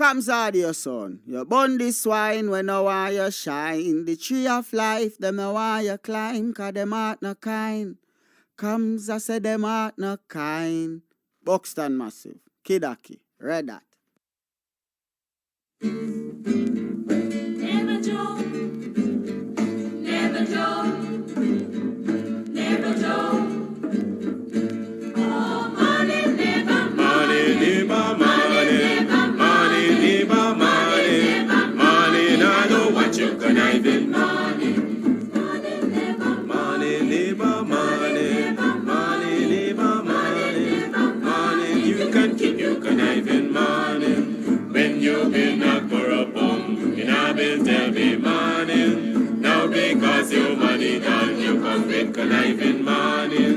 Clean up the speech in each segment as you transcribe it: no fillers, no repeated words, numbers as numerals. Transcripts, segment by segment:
Kams audio son. You burn the swine when no want you shine. The tree of life, them no want you climb, cause them heart no kind. Kams, I say them heart no kind. Buxton Massive, Kidaki, read that. Never joke, never joke, never joke. Oh, money, never money, never money, money, never money, money, now know what you can even money, money, never money, never money, money, never money, money, you can keep, you can even money. When you've been a corrupt in a bill, there be money. Now because your money done, you come with conniving money.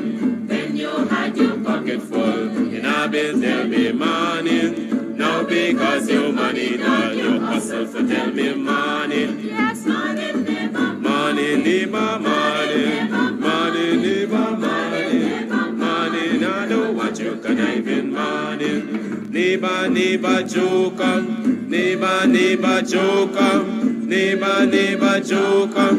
When you had your pocket full, in a bill, there be money. Now because your money done, you hustle for tell me money. Yes, money, never money, never money, money, never money, money. Now know what you conniving money. Neighbor, neighbor, joker. Neighbor, neighbor, joker. Neighbor, neighbor, joker.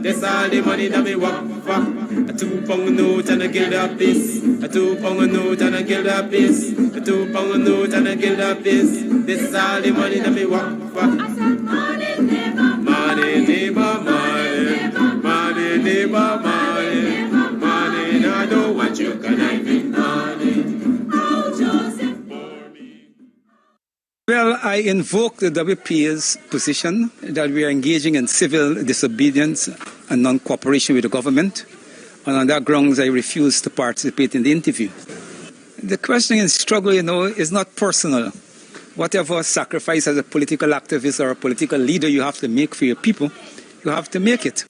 That's all the money that me walk for. A 2 pound note and a guilder piece. A 2 pound note and a guilder piece. A 2 pound note and a guilder piece. This is all the money that me walk for. I said money, neighbor, money, neighbor, money, money, neighbor, money, money. Now I don't want you can I be money. Well, I invoke the WPA's position that we are engaging in civil disobedience and non-cooperation with the government, and on that grounds I refuse to participate in the interview. The question in struggle, is not personal. Whatever sacrifice as a political activist or a political leader you have to make for your people, you have to make it.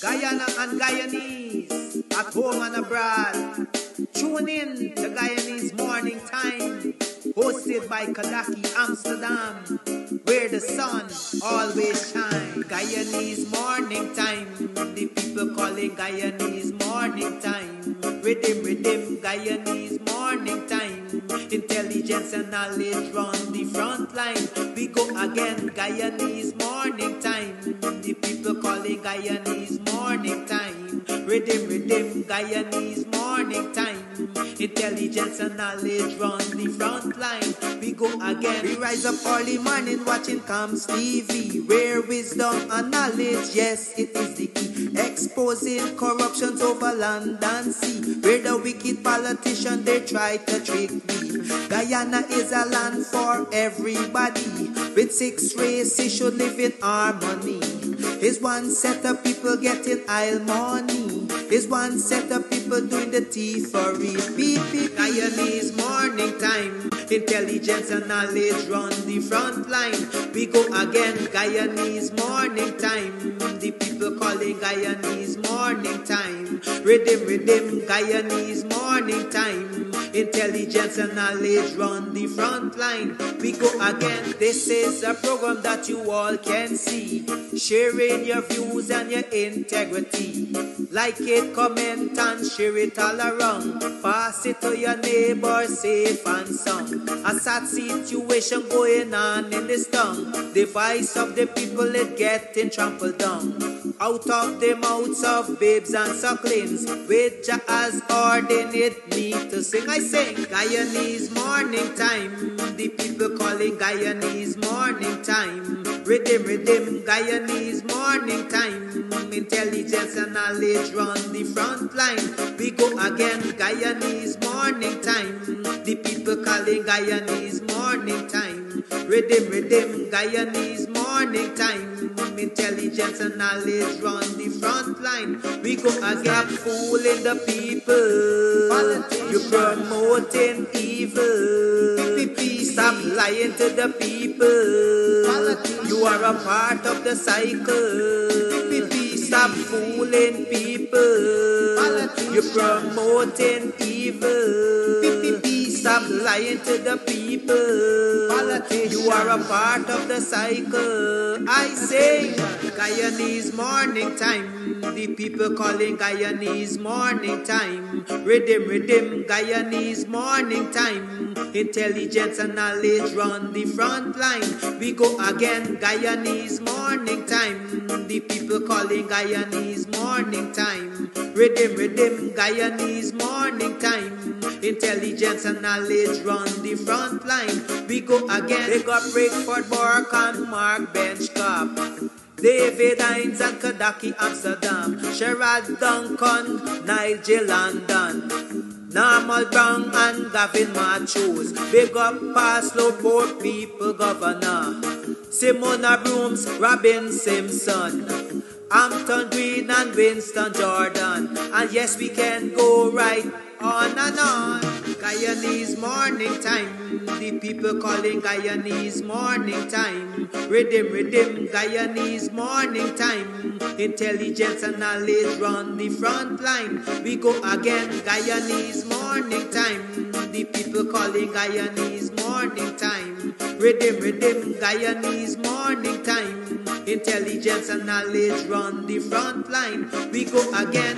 Guyana and Guyanese, at home and abroad. Tune in to Guyanese Morning Time, hosted by Kadaki Amsterdam, where the sun always shines. Guyanese Morning Time, the people call it Guyanese Morning Time. Rhythm, Guyanese Morning Time. Intelligence and knowledge run the front line. We go again, Guyanese Morning Time. The people call it Guyanese Morning Time. Rhythm, Guyanese Morning Time. Intelligence and knowledge run the front line. We go again. We rise up early morning watching Kams TV, where wisdom and knowledge, yes, it is the key. Exposing corruptions over land and sea, where the wicked politicians they try to trick me. Guyana is a land for everybody. With 6 races should live in harmony. Is one set of people getting aisle money. Is one set of people doing the thievery. Beep. Guyanese Morning Time. Intelligence and knowledge run the front line. We go again, Guyanese Morning Time. The people calling Guyanese Morning Time. Rhythm, Guyanese Morning Time. Intelligence and knowledge run the front line. We go again. This is a program that you all can see. Sharing your views and your integrity. Like it, comment and share it all around. Pass it to your neighbor, safe and sound. A sad situation going on in this town. The voice of the people is getting trampled down. Out of the mouths of babes and sucklings, which has ordained me to sing. I sing Guyanese Morning Time. The people calling Guyanese Morning Time. Rhythm, Guyanese Morning Time. Intelligence and knowledge run the front line. We go again, Guyanese Morning Time. The people calling Guyanese Morning Time. Rhythm, Guyanese Morning Time. Intelligence and knowledge run the front line. We go again, fooling the people. You promoting evil. Stop lying to the people. You are a part of the cycle. Stop fooling people. You're promoting evil. Stop Stop lying to the people. You are a part of the cycle. I say, Guyanese morning time. The people calling Guyanese morning time. Rhythm, Guyanese morning time. Intelligence and knowledge run the front line. We go again, Guyanese morning time. The people calling Guyanese morning time. Rhythm, Guyanese morning time. Intelligence and knowledge run the front line. We go again. They got Breakford, Bork and Mark Benchcop. David Hines and Kadaki Amsterdam. Sherrod Duncan, Nigel London. Normal Brown and Gavin Matthews. Big up Paslow Port People Governor. Simona Brooms, Robin Simpson. Hampton Green and Winston Jordan. And yes, we can go right on and on. Guyanese morning time. The people calling Guyanese morning time. Rhythm, Guyanese morning time. Intelligence and knowledge run the front line. We go again, Guyanese morning time. The people calling Guyanese morning time. Rhythm, Guyanese morning time. Intelligence and knowledge run the front line. We go again.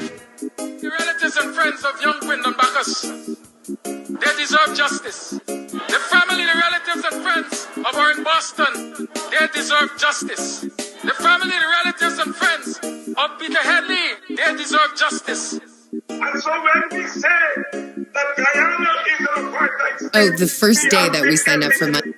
The relatives and friends of young Wyndham Bacchus, they deserve justice. The family, the relatives and friends of our in Boston, they deserve justice. The family, the relatives and friends of Peter Headley, they deserve justice. And so when we say that Guyana is an apartheid state, Oh, the first day that we signed up for money.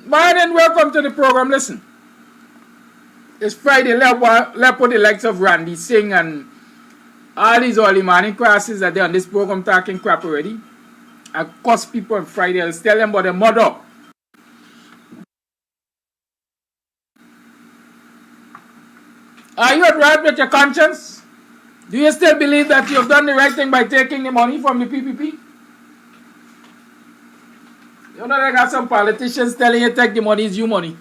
Morning, welcome to the program. Listen, it's Friday. Let's put the likes of Randy Singh and all these early morning crosses that they're on this program talking crap already. I cuss people on Friday. I'll tell them about their mother. Are you at right with your conscience? Do you still believe that you've done the right thing by taking the money from the PPP? You know, they got some politicians telling you take the money is your money.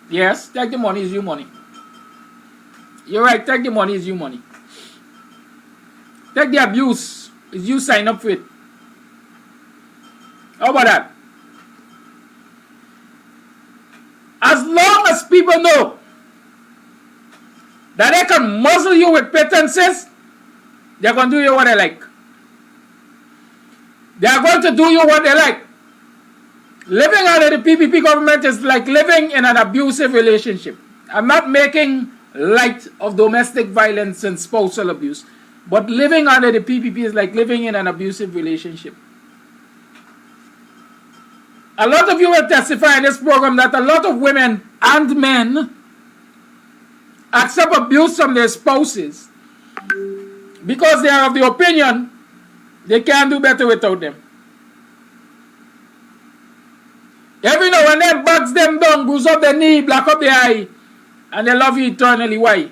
Yes, take the money is your money. You're right, take the money is your money. Take the abuse, is you sign up for it. How about that? As long as people know that they can muzzle you with pretenses, they're going to do you what they like. They are going to do you what they like. Living under the PPP government is like living in an abusive relationship. I'm not making light of domestic violence and spousal abuse, but living under the PPP is like living in an abusive relationship. A lot of you will testify in this program that a lot of women and men accept abuse from their spouses because they are of the opinion they can't do better without them. Every now and then, backs them down, bruise up their knee, black up their eye, and they love you eternally. Why?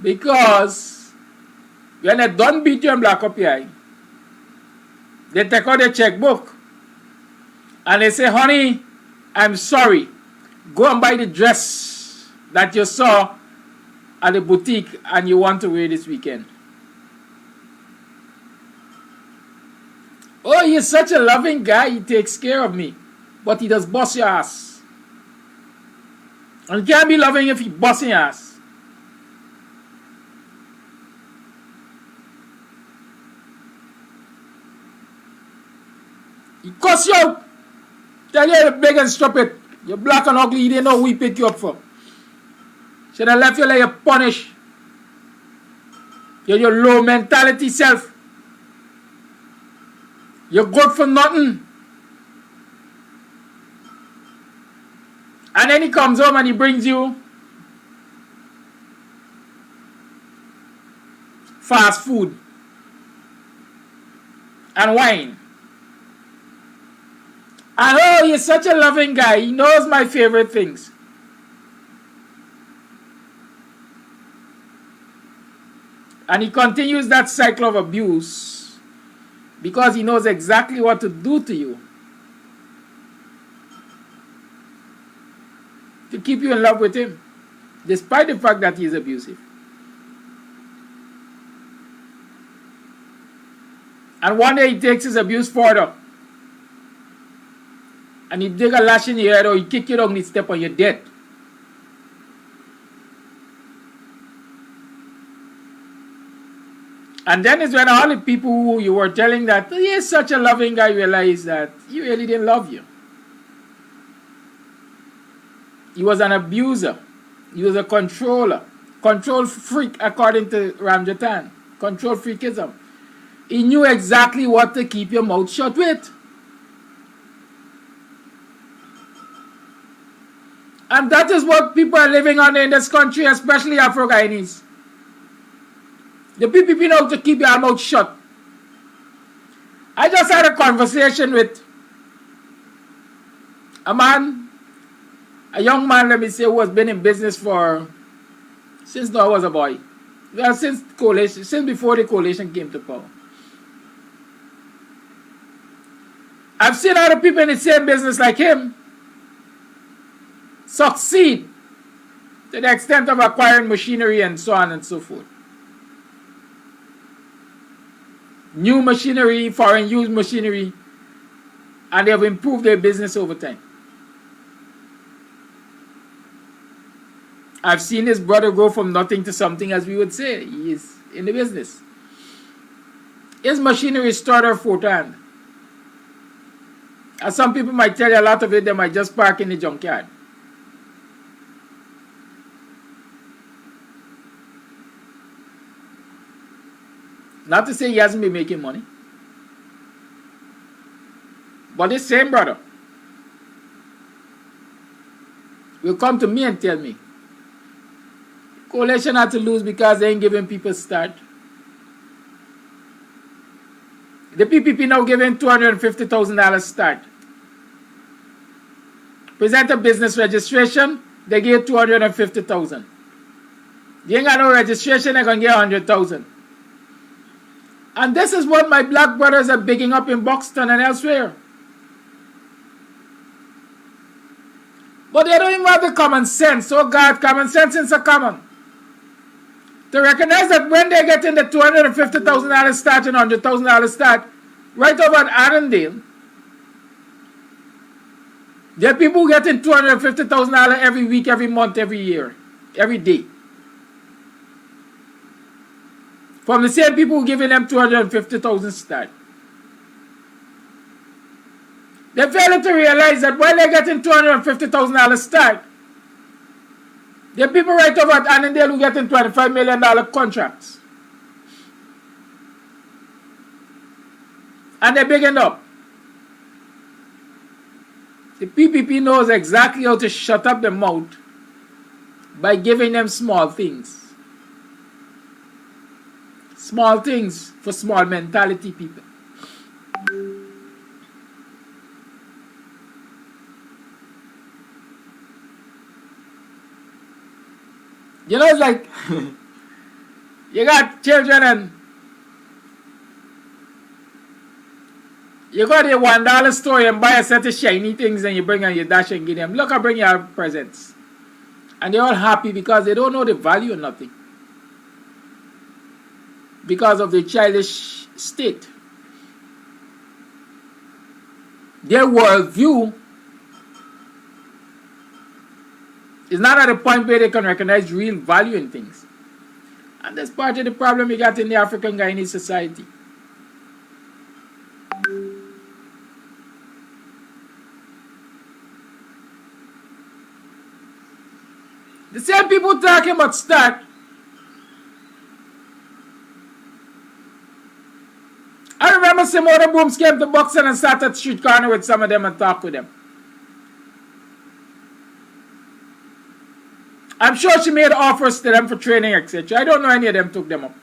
Because when they don't beat you and black up your eye, they take out their checkbook and they say, honey, I'm sorry. Go and buy the dress that you saw at the boutique and you want to wear this weekend. Oh, he's such a loving guy. He takes care of me. But he does bust your ass. And you can't be loving if he busting your ass. He cuss you out. Tell you to beg and stop it. You're black and ugly. He didn't know who he picked you up for. Should have left you like a punish. You're your low mentality self. You're good for nothing. And then he comes home and he brings you fast food and wine. And oh, he's such a loving guy. He knows my favorite things. And he continues that cycle of abuse because he knows exactly what to do to you to keep you in love with him, despite the fact that he is abusive. And one day he takes his abuse further. And he dig a lash in your head or he kick you down the step and you're dead. And then it's when all the people who you were telling that he is such a loving guy realize that he really didn't love you. He was an abuser. He was a controller. Control freak according to Ramjatan. Control freakism. He knew exactly what to keep your mouth shut with. And that is what people are living on in this country, especially Afro-Guyanese. The PPP know to keep your mouth shut. I just had a conversation with a young man, let me say, who has been in business since I was a boy. Well, since before the coalition came to power. I've seen other people in the same business like him succeed to the extent of acquiring machinery and so on and so forth. New machinery, foreign used machinery, and they have improved their business over time. I've seen his brother go from nothing to something, as we would say. He is in the business. His machinery is third or fourth hand. As some people might tell you, a lot of it, they might just park in the junkyard. Not to say he hasn't been making money. But this same brother will come to me and tell me coalition had to lose because they ain't giving people start. The PPP now giving $250,000 start. Present a business registration, they give $250,000. You ain't got no registration, they're going to get $100,000. And this is what my black brothers are bigging up in Buxton and elsewhere. But they don't even have the common sense. Oh God, common sense is so common. To recognize that when they get in the $250,000 start and $100,000 start, right over at Arendelle, there are people getting $250,000 every week, every month, every year, every day. From the same people who giving them $250,000 start. They fail to realize that while they're getting $250,000 start, there are people right over at Annandale who getting $25 million contracts. And they're bigging up. The PPP knows exactly how to shut up their mouth by giving them small things. Small things for small mentality people. You know, it's like you got children and you go to the $1 store and buy a set of shiny things and you bring on your dash and give them. Look, I bring you presents. And they're all happy because they don't know the value of nothing. Because of the childish state. Their worldview is not at a point where they can recognize real value in things. And that's part of the problem we got in the African Guyanese society. The same people talking about start. I remember some other booms came to Buxton and sat at street corner with some of them and talked with them. I'm sure she made offers to them for training, etc. I don't know any of them took them up.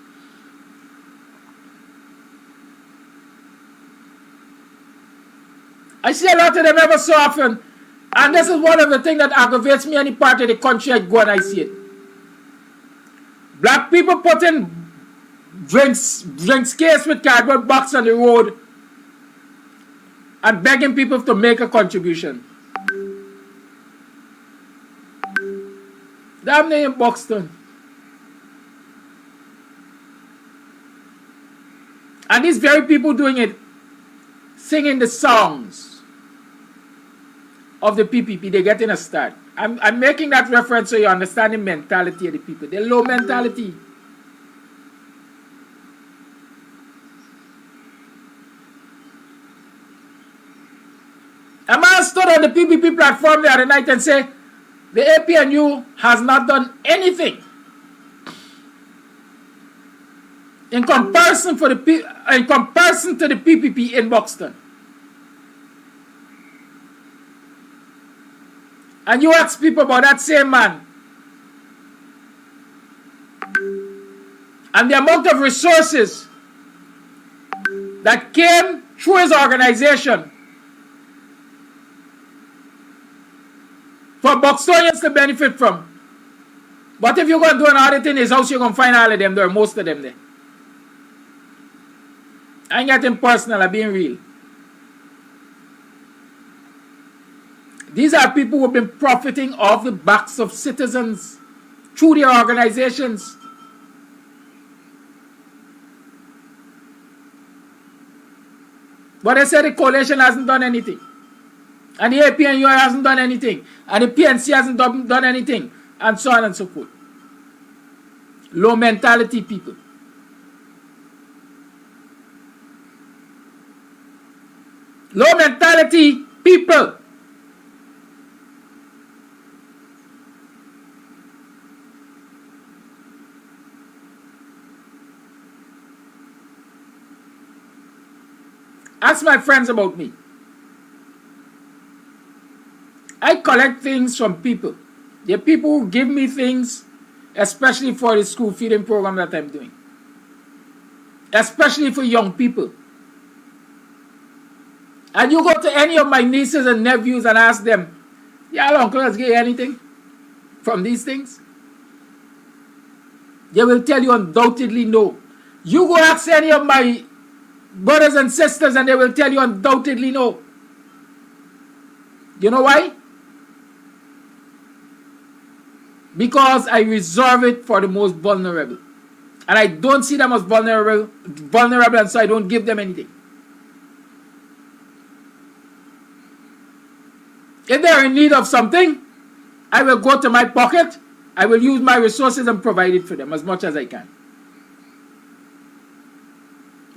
I see a lot of them ever so often. And this is one of the things that aggravates me any part of the country I go and I see it. Black people putting drinks case with cardboard box on the road and begging people to make a contribution. Damn near in Buxton. And these very people doing it, singing the songs of the PPP, they get in a start. I'm making that reference so you understand the mentality of the people. The low mentality. A man stood on the PPP platform the other night and said, the APNU has not done anything in comparison to the PPP in Buxton. And you ask people about that same man and the amount of resources that came through his organization for Buxtonians to benefit from. But if you go and do an audit in his house, you're going to find all of them there, most of them there. I ain't getting personal, I'm being real. These are people who have been profiting off the backs of citizens through their organizations. But they say the coalition hasn't done anything. And the APNU hasn't done anything. And the PNC hasn't done anything. And so on and so forth. Low mentality people. Low mentality people. Ask my friends about me. I collect things from people. There are people who give me things, especially for the school feeding program that I'm doing. Especially for young people. And you go to any of my nieces and nephews and ask them, "Yeah, uncle, has get anything from these things?" They will tell you undoubtedly no. You go ask any of my brothers and sisters and they will tell you undoubtedly no. You know why? Because I reserve it for the most vulnerable. And I don't see them as vulnerable, and so I don't give them anything. If they're in need of something, I will go to my pocket, I will use my resources and provide it for them as much as I can.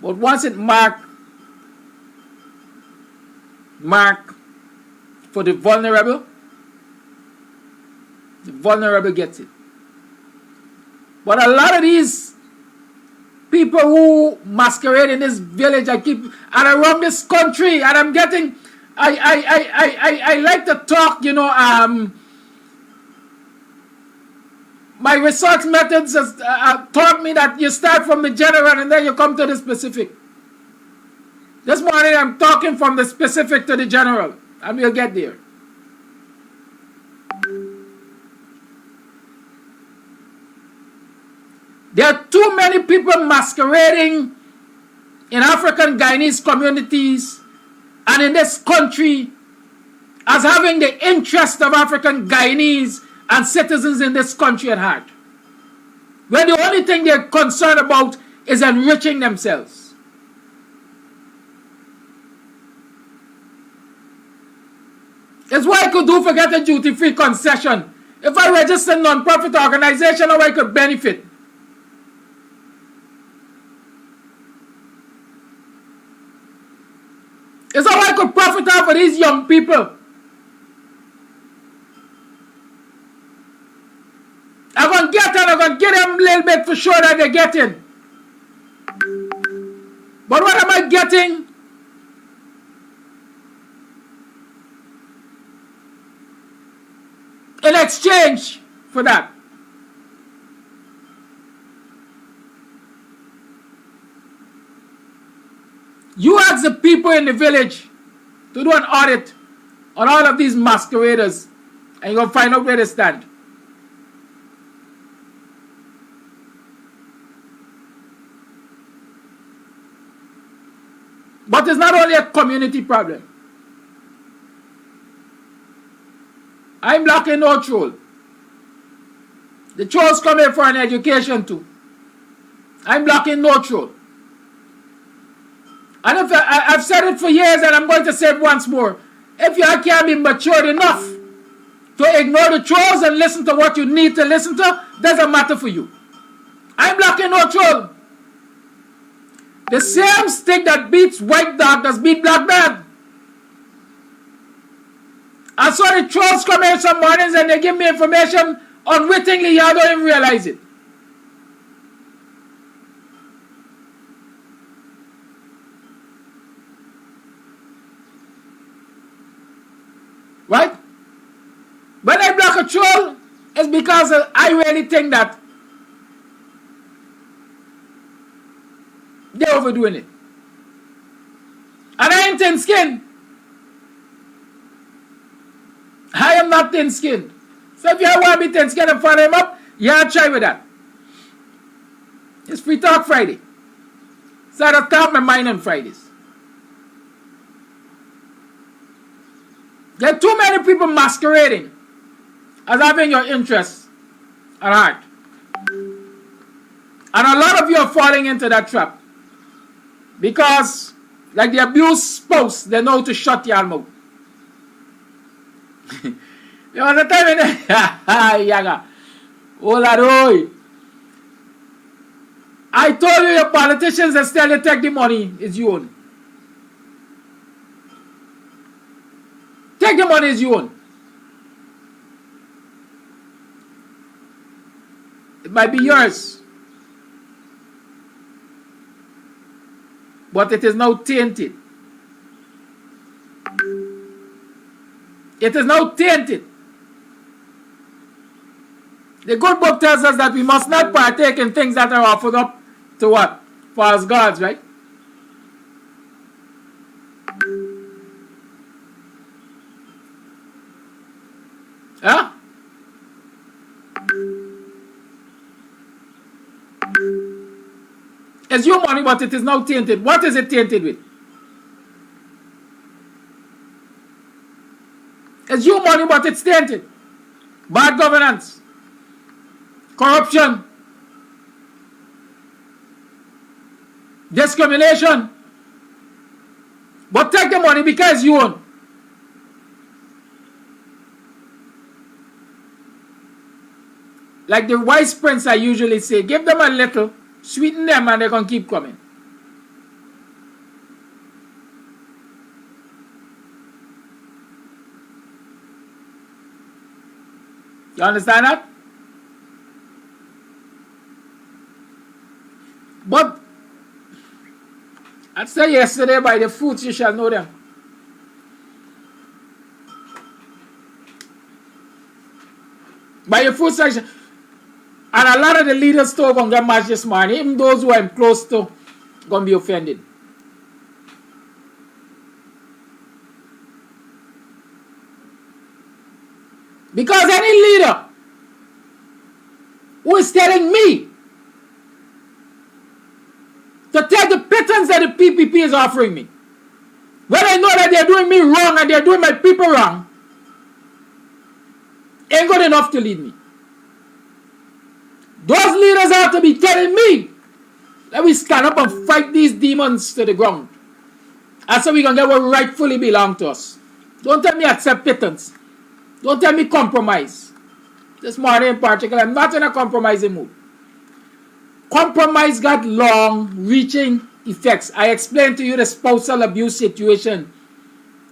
But once it mark for the vulnerable gets it. But a lot of these people who masquerade in this village, and around this country, and I'm getting, I like to talk, you know, my research methods has taught me that you start from the general and then you come to the specific. This morning I'm talking from the specific to the general, and we'll get there. There are too many people masquerading in African Guyanese communities and in this country as having the interest of African Guyanese and citizens in this country at heart, where the only thing they're concerned about is enriching themselves. It's what I could do for get a duty-free concession. If I register a non-profit organization, how I could benefit. It's how I could profit off of these young people. I'm going to get them, I'm going to get them a little bit for sure that they're getting. But what am I getting? In exchange for that. You ask the people in the village to do an audit on all of these masqueraders, and you're going to find out where they stand. But it's not only a community problem. I'm blocking no troll. The trolls come here for an education too. I'm blocking no troll. And if I've said it for years and I'm going to say it once more. If you can't be matured enough to ignore the trolls and listen to what you need to listen to, doesn't matter for you. I'm blocking no troll. The same stick that beats white dog does beat black dog. I saw the trolls come here some mornings and they give me information unwittingly, you don't even realize it. Right? When I block a troll, it's because I really think that they're overdoing it. And I ain't thin skinned. I am not thin skinned. So if you want to be thin skinned and follow him up, yeah, try with that. It's Free Talk Friday. So I don't talk my mind on Fridays. There are too many people masquerading as having your interests at heart. And a lot of you are falling into that trap. Because, like the abused spouse, they know to shut your mouth. There was a time in Yaga. Oh, I told you your politicians that still they take the money is your own. Take the money is your own. It might be yours. But it is now tainted. It is now tainted. The good book tells us that we must not partake in things that are offered up to what? False gods, right? Huh? It's your money, but it is now tainted. What is it tainted with? It's your money, but it's tainted. Bad governance. Corruption. Discrimination. But take the money because you own. Like the wise prince I usually say, give them a little, sweeten them, and they can keep coming. You understand that? But I said yesterday, by the fruits you shall know them. By your fruits you shall. And a lot of the leaders still going to get matched this morning. Even those who I'm close to going to be offended. Because any leader who is telling me to take the pittance that the PPP is offering me, when I know that they're doing me wrong and they're doing my people wrong, ain't good enough to lead me. Those leaders have to be telling me that we stand up and fight these demons to the ground. And so we can get what rightfully belongs to us. Don't tell me accept pittance. Don't tell me compromise. This morning in particular, I'm not in a compromising mood. Compromise got long-reaching effects. I explained to you the spousal abuse situation.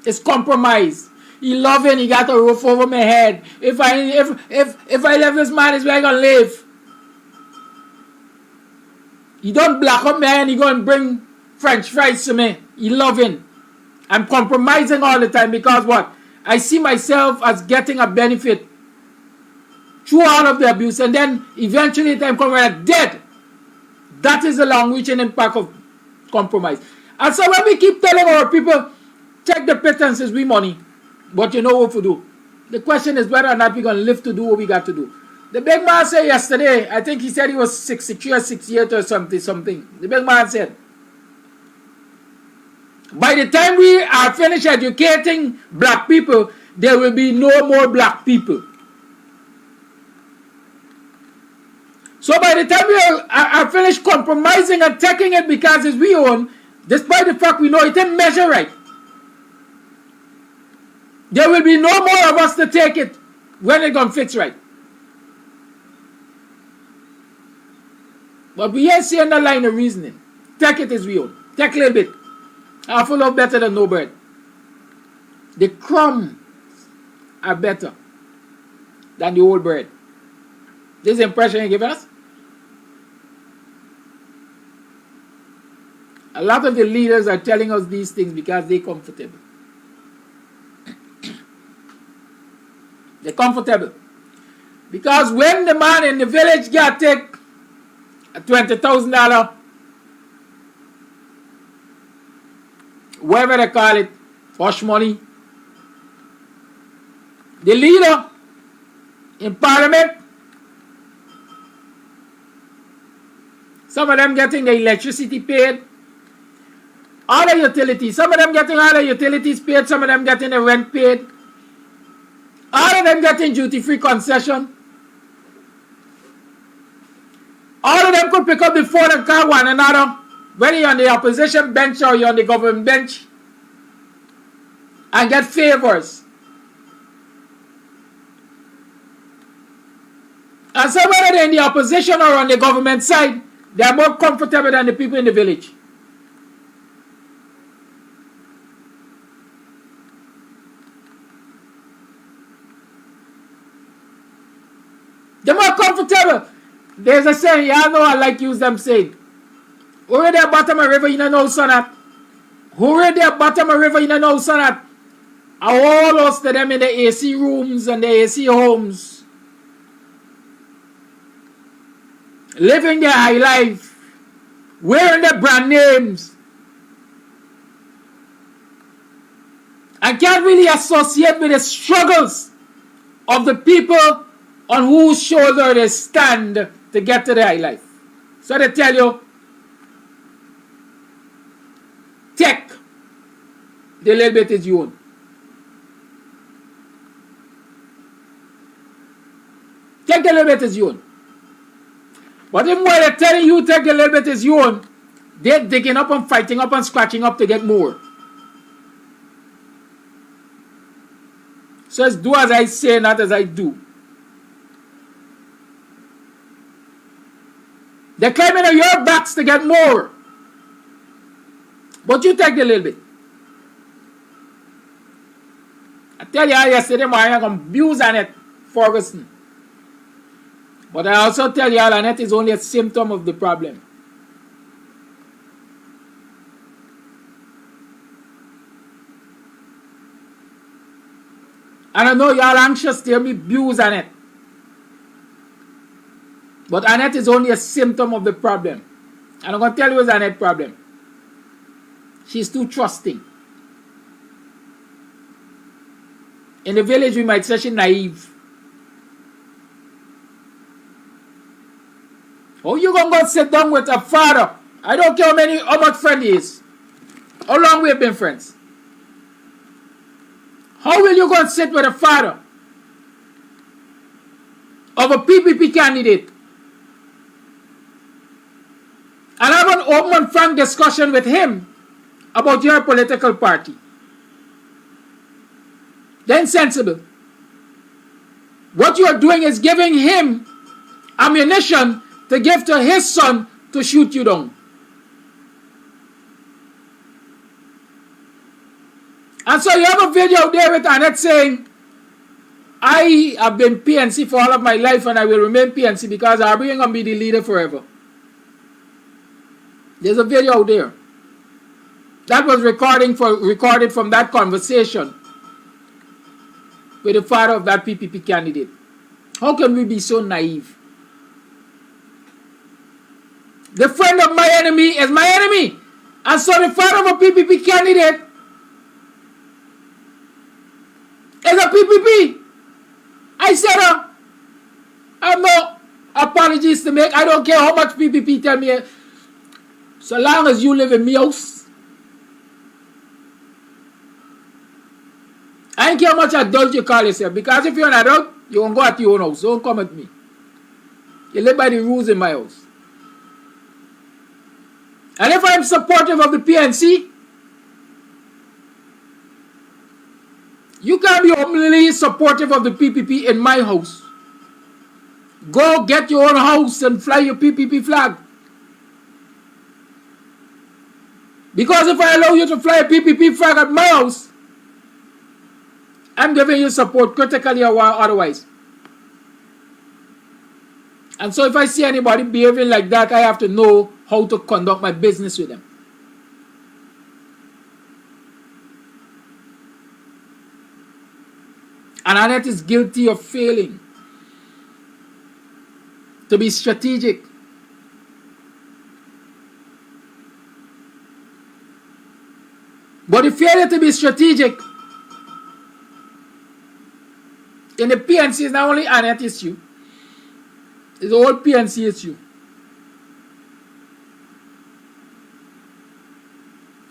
It's compromise. He loving, he got a roof over my head. If I leave this man, is where I gonna live. He don't black up me and he gonna bring French fries to me. He loving. I'm compromising all the time because what? I see myself as getting a benefit through all of the abuse, and then eventually time comes when I'm dead. That is the long-reaching impact of compromise. And so when we keep telling our people, check the pittances, we money, but you know what to do. The question is whether or not we're going to live to do what we got to do. The big man said yesterday, I think he said he was 63 or 68 or something. The big man said, by the time we are finished educating black people, there will be no more black people. So by the time we are finished compromising and taking it because it's we own, despite the fact we know it didn't measure right, there will be no more of us to take it when it's going to fix right. But we ain't seeing the line of reasoning. Take it as we own. Take a little bit. Half a lot better than no bread. The crumbs are better than the old bread. This impression you give us? A lot of the leaders are telling us these things because they're comfortable. They're comfortable. Because when the man in the village got take a $20,000, whatever they call it, hush money, the leader in parliament, some of them getting the electricity paid, all the utilities, some of them getting all the utilities paid, some of them getting the rent paid, all of them getting duty-free concession. All of them could pick up the phone and call one another, whether you're on the opposition bench or you're on the government bench, and get favors. And so whether they're in the opposition or on the government side, they're more comfortable than the people in the village. They're more comfortable. There's a saying, y'all know I like use them saying, who read there bottom of river, you don't know son at? Who read there bottom of river, you don't know son at? all us to them in the AC rooms and the AC homes, living their high life, wearing their brand names, and can't really associate with the struggles of the people on whose shoulder they stand to get to the high life. So they tell you, take the little bit is your own. Take the little bit is your own. But even while they're telling you take the little bit is your own, they're digging up and fighting up and scratching up to get more. So it's do as I say, not as I do. They're climbing on your backs to get more. But you take the little bit. I tell you yesterday morning I'm going to abuse Annette Ferguson. But I also tell you all Annette is only a symptom of the problem. And I know y'all anxious to hear me abuse Annette. But Annette is only a symptom of the problem. And I'm going to tell you what's Annette's problem. She's too trusting. In the village, we might say she's naive. Oh, you going to go sit down with a father? I don't care how much friend he is. How long we have been friends? How will you go and sit with a father of a PPP candidate and have an open and frank discussion with him about your political party? Then sensible. What you are doing is giving him ammunition to give to his son to shoot you down. And so you have a video there with Annette saying, I have been PNC for all of my life and I will remain PNC because I'm going to be the leader forever. There's a video out there. That was recorded from that conversation with the father of that PPP candidate. How can we be so naive? The friend of my enemy is my enemy. And so the father of a PPP candidate is a PPP. I said, I have no apologies to make. I don't care how much PPP tell me. So long as you live in my house. I don't care how much adult you call yourself. Because if you're an adult, you're going to go at your own house. Don't come at me. You live by the rules in my house. And if I'm supportive of the PNC, you can't be openly supportive of the PPP in my house. Go get your own house and fly your PPP flag. Because if I allow you to fly a PPP flag at my house, I'm giving you support critically or otherwise. And so if I see anybody behaving like that, I have to know how to conduct my business with them. And Annette is guilty of failing to be strategic. But the failure to be strategic in the PNC is not only Annette issue, it's the whole PNC issue.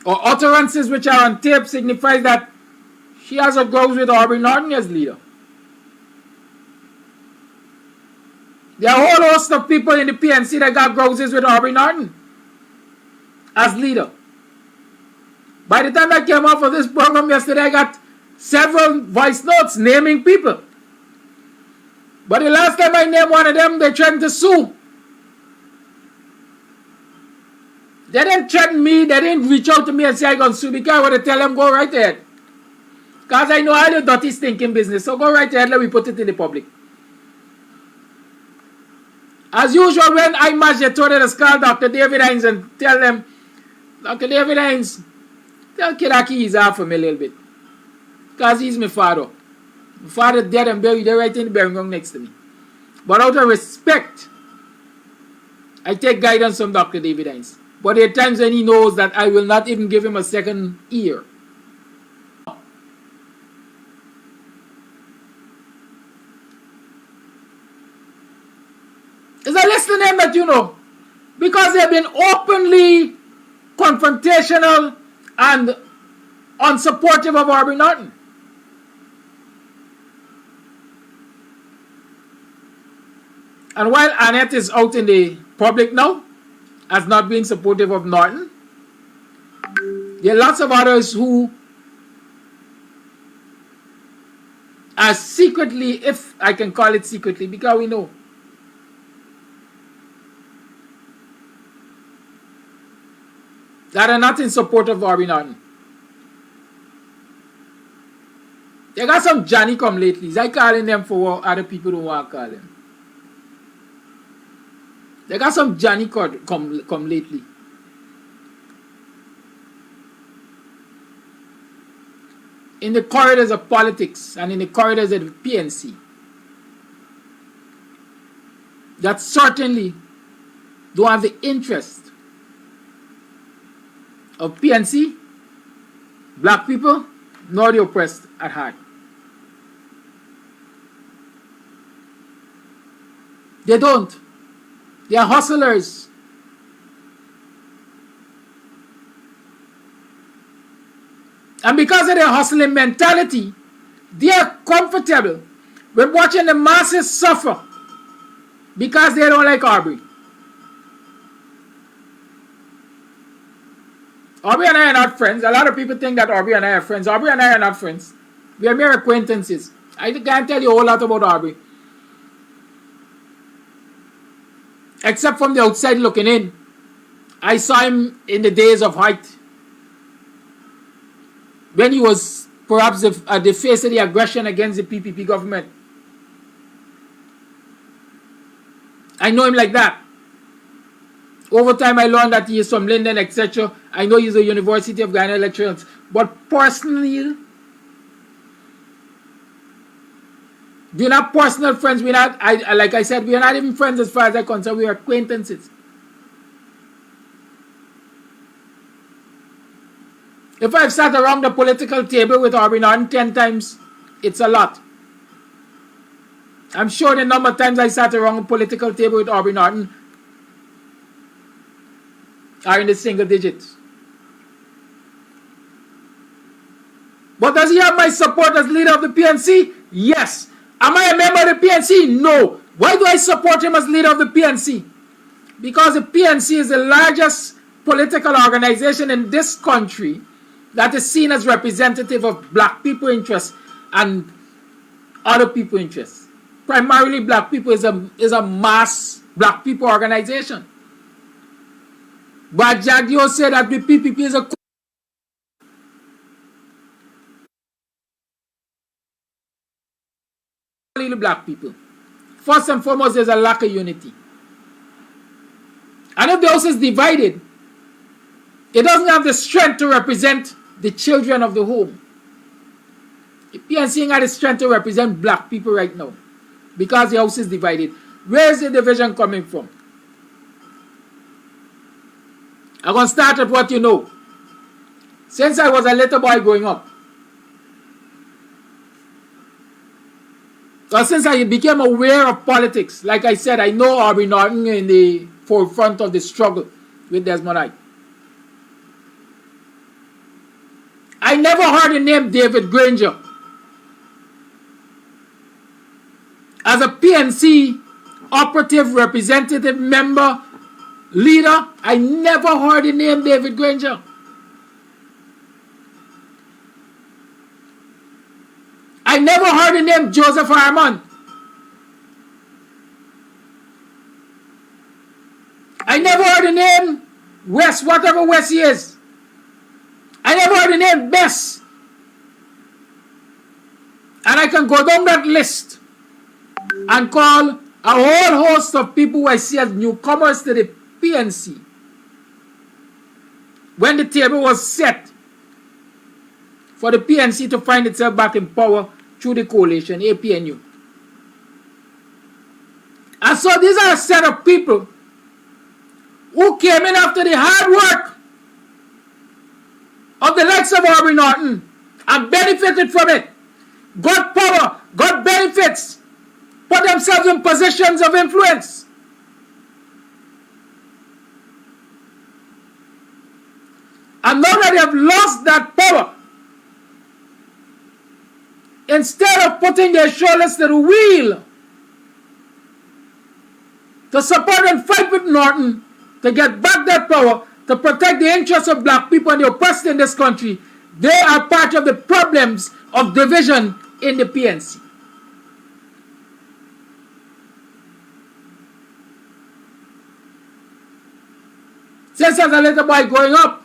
Or utterances which are on tape signifies that she has a grudge with Aubrey Norton as leader. There are a whole host of people in the PNC that got grudges with Aubrey Norton as leader. By the time I came out for this program yesterday, I got several voice notes naming people. But the last time I named one of them, they threatened to sue. They didn't threaten me, they didn't reach out to me and say I'm going to sue because I want to tell them go right ahead. Because I know I do dirty stinking business, so go right ahead, let me put it in the public. As usual, when I match the throat, I call Dr. David Hines and tell them, Dr. David Hines, tell Kidaki he's off for me a little bit. because he's my father. My father dead and buried there right in the burying ground next to me. But out of respect, I take guidance from Dr. David Hines. But there are times when he knows that I will not even give him a second ear. It's a list of them that you know. Because they've been openly confrontational and unsupportive of Aubrey Norton. And while Annette is out in the public now, as not being supportive of Norton, there are lots of others who are secretly, if I can call it secretly, because we know, that are not in support of Aubrey Norton. They got some Johnny come lately. I calling them for what other people don't want to call them. They got some Johnny come lately. In the corridors of politics and in the corridors of the PNC, that certainly don't have the interest of PNC, black people, nor the oppressed at heart. They don't. They are hustlers. And because of their hustling mentality, they are comfortable with watching the masses suffer because they don't like Aubrey. Aubrey and I are not friends. A lot of people think that Aubrey and I are friends. Aubrey and I are not friends. We are mere acquaintances. I can't tell you a whole lot about Aubrey. Except from the outside looking in. I saw him in the days of height, when he was perhaps at the face of the aggression against the PPP government. I know him like that. Over time I learned that he is from Linden, etc. I know he's a University of Guyana Electoral. But personally, we're not personal friends. We're not, like I said, we're not even friends as far as I'm concerned. We're acquaintances. If I've sat around the political table with Aubrey Norton 10 times, it's a lot. I'm sure the number of times I sat around a political table with Aubrey Norton are in the single digits. But does he have my support as leader of the PNC? Yes. Am I a member of the PNC? No. Why do I support him as leader of the PNC? Because the PNC is the largest political organization in this country that is seen as representative of black people interests and other people interests. Primarily black people is a mass black people organization. But Jagdio said that the PPP is a black people. First and foremost, there's a lack of unity. And if the house is divided, it doesn't have the strength to represent the children of the home. The PNC has the strength to represent black people right now because the house is divided. Where is the division coming from? I'm going to start at what you know. Since I was a little boy growing up, or since I became aware of politics, like I said, I know Aubrey Norton in the forefront of the struggle with Desmond Ike. I never heard the name David Granger. As a PNC operative, representative, member, leader, I never heard the name David Granger. I never heard the name Joseph Harmon. I never heard the name West, whatever West he is. I never heard the name Bess. And I can go down that list and call a whole host of people who I see as newcomers to the PNC. When the table was set for the PNC to find itself back in power through the coalition, APNU. And so these are a set of people who came in after the hard work of the likes of Aubrey Norton and benefited from it, got power, got benefits, put themselves in positions of influence. And now that they have lost that power, instead of putting their shoulders to the wheel to support and fight with Norton to get back that power, to protect the interests of black people and the oppressed in this country, they are part of the problems of division in the PNC. Since as a little boy growing up,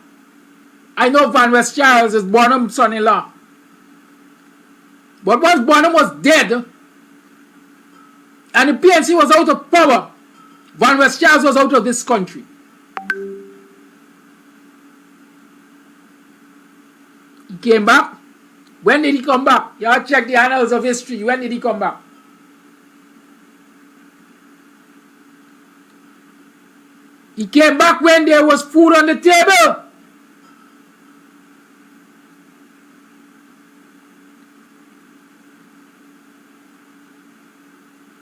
I know Van West Charles is Bonham's son-in-law. But once Bonham was dead, and the PNC was out of power, Van West Charles was out of this country. He came back. When did he come back? Y'all check the annals of history. When did he come back? He came back when there was food on the table.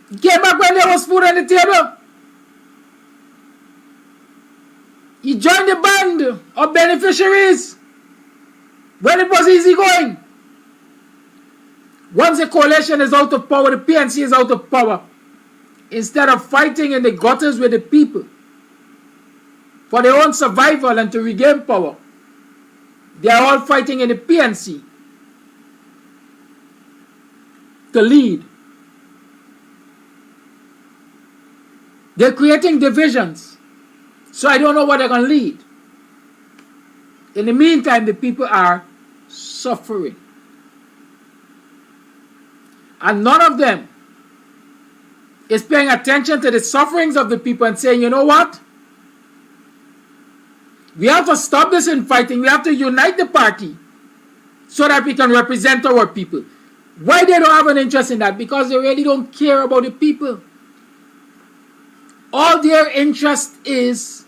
He came back when there was food on the table. He joined the band of beneficiaries when it was easy going. Once the coalition is out of power, the PNC is out of power. Instead of fighting in the gutters with the people for their own survival and to regain power, they are all fighting in the PNC to lead. They're creating divisions. So I don't know what they're going to lead. In the meantime, the people are suffering. And none of them is paying attention to the sufferings of the people and saying, you know what? We have to stop this infighting. We have to unite the party so that we can represent our people. Why they don't have an interest in that? Because they really don't care about the people. All their interest is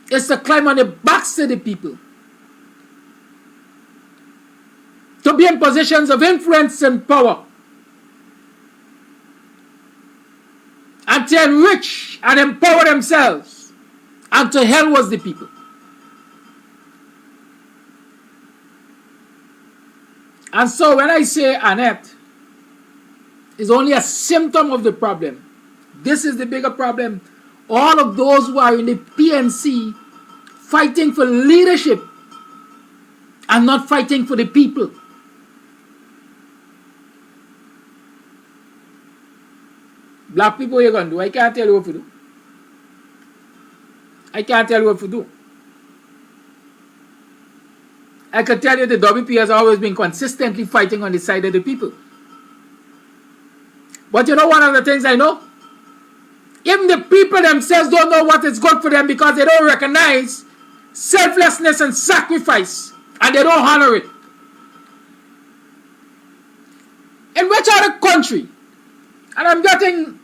to climb on the backs of the people, to be in positions of influence and power, and to enrich and empower themselves, and to hell was the people. And so when I say Annette is only a symptom of the problem, this is the bigger problem. All of those who are in the PNC fighting for leadership and not fighting for the people. Black people, what you going to do? I can't tell you what to do. I can't tell you what to do. I can tell you the WP has always been consistently fighting on the side of the people. But you know one of the things I know? Even the people themselves don't know what is good for them because they don't recognize selflessness and sacrifice, and they don't honor it. In which other country, and I'm getting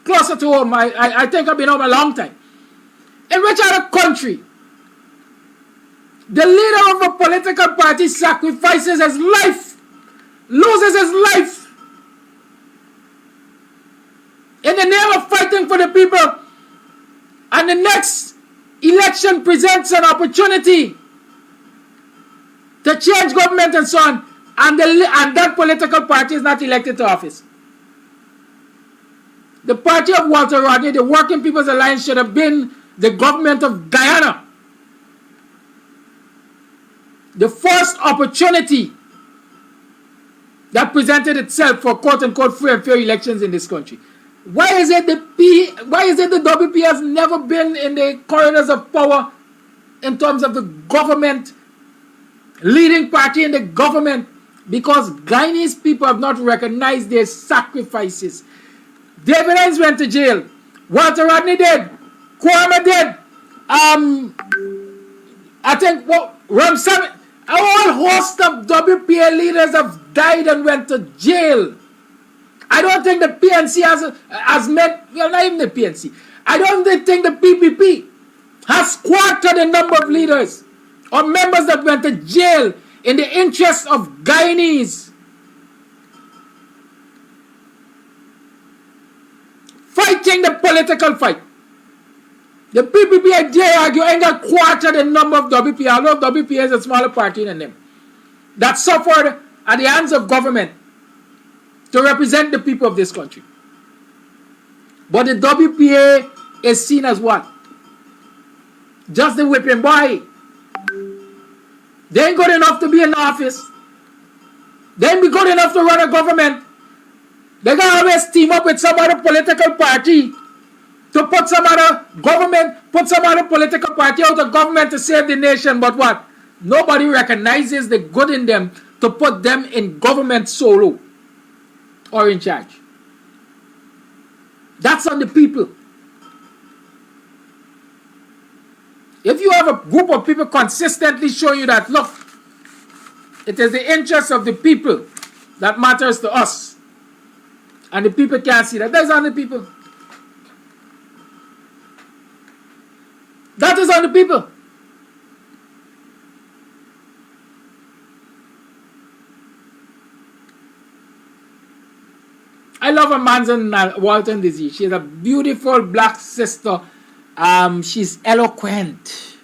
closer to home, I think I've been home a long time. In which other country, the leader of a political party sacrifices his life, loses his life, in the name of fighting for the people, and the next election presents an opportunity to change government and so on, and that political party is not elected to office? The party of Walter Rodney, the Working People's Alliance, should have been the government of Guyana. The first opportunity that presented itself for quote-unquote free and fair elections in this country. Why is it the WP has never been in the corridors of power in terms of the government, leading party in the government? Because Guyanese people have not recognized their sacrifices. David Hines went to jail. Walter Rodney did. Kwame did. I think Ram Summit. A whole host of WPA leaders have died and went to jail. I don't think the PNC has met, well, not even the PNC. I don't think the PPP has quartered the number of leaders or members that went to jail in the interest of Guyanese. Fighting the political fight. The PPP, I dare argue, ain't got quarter the number of WPA. Although WPA is a smaller party than them. That suffered at the hands of government to represent the people of this country. But the WPA is seen as what? Just the whipping boy. They ain't good enough to be in office. They ain't be good enough to run a government. They gotta always team up with some other political party to put some other government, put some other political party out of government to save the nation. But what? Nobody recognizes the good in them to put them in government solo or in charge. That's on the people. If you have a group of people consistently showing you that, look, it is the interest of the people that matters to us, and the people can't see that, that's on the people. That is on the people. I love a man's Walton Dizzy. She's a beautiful black sister. She's eloquent.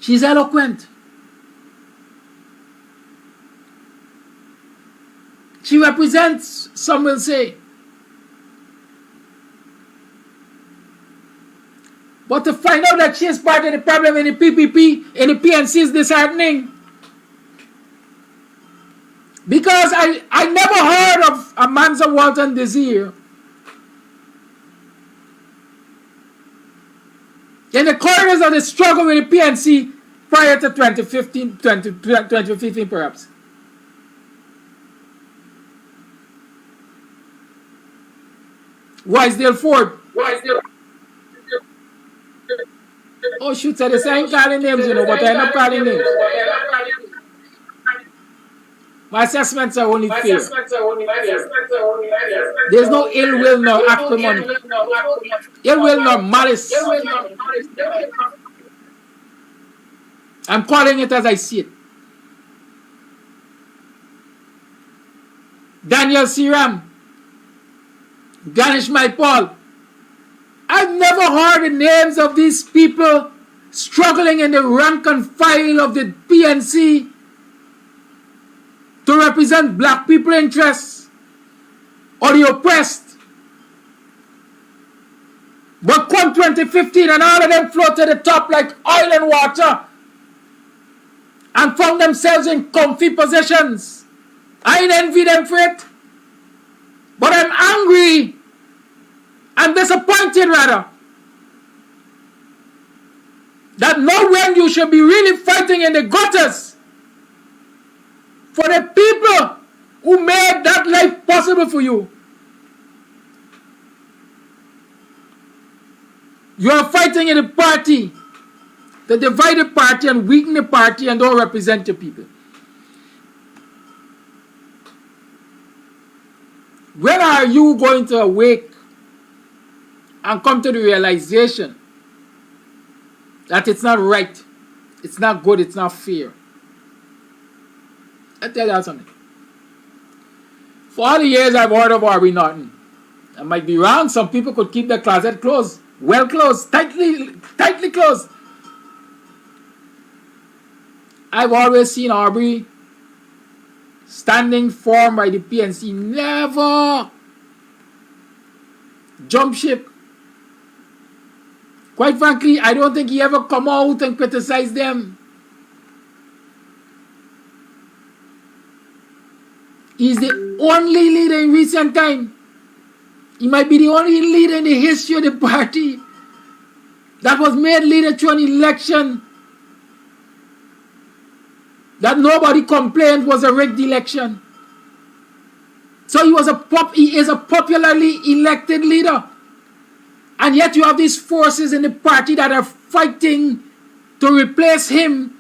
She's eloquent. She represents, some will say. But to find out that she is part of the problem in the PPP, in the PNC is disheartening. Because I never heard of Amanza Walton Desir in the corners of the struggle with the PNC prior to 2015 perhaps. Wisedale Ford. Oh shoot, so they say I ain't calling names, you know, but I end up calling names. My assessments are only fair. There's no ill will nor acrimony. Ill will nor malice. I'm calling it as I see it. Daniel Siram, Ganesh Maipal. I've never heard the names of these people struggling in the rank and file of the PNC to represent black people interests or the oppressed. But come 2015 and all of them float to the top like oil and water and found themselves in comfy positions. I ain't envy them for it. But I'm angry and disappointed rather that know when you should be really fighting in the gutters for the people who made that life possible for you. You are fighting in the party, the divided party, and weaken the party and don't represent your people. When are you going to awake and come to the realization that it's not right, it's not good, it's not fair? I tell you something. For all the years I've heard of Harvey Norton, I might be wrong. Some people could keep their closet closed, well closed, tightly closed. I've always seen Aubrey standing firm by the PNC, never jump ship. Quite frankly, I don't think he ever come out and criticize them. He's the only leader in recent time. He might be the only leader in the history of the party that was made leader through an election that nobody complained was a rigged election. So he is a popularly elected leader. And And yet you have these forces in the party that are fighting to replace him,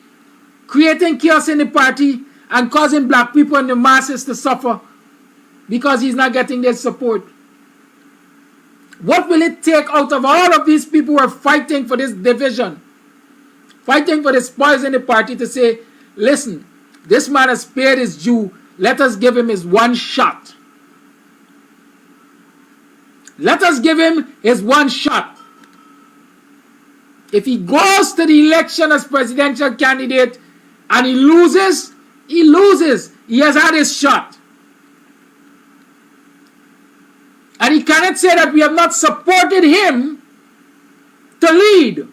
creating chaos in the party and causing black people and the masses to suffer because he's not getting their support. What will it take out of all of these people who are fighting for this division, fighting for the spoils in the party, to say, listen, this man has paid his due, let us give him his one shot. Let us give him his one shot. If he goes to the election as presidential candidate and he loses, he loses. He has had his shot. And he cannot say that we have not supported him to lead.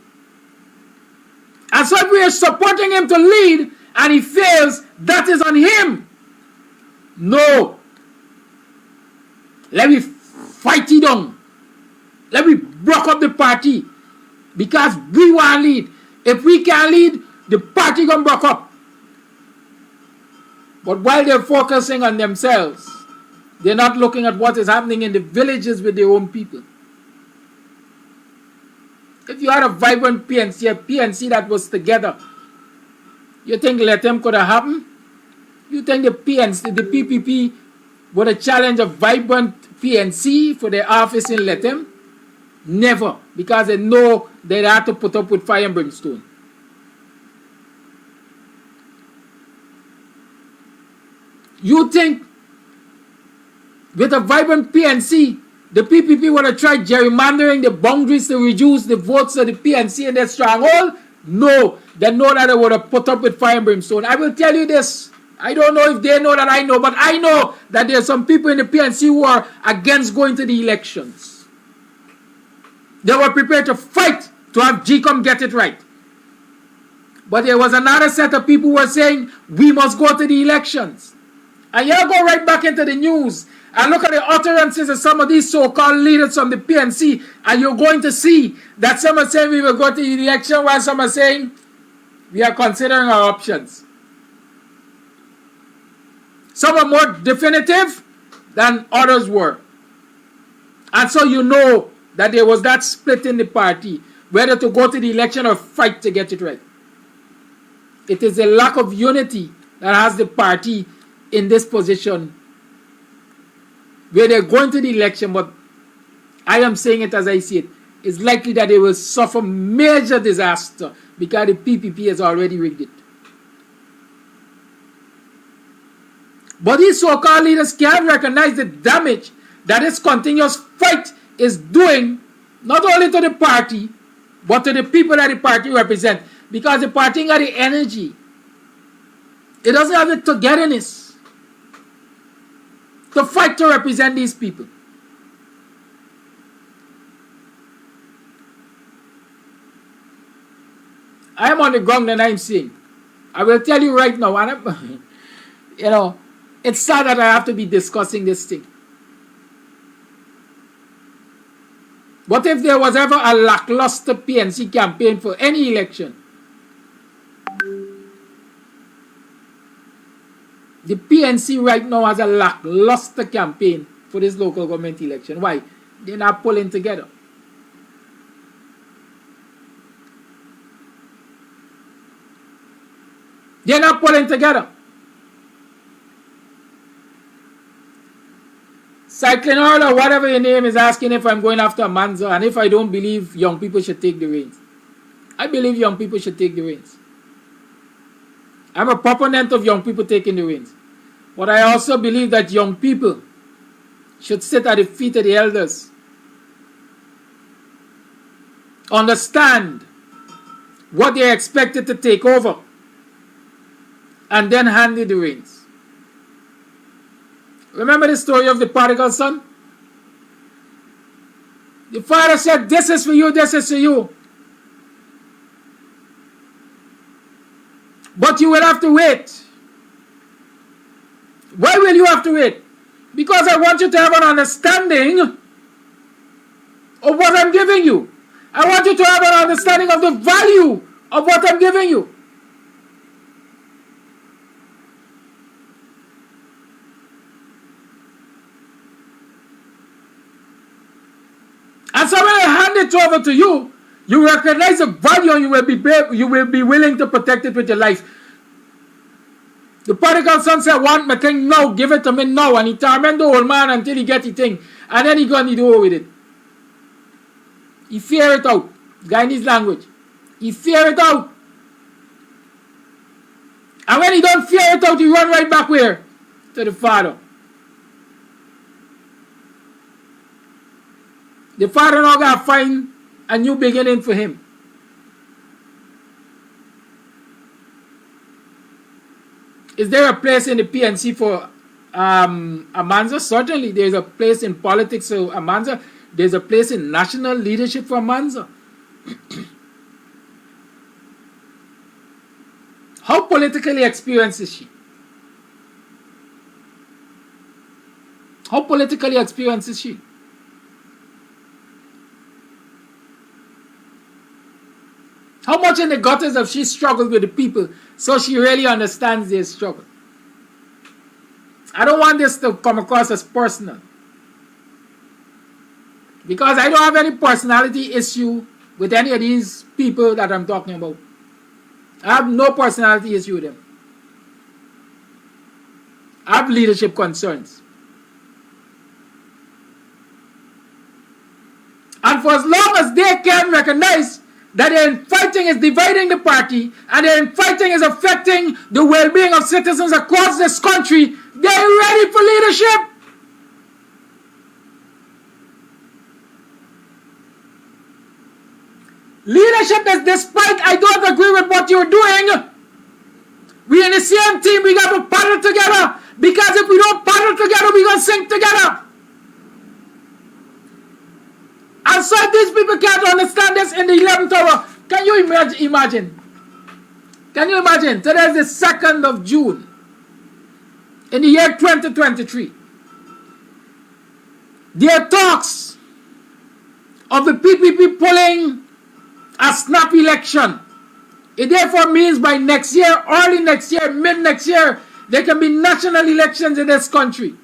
And so if we are supporting him to lead and he fails, that is on him. No. Let me fight it on. Let me break up the party. Because we want to lead. If we can't lead, the party gonna break up. But while they're focusing on themselves, they're not looking at what is happening in the villages with their own people. If you had a vibrant PNC, a PNC that was together, you think let them could have happened? You think the PNC, the PPP would have challenged a vibrant PNC for their office in Letem? Never, because they know they have to put up with fire and brimstone. You think with a vibrant PNC, the PPP would have tried gerrymandering the boundaries to reduce the votes of the PNC in their stronghold? No, they know that they would have put up with fire and brimstone. I will tell you this. I don't know if they know that I know, but I know that there are some people in the PNC who are against going to the elections. They were prepared to fight to have GECOM get it right. But there was another set of people who were saying, we must go to the elections. And you go right back into the news and look at the utterances of some of these so-called leaders from the PNC, and you're going to see that some are saying we will go to the election, while some are saying we are considering our options. Some are more definitive than others were. And so you know that there was that split in the party, whether to go to the election or fight to get it right. It is a lack of unity that has the party in this position, where they're going to the election, but I am saying it as I see it, it's likely that they will suffer major disaster because the PPP has already rigged it. But these so-called leaders can't recognize the damage that this continuous fight is doing, not only to the party, but to the people that the party represent. Because the party got the energy. It doesn't have the togetherness to fight to represent these people. I am on the ground and I'm saying, I will tell you right now, and you know, it's sad that I have to be discussing this thing. What if there was ever a lackluster PNC campaign for any election? The PNC right now has a lackluster campaign for this local government election. Why? They're not pulling together. They're not pulling together. Cycling Oil or whatever your name is asking if I'm going after Manzo and if I don't believe young people should take the reins. I believe young people should take the reins. I'm a proponent of young people taking the reins. But I also believe that young people should sit at the feet of the elders. Understand what they're expected to take over. And then hand you the reins. Remember the story of the prodigal son? The father said, this is for you, this is for you. But you will have to wait. Why will you have to wait? Because I want you to have an understanding of what I'm giving you. I want you to have an understanding of the value of what I'm giving you. And so when I hand it over to you, you recognize the value and you will be willing to protect it with your life. The prodigal son said, want my thing now, give it to me now. And he torment the old man until he get the thing. And then he gonna do with it. He fear it out. Guyanese language. He fear it out. And when he don't fear it out, he run right back where? To the father. The father now got to find a new beginning for him. Is there a place in the PNC for Amanza? Certainly, there is a place in politics for Amanza. There's a place in national leadership for Amanza. How politically experienced is she? How politically experienced is she? How much in the gutters have she struggled with the people so she really understands their struggle? I don't want this to come across as personal, because I don't have any personality issue with any of these people that I'm talking about. I have no personality issue with them. I have leadership concerns. And for as long as they can recognize that their infighting is dividing the party and their infighting is affecting the well-being of citizens across this country, they're ready for leadership. Leadership is, despite I don't agree with what you're doing, we're in the same team, we got to paddle together, because if we don't paddle together, we're going to sink together. And so these people can't understand this in the 11th hour. Can you imagine? Can you imagine? Today is the 2nd of June in the year 2023. There are talks of the PPP pulling a snap election. It therefore means by next year, early next year, mid next year, there can be national elections in this country.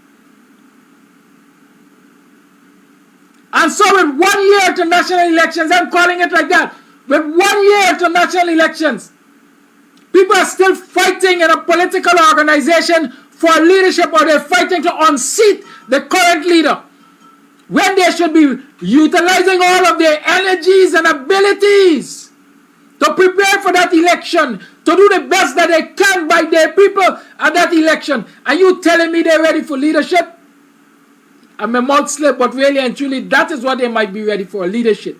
And so with 1 year to national elections, I'm calling it like that, with 1 year to national elections, people are still fighting in a political organization for leadership, or they're fighting to unseat the current leader, when they should be utilizing all of their energies and abilities to prepare for that election, to do the best that they can by their people at that election. And you telling me they're ready for leadership? I'm a mouth slip, but really and truly, that is what they might be ready for, leadership.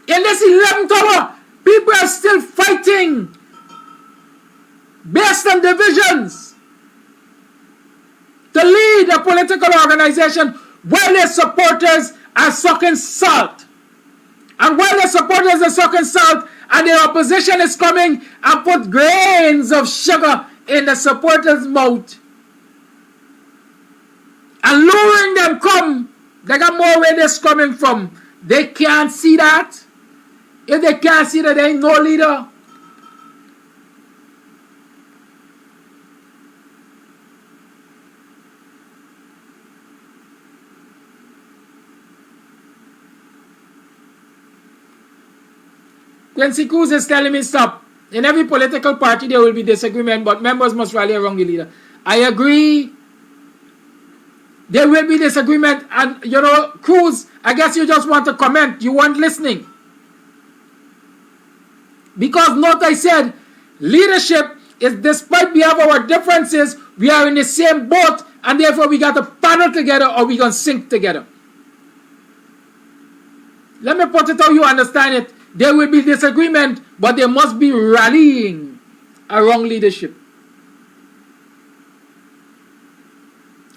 In this 11th hour, people are still fighting based on divisions to lead a political organization while their supporters are sucking salt. And while their supporters are sucking salt and their opposition is coming and put grains of sugar in the supporters' mouth and luring them come, they got more where this coming from. They can't see that. If they can't see that, there ain't no leader. Quincy Cruz is telling me stop. In every political party there will be disagreement, but members must rally around the leader. I agree. There will be disagreement, and you know, Cruz, I guess you just want to comment. You weren't listening. Because note I said, leadership is, despite we have our differences, we are in the same boat, and therefore we got to paddle together or we gonna sink together. Let me put it how you understand it. There will be disagreement, but there must be rallying around leadership.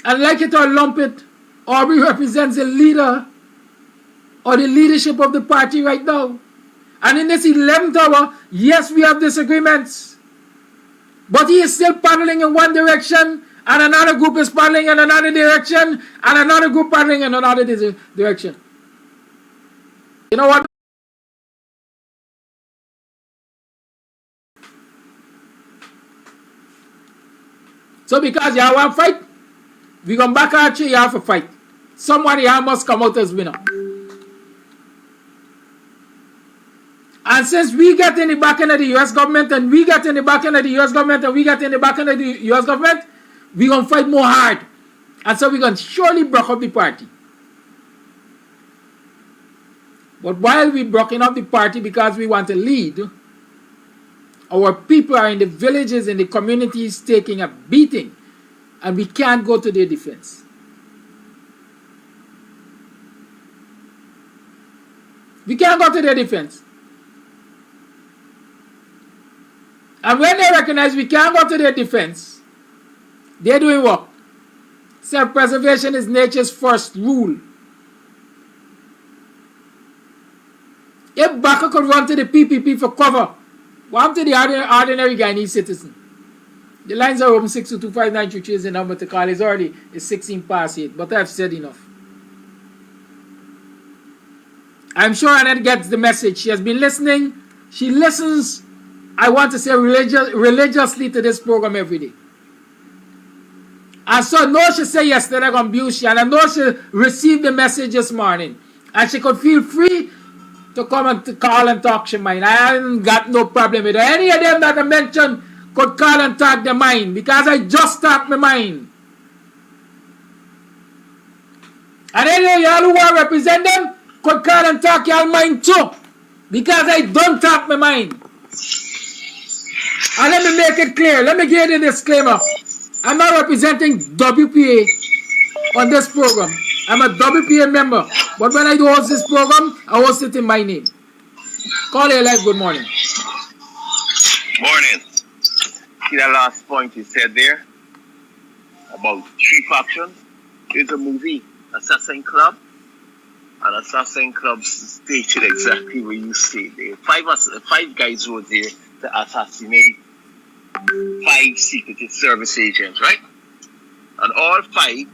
And like it or lump it, Aubrey represents the leader or the leadership of the party right now. And in this 11th hour, yes, we have disagreements, but he is still paddling in one direction, and another group is paddling in another direction, and another group paddling in another direction. You know what? So because y'all want to fight, we going back our tree, you have to fight. Somebody here must come out as winner. And since we get in the backing of the US government, and we get in the backing of the US government, and we get in the backing of the US government, we're going to fight more hard. And so we're going to surely break up the party. But while we're breaking up the party because we want to lead, our people are in the villages, in the communities taking a beating, and we can't go to their defense. We can't go to their defense. And when they recognize we can't go to their defense, they're doing what? Self-preservation is nature's first rule. If Baka could run to the PPP for cover, what to the ordinary Guyanese citizen? The lines are open. 6225933 is the number to call. It's 16 past 8, but I've said enough. I'm sure Annette gets the message. She has been listening. She listens, I want to say, religiously to this program every day. And so I know she said yesterday on Bushy, and I know she received the message this morning. And she could feel free to come and to call and talk she mind. I haven't got no problem with her. Any of them that I mentioned could call and talk their mind, because I just talk my mind. And any of y'all who want to represent them could call and talk y'all mind too, because I don't talk my mind. And let me make it clear. Let me give you the disclaimer. I'm not representing WPA on this program. I'm a WPA member. But when I do host this program, I host it in my name. Call your life. Good morning. Morning. See that last point you said there about three factions? It's a movie, Assassin Club. And Assassin Club stated exactly what you stated. Five guys were there to assassinate 5 Secret Service agents, right? And all 5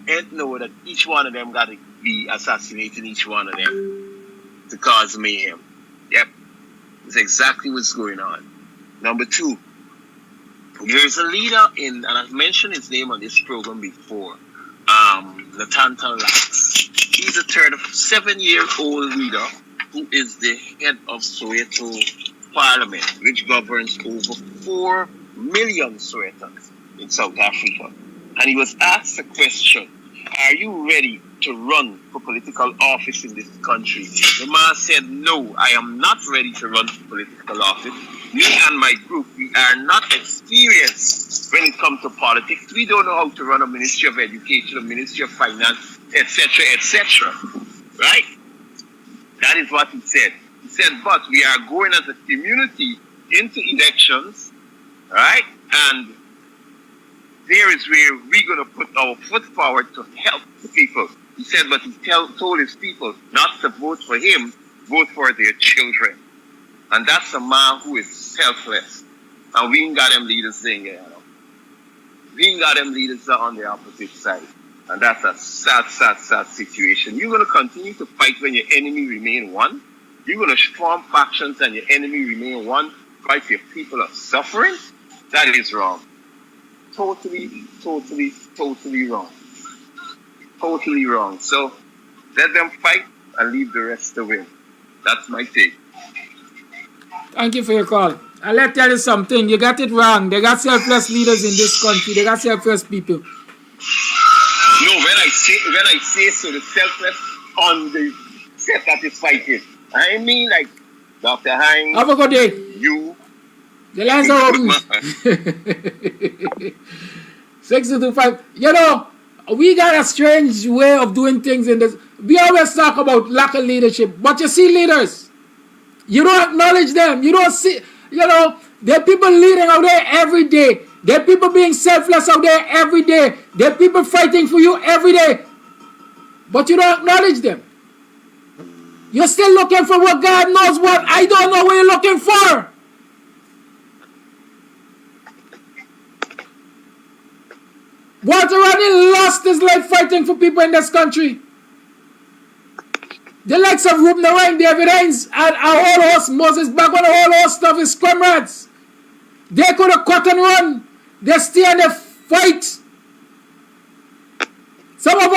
ain't know that each one of them got to be assassinating each one of them to cause mayhem. Yep. It's exactly what's going on. Number 2, there's a leader and I've mentioned his name on this program before, Natantan Lax. He's a 37-year-old leader who is the head of Soweto Parliament, which governs over 4 million Sowetans in South Africa. And he was asked a question, are you ready to run for political office in this country? The man said, no, I am not ready to run for political office. Me and my group, we are not experienced when it comes to politics. We don't know how to run a Ministry of Education, a Ministry of Finance, etc., etc. Right? That is what he said. He said, but we are going as a community into elections, right? And there is where we're going to put our foot forward to help the people. He said, but he told his people not to vote for him, vote for their children. And that's a man who is selfless. And we ain't got them leaders saying, we ain't got them leaders on the opposite side. And that's a sad, sad, sad situation. You're going to continue to fight when your enemy remain one. You're going to form factions and your enemy remain one. Fight your people are suffering. That is wrong. Totally, totally, totally wrong. Totally wrong. So let them fight and leave the rest to win. That's my take. Thank you for your call. I'll let tell you something. You got it wrong. They got selfless leaders in this country. They got selfless people. No, when I say so, the selfless on the set that is fighting. I mean, like Dr. Hines. Have a good day. You. The lines are open. 625. You know, we got a strange way of doing things in this. We always talk about lack of leadership, but you see leaders. You don't acknowledge them. You don't see, you know, there are people leading out there every day. There are people being selfless out there every day. There are people fighting for you every day. But you don't acknowledge them. You're still looking for what God knows what. I don't know what you're looking for. Walter Rodney lost his life fighting for people in this country. The likes of Ruben Narang, David Hines, and a whole host, Moses Bagwan, a whole host of his comrades. They could have cut and run. They stay and they fight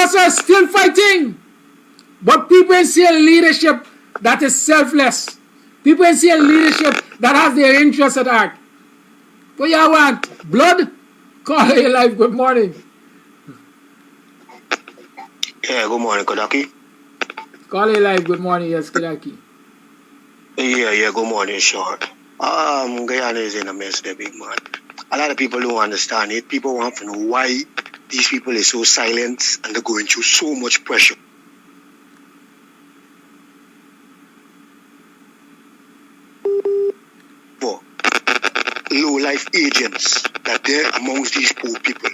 us are still fighting. But people ain't see a leadership that is selfless. People ain't see a leadership that has their interests at heart. What y'all want? Blood? Call your life. Good morning. Yeah, good morning, Kodaki. Call your life. Good morning. Yes, Kodaki. Yeah, good morning, short. Guyana is in a mess there, big man. A lot of people don't understand it. People want to know why these people are so silent and they're going through so much pressure. For low-life agents that they're amongst these poor people,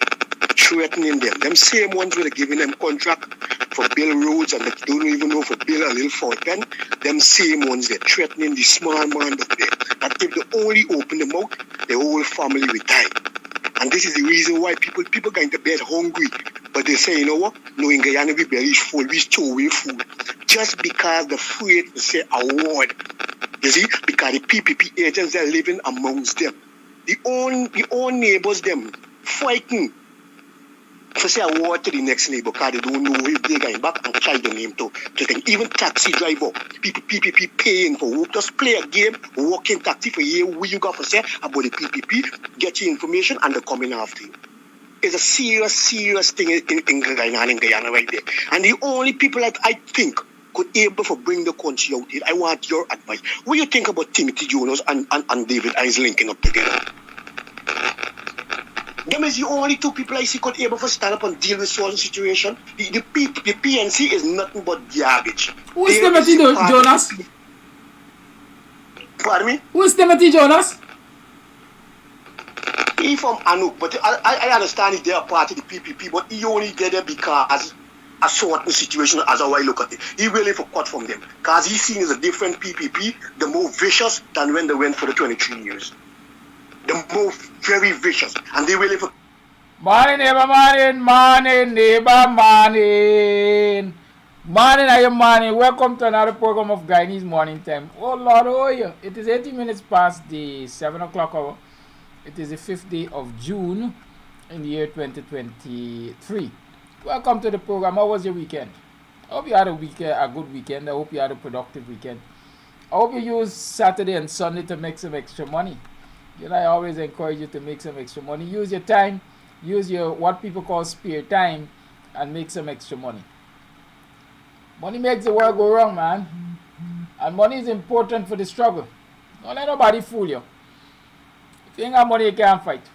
threatening them. Them same ones where they're giving them contract for build roads and they don't even know for build a little fountain. Them same ones they're threatening the small man up there. That if they only open them out, the whole family will die. And this is the reason why people going to bed hungry. But they say, you know what? No, in Guyana we belly is full, we store away food. Just because they're afraid to say a word. You see? Because the PPP agents are living amongst them. The own neighbors them fighting to say a word to the next neighbor because they don't know if they're going back and try the name to think. Even taxi driver, PPP paying for work, just play a game, walk in taxi for a year, what you got to say about the PPP, get your information and they're coming after you. It's a serious thing in Guyana right there. And the only people that I think could able to bring the country out here, I want your advice. What do you think about Timothy Jonas and David Eyes linking up together? Them is the only two people I see could able to stand up and deal with certain situation. The PNC is nothing but garbage. Who is Timothy Jonas? Pardon me? Who is Timothy Jonas? He from Anuk, but I understand they're part of the PPP, but he only did it because a certain situation as how I look at it. He really for cut from them. Because he's seen as a different PPP, the more vicious than when they went for the 23 years. The more very vicious. And they really for... Morning, neighbor, morning, neighbor, morning. Morning, I am morning. Welcome to another program of Guyanese Morning Time. Oh Lord, oh yeah. It is 18 minutes past the 7 o'clock hour. It is the 5th day of June in the year 2023. Welcome to the program. How was your weekend? I hope you had a good weekend. I hope you had a productive weekend. I hope you used Saturday and Sunday to make some extra money. You know, I always encourage you to make some extra money. Use your time, use your what people call spare time, and make some extra money. Money makes the world go wrong, man. And money is important for the struggle. Don't let nobody fool you. If you ain't got money, you can't fight.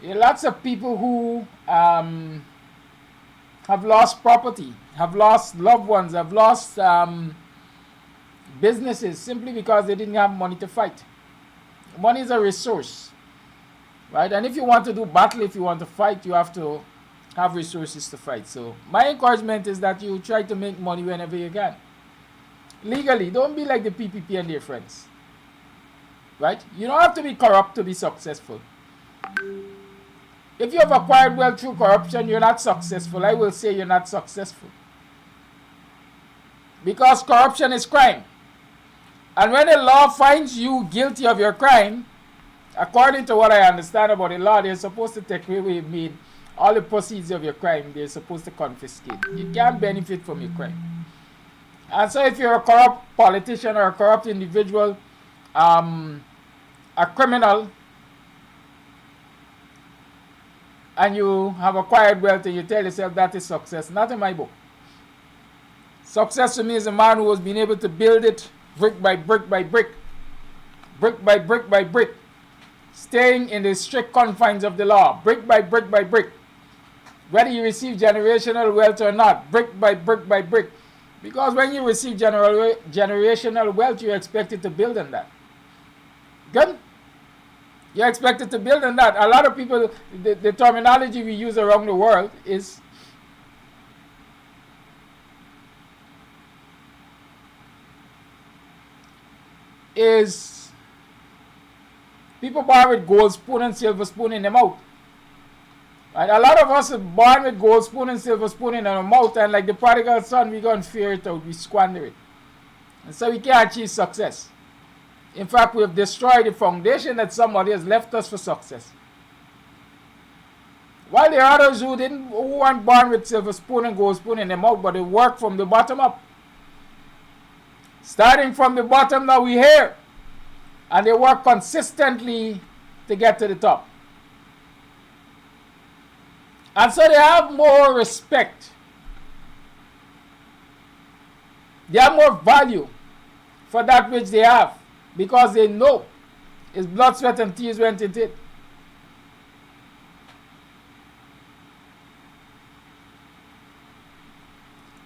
There are lots of people who have lost property, have lost loved ones, have lost businesses simply because they didn't have money to fight. Money is a resource, right? And if you want to do battle, if you want to fight, you have to have resources to fight. So my encouragement is that you try to make money whenever you can. Legally, don't be like the PPP and their friends, right? You don't have to be corrupt to be successful. If you have acquired wealth through corruption, you're not successful. I will say you're not successful. Because corruption is crime. And when the law finds you guilty of your crime, according to what I understand about the law, they're supposed to take away what you made, all the proceeds of your crime, they're supposed to confiscate. You can't benefit from your crime. And so if you're a corrupt politician or a corrupt individual, a criminal, and you have acquired wealth and you tell yourself that is success, not in my book. Success to me is a man who has been able to build it brick by brick by brick, brick by brick by brick, staying in the strict confines of the law, brick by brick by brick, whether you receive generational wealth or not, brick by brick by brick. Because when you receive generational wealth, you're expected to build on that. Good? You're expected to build on that. A lot of people, the terminology we use around the world is people born with gold spoon and silver spoon in their mouth. Right? A lot of us are born with gold spoon and silver spoon in our mouth, and like the prodigal son, we go and fear it out, we squander it. And so we can't achieve success. In fact, we have destroyed the foundation that somebody has left us for success. While there are others who weren't born with silver spoon and gold spoon in their mouth, but they work from the bottom up. Starting from the bottom, now we here. And they work consistently to get to the top. And so they have more respect. They have more value for that which they have, because they know it's blood, sweat, and tears went into it.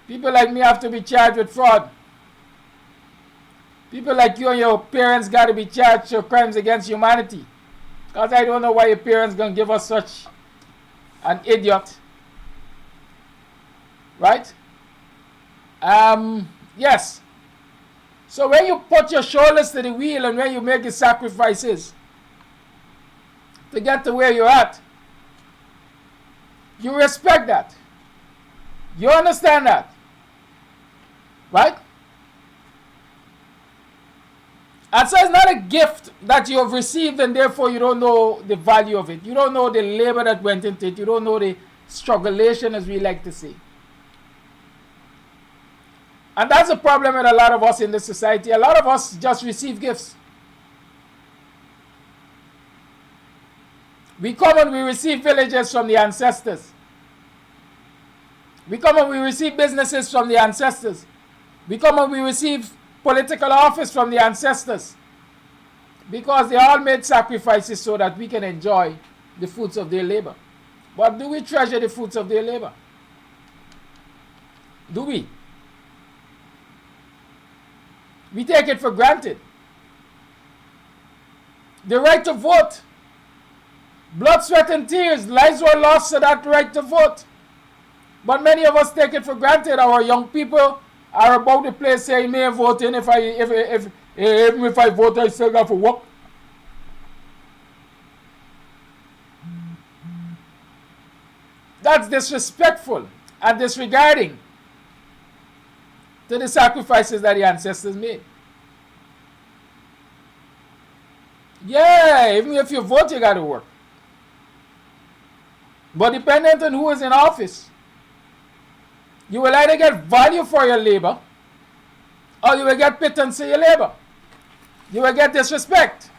People like me have to be charged with fraud. People like you and your parents got to be charged for crimes against humanity. Because I don't know why your parents going to give us such an idiot. Right? Yes. So when you put your shoulders to the wheel and when you make the sacrifices to get to where you're at, you respect that. You understand that. Right? And so it's not a gift that you have received and therefore you don't know the value of it. You don't know the labor that went into it. You don't know the strugglation, as we like to say. And that's a problem with a lot of us in this society. A lot of us just receive gifts. We come and we receive villages from the ancestors. We come and we receive businesses from the ancestors. We come and we receive political office from the ancestors. Because they all made sacrifices so that we can enjoy the fruits of their labor. But do we treasure the fruits of their labor? Do we? We take it for granted. The right to vote. Blood, sweat, and tears. Lives were lost for that right to vote. But many of us take it for granted. Our young people are about the place saying, me voting. If I vote, I still got to work. That's disrespectful and disregarding to the sacrifices that the ancestors made. Yeah, even if you vote, you got to work. But dependent on who is in office, you will either get value for your labor or you will get pittance for your labor. You will get disrespect.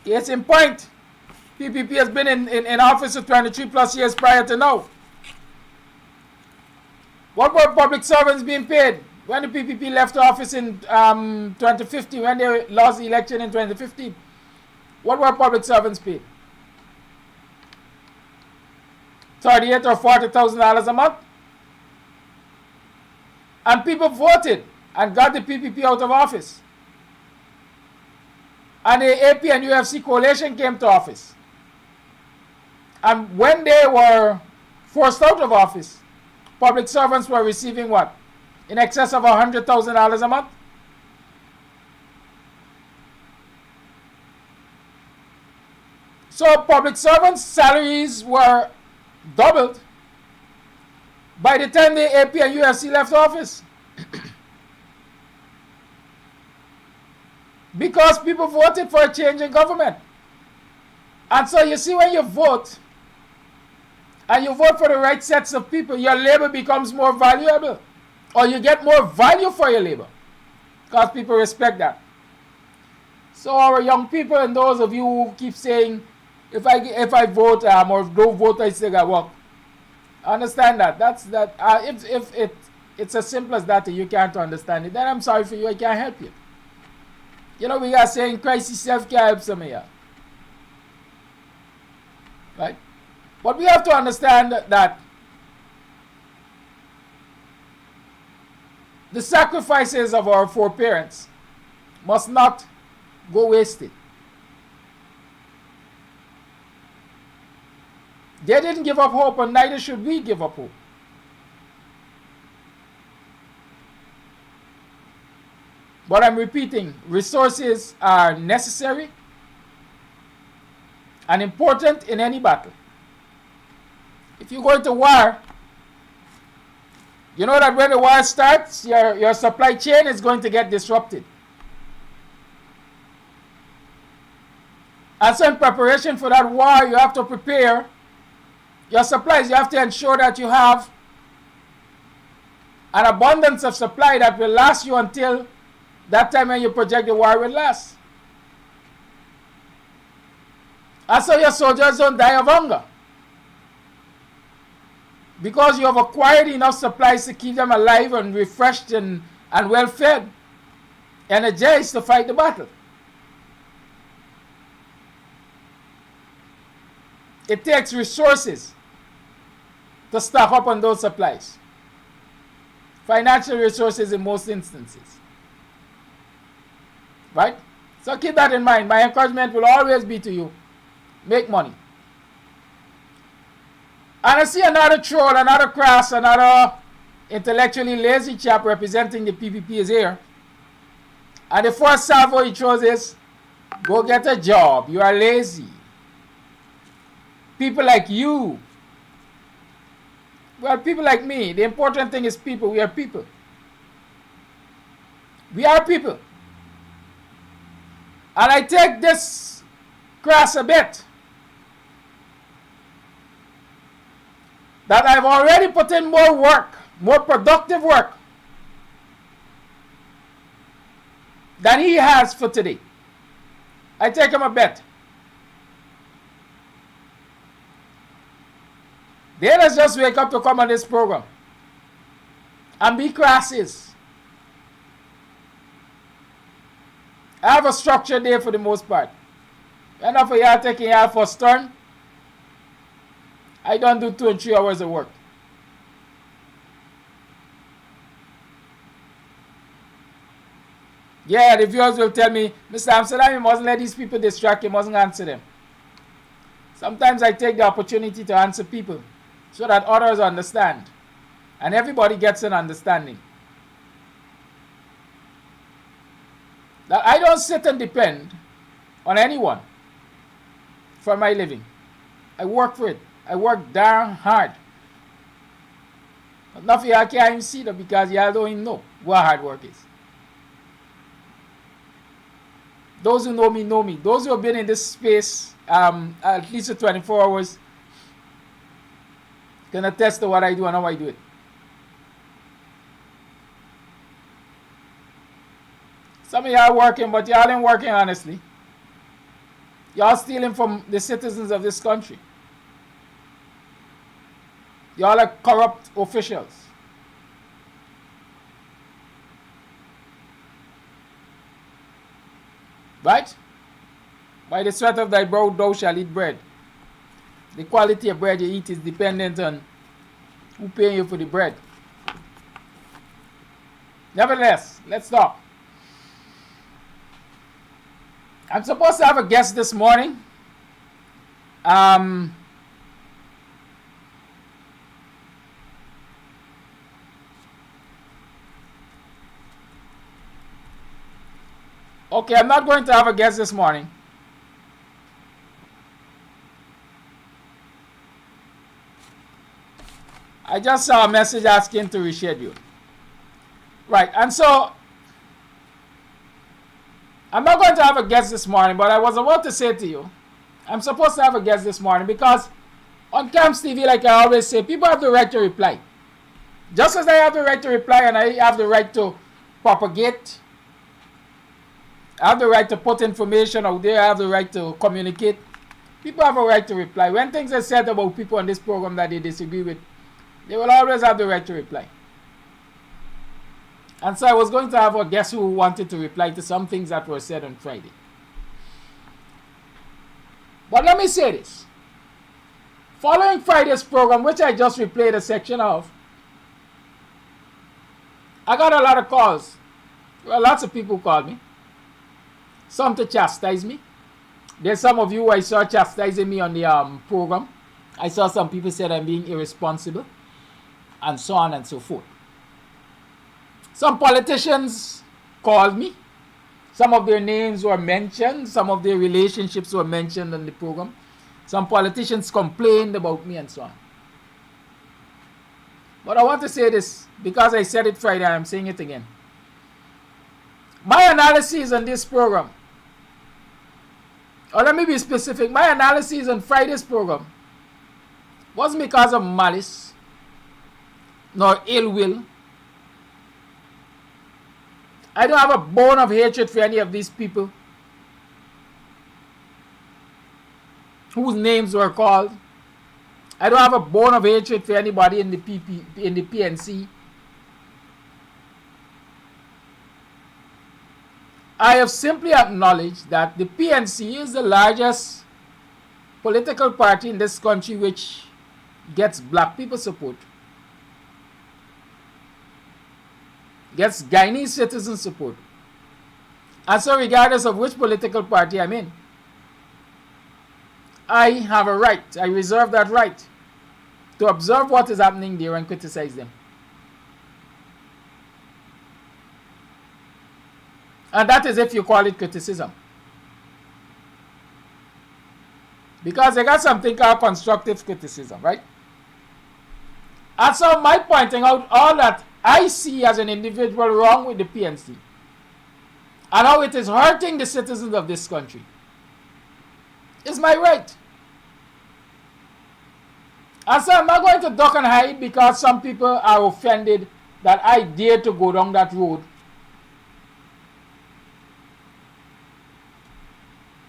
Case in point, PPP has been in office for 23 plus years prior to now. What were public servants being paid when the PPP left office in 2015, when they lost the election in 2015? What were public servants paid? $38,000 or $40,000 a month? And people voted and got the PPP out of office. And the AP and UFC coalition came to office. And when they were forced out of office, public servants were receiving what? In excess of $100,000 a month? So public servants' salaries were doubled by the time the AP and UFC left office. Because people voted for a change in government. And so you see, when you vote, and you vote for the right sets of people, your labor becomes more valuable. Or you get more value for your labor. Because people respect that. So our young people and those of you who keep saying, if I vote or don't vote, I still got work. Understand that. That's that. If it's as simple as that, you can't understand it, then I'm sorry for you, I can't help you. You know, we are saying Christ himself can't help some of you. Right? But we have to understand that the sacrifices of our foreparents must not go wasted. They didn't give up hope, and neither should we give up hope. But I'm repeating, resources are necessary and important in any battle. If you go into war, you know that when the war starts, your supply chain is going to get disrupted. And so in preparation for that war, you have to prepare your supplies, you have to ensure that you have an abundance of supply that will last you until that time when you project the war will last. And so your soldiers don't die of hunger, because you have acquired enough supplies to keep them alive and refreshed and well fed, energized to fight the battle. It takes resources to stock up on those supplies. Financial resources in most instances. Right? So keep that in mind. My encouragement will always be to you. Make money. And I see another troll, another crass, another intellectually lazy chap representing the PPP is here. And the first salvo he throws is, go get a job. You are lazy. People like you. Well, people like me. The important thing is people. We are people. We are people. And I take this crass a bit, that I've already put in more work, more productive work, than he has for today. I take him a bet. They let's just wake up to come on this program and be crasses. I have a structured day for the most part. Enough of y'all taking y'all first turn. I don't do 2 and 3 hours of work. Yeah, the viewers will tell me, Mr. Amsterdam, you mustn't let these people distract you, you mustn't answer them. Sometimes I take the opportunity to answer people so that others understand. And everybody gets an understanding. That I don't sit and depend on anyone for my living. I work for it. I work darn hard. But nothing I can't even see that because y'all don't even know what hard work is. Those who know me know me. Those who have been in this space at least for 24 hours can attest to what I do and how I do it. Some of y'all working, but y'all ain't working honestly. Y'all stealing from the citizens of this country. Y'all are corrupt officials. Right? By the sweat of thy brow thou shalt eat bread. The quality of bread you eat is dependent on who paying you for the bread. Nevertheless, let's talk. I'm supposed to have a guest this morning. Okay, I'm not going to have a guest this morning. I just saw a message asking to reschedule. Right, and so I'm not going to have a guest this morning, but I was about to say to you, I'm supposed to have a guest this morning because on Kams TV, like I always say, people have the right to reply. Just as I have the right to reply and I have the right to propagate, I have the right to put information out there, I have the right to communicate. People have a right to reply. When things are said about people on this program that they disagree with, they will always have the right to reply. And so I was going to have a guest who wanted to reply to some things that were said on Friday. But let me say this. Following Friday's program, which I just replayed a section of, I got a lot of calls. Well, lots of people called me. Some to chastise me. There's some of you I saw chastising me on the program. I saw some people said I'm being irresponsible, and so on and so forth. Some politicians called me. Some of their names were mentioned. Some of their relationships were mentioned on the program. Some politicians complained about me and so on. But I want to say this because I said it Friday, I'm saying it again. My analysis on this program, or let me be specific, my analysis on Friday's program wasn't because of malice nor ill will. I don't have a bone of hatred for any of these people whose names were called. I don't have a bone of hatred for anybody in the PNC. I have simply acknowledged that the PNC is the largest political party in this country which gets black people support, gets Guyanese citizen support. And so regardless of which political party I'm in, I have a right, I reserve that right to observe what is happening there and criticize them. And that is if you call it criticism. Because they got something called constructive criticism, right? And so my pointing out all that I see as an individual wrong with the PNC and how it is hurting the citizens of this country is my right. And so I'm not going to duck and hide because some people are offended that I dare to go down that road.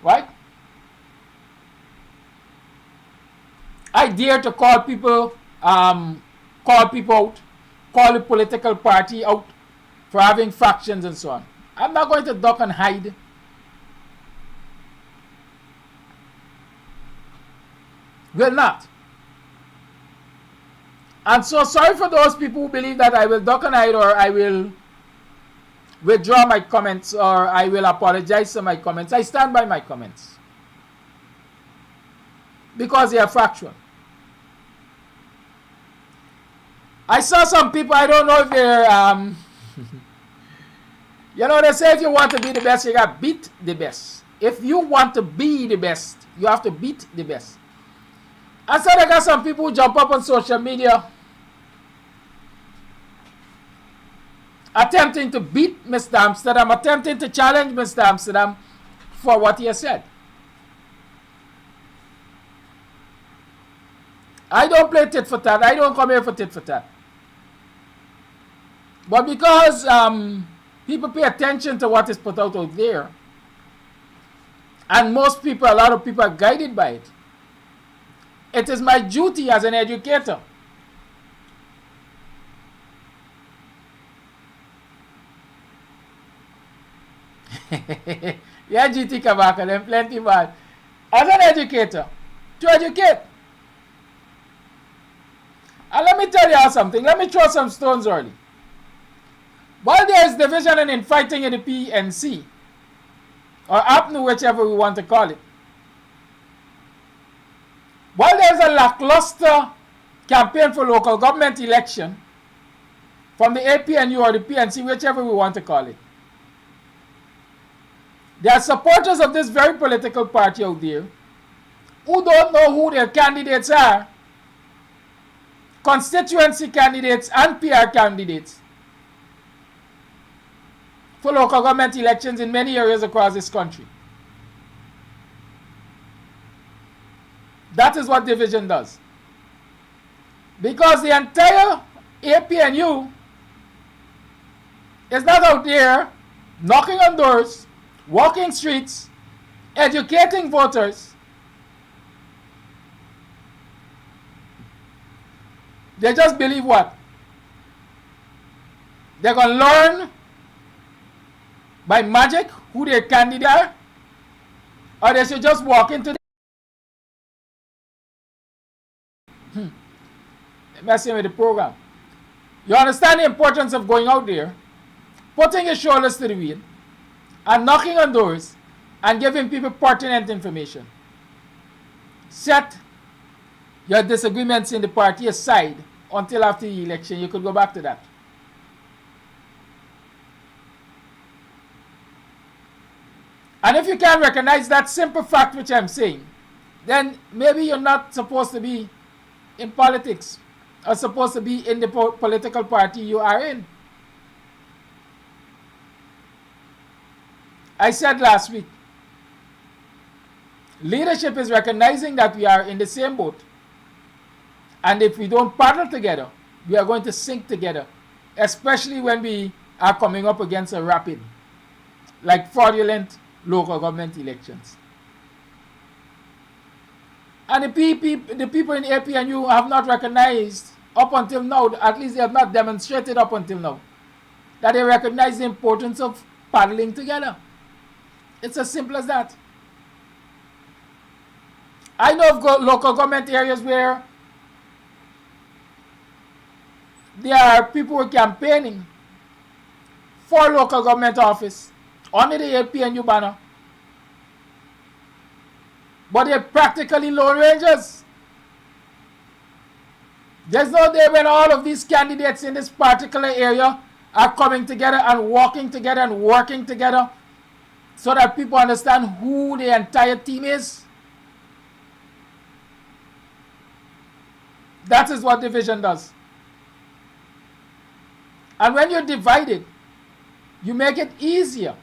Right? I dare to call people out, call the political party out for having factions and so on. I'm not going to duck and hide. Will not. And so sorry for those people who believe that I will duck and hide or I will withdraw my comments or I will apologize for my comments. I stand by my comments because they are factual. I saw some people, I don't know if they're, you know, they say if you want to be the best, you got to beat the best. If you want to be the best, you have to beat the best. I said I got some people who jump up on social media attempting to beat Mr. Amsterdam, attempting to challenge Mr. Amsterdam for what he has said. I don't play tit for tat. I don't come here for tit for tat. But because people pay attention to what is put out there, and most people, a lot of people are guided by it, it is my duty as an educator yeah, GT Kabaka, them plenty bad. As an educator, to educate. And let me tell you something. Let me throw some stones early. While there is division and infighting in the PNC, or APNU, whichever we want to call it, while there is a lackluster campaign for local government election from the APNU or the PNC, whichever we want to call it, there are supporters of this very political party out there who don't know who their candidates are, constituency candidates and PR candidates for local government elections in many areas across this country. That is what division does. Because the entire APNU is not out there knocking on doors, walking streets, educating voters. They just believe what? They're going to learn by magic who their candidate are, or they should just walk into the messing with the program. You understand the importance of going out there, putting your shoulders to the wheel, and knocking on doors and giving people pertinent information. Set your disagreements in the party aside until after the election. You could go back to that. And if you can't recognize that simple fact which I'm saying, then maybe you're not supposed to be in politics or supposed to be in the political party you are in. I said last week, leadership is recognizing that we are in the same boat And if we don't paddle together, we are going to sink together, especially when we are coming up against a rapid, like fraudulent local government elections. And the people in APNU have not recognized up until now, at least they have not demonstrated up until now, that they recognize the importance of paddling together. It's as simple as that. I know of local government areas where there are people campaigning for local government office under the APNU banner, but they're practically Lone Rangers. There's no day when all of these candidates in this particular area are coming together and walking together and working together so that people understand who the entire team is. That is what division does. And when you're divided, you make it easier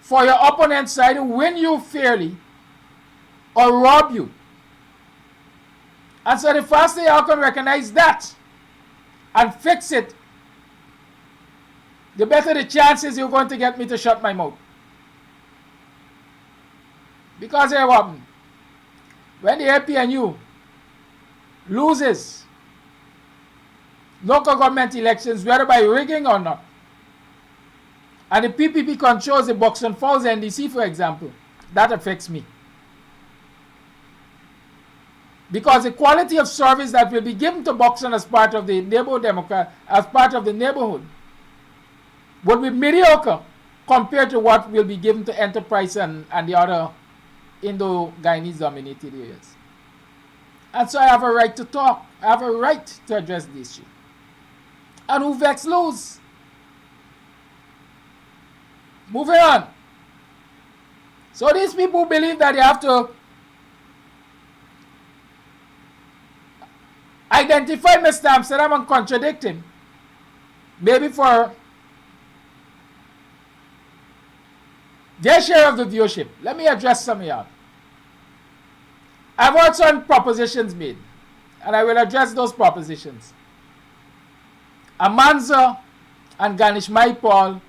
for your opponent side to win you fairly or rob you. And so the faster you can recognize that and fix it, the better the chances you're going to get me to shut my mouth. Because here what happened? When the APNU loses local government elections, whether by rigging or not, and the PPP controls the Buxton Falls NDC, for example, that affects me. Because the quality of service that will be given to Buxton as part of the neighborhood would be mediocre compared to what will be given to Enterprise and the other Indo-Guyanese dominated areas. And so I have a right to talk. I have a right to address the issue. And who vex lose. Moving on. So these people believe that they have to identify Mr. Amsterdam and contradict him, maybe for their share of the viewership. Let me address some of y'all. I've heard some propositions made, and I will address those propositions. Amanza and Ganesh Maipal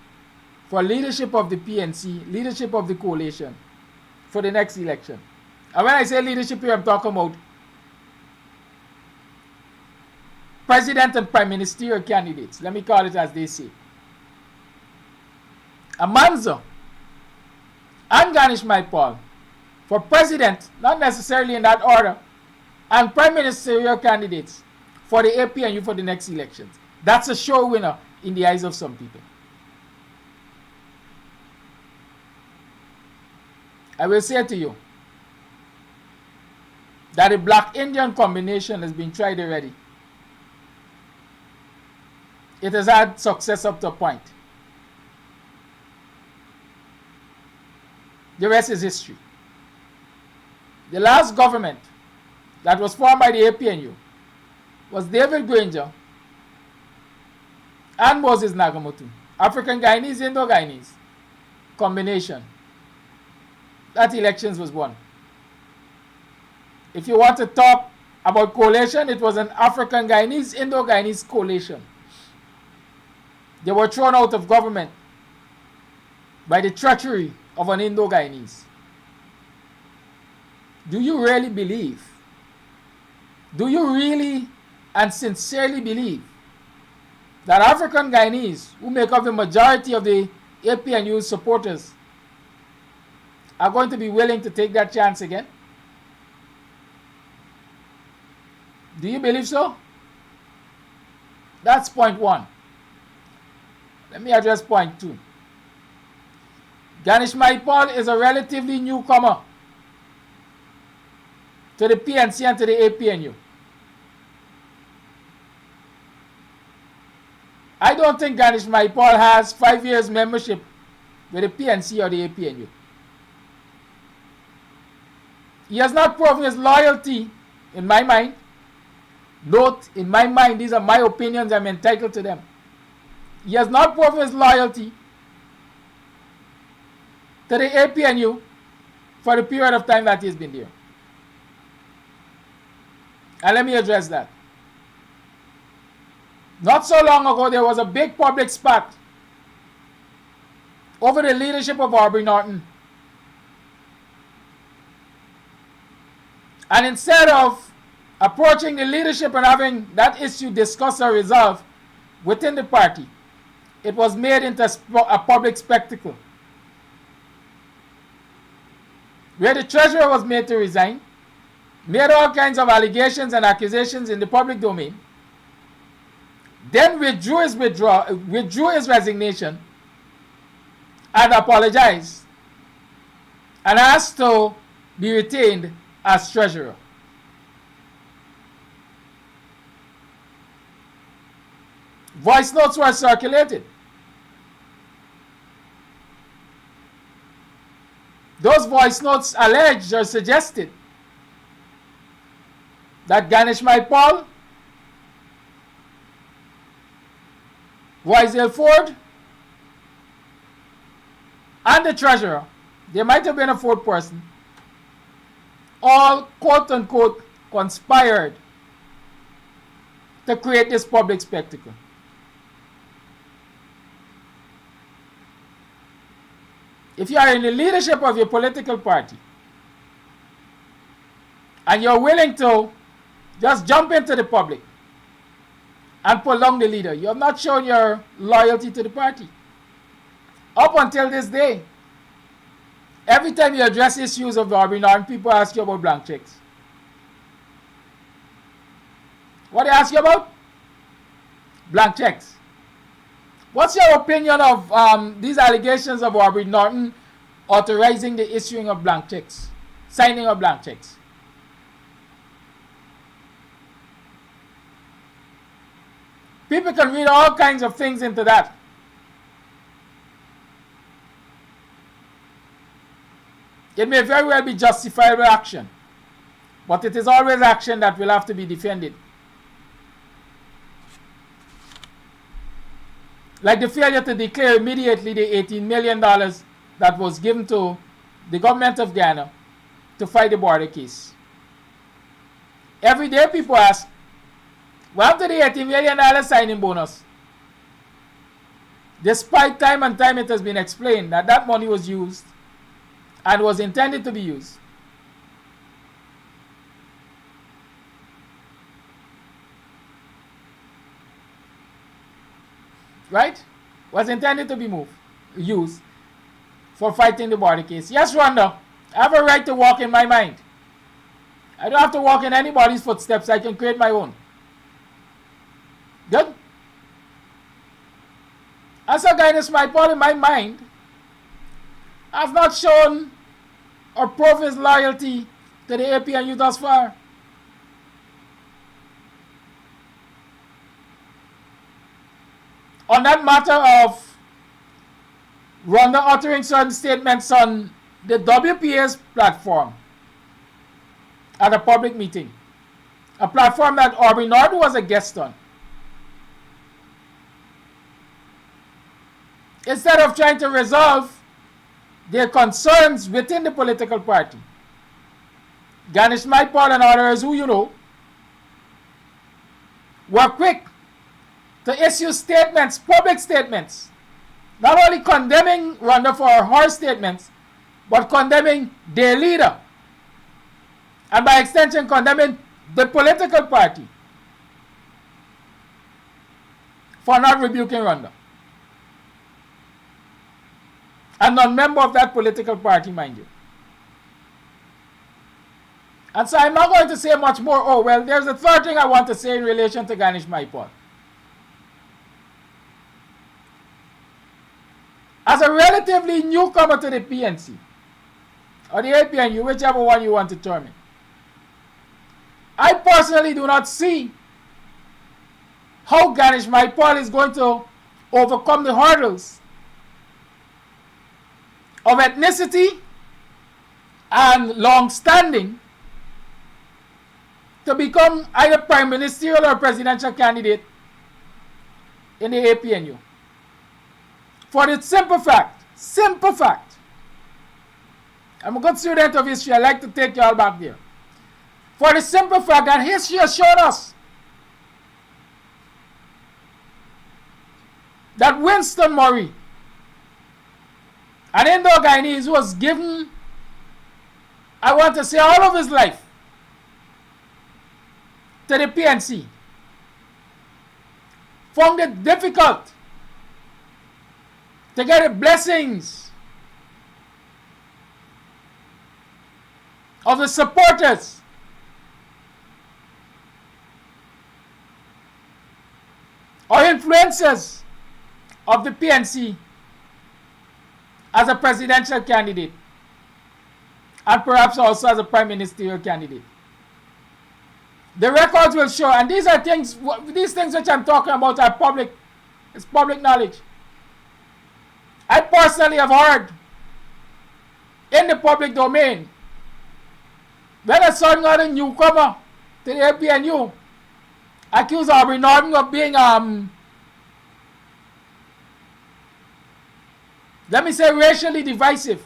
for leadership of the PNC, leadership of the coalition for the next election. And when I say leadership here, I'm talking about president and prime ministerial candidates. Let me call it as they say. Amanza and Ganesh Maipal for president, not necessarily in that order, and prime ministerial candidates for the APNU for the next elections. That's a sure winner in the eyes of some people. I will say to you that a black Indian combination has been tried already. It has had success up to a point. The rest is history. The last government that was formed by the APNU was David Granger and Moses Nagamotu, African Guyanese, Indo-Guyanese combination. That elections was won. If you want to talk about coalition, it was an African Guyanese, Indo-Guyanese coalition. They were thrown out of government by the treachery of an Indo-Guyanese. Do you really believe? Do you really and sincerely believe that African Guyanese, who make up the majority of the APNU supporters, are going to be willing to take that chance again? Do you believe so? That's point one. Let me address point two. Ganesh Maipal is a relatively newcomer to the PNC and to the APNU. I don't think Ganesh Maipal has 5 years membership with the PNC or the APNU. He has not proven his loyalty, in my mind. Note, in my mind, these are my opinions, I'm entitled to them. He has not proven his loyalty to the APNU for the period of time that he's been there. And let me address that. Not so long ago, there was a big public spat over the leadership of Aubrey Norton. And instead of approaching the leadership and having that issue discussed or resolved within the party, it was made into a public spectacle, where the treasurer was made to resign, made all kinds of allegations and accusations in the public domain, then withdrew his resignation and apologized and asked to be retained as treasurer. Voice notes were circulated. Those voice notes alleged or suggested that Ganesh Maipal, Roysdale Ford, and the treasurer, there might have been a fourth person, all quote-unquote conspired to create this public spectacle. If you are in the leadership of your political party and you're willing to just jump into the public and pull down the leader, you have not shown your loyalty to the party. Up until this day, every time you address issues of Aubrey Norton, people ask you about blank checks. What they ask you about? Blank checks. What's your opinion of these allegations of Aubrey Norton authorizing the issuing of blank checks, signing of blank checks? People can read all kinds of things into that. It may very well be justifiable action, but it is always action that will have to be defended. Like the failure to declare immediately the $18 million that was given to the government of Guyana to fight the border case. Every day people ask, what happened to the $18 million signing bonus? Despite time and time it has been explained that that money was used and was intended to be used. Right? Was intended to be used for fighting the border case. Yes, Rwanda, I have a right to walk in my mind. I don't have to walk in anybody's footsteps. I can create my own. Good? As a Guyanese Maipal in my mind, I've not shown or proved his loyalty to the APNU thus far. On that matter of Rwanda uttering certain statements on the WPA's platform at a public meeting, a platform that Aubrey Norton was a guest on. Instead of trying to resolve their concerns within the political party, Ganesh Maipal and others who you know were quick to issue statements, public statements, not only condemning Rwanda for her statements, but condemning their leader, and by extension condemning the political party for not rebuking Rwanda. I'm not a member of that political party, mind you. And so I'm not going to say much more. Oh, well, there's a third thing I want to say in relation to Ganesh Maipal. As a relatively newcomer to the PNC, or the APNU, whichever one you want to term it, I personally do not see how Ganesh Maipal is going to overcome the hurdles of ethnicity and long-standing to become either prime ministerial or presidential candidate in the APNU. For the simple fact, I'm a good student of history, I like to take you all back there. For the simple fact that history has shown us that Winston Murray, an Indo-Guyanese, was given, I want to say, all of his life to the PNC, found it difficult to get the blessings of the supporters or influencers of the PNC as a presidential candidate, and perhaps also as a prime ministerial candidate. The records will show, and these things which I'm talking about are public. It's public knowledge. I personally have heard in the public domain when a certain other newcomer to the APNU accused Aubrey Norton of being let me say racially divisive.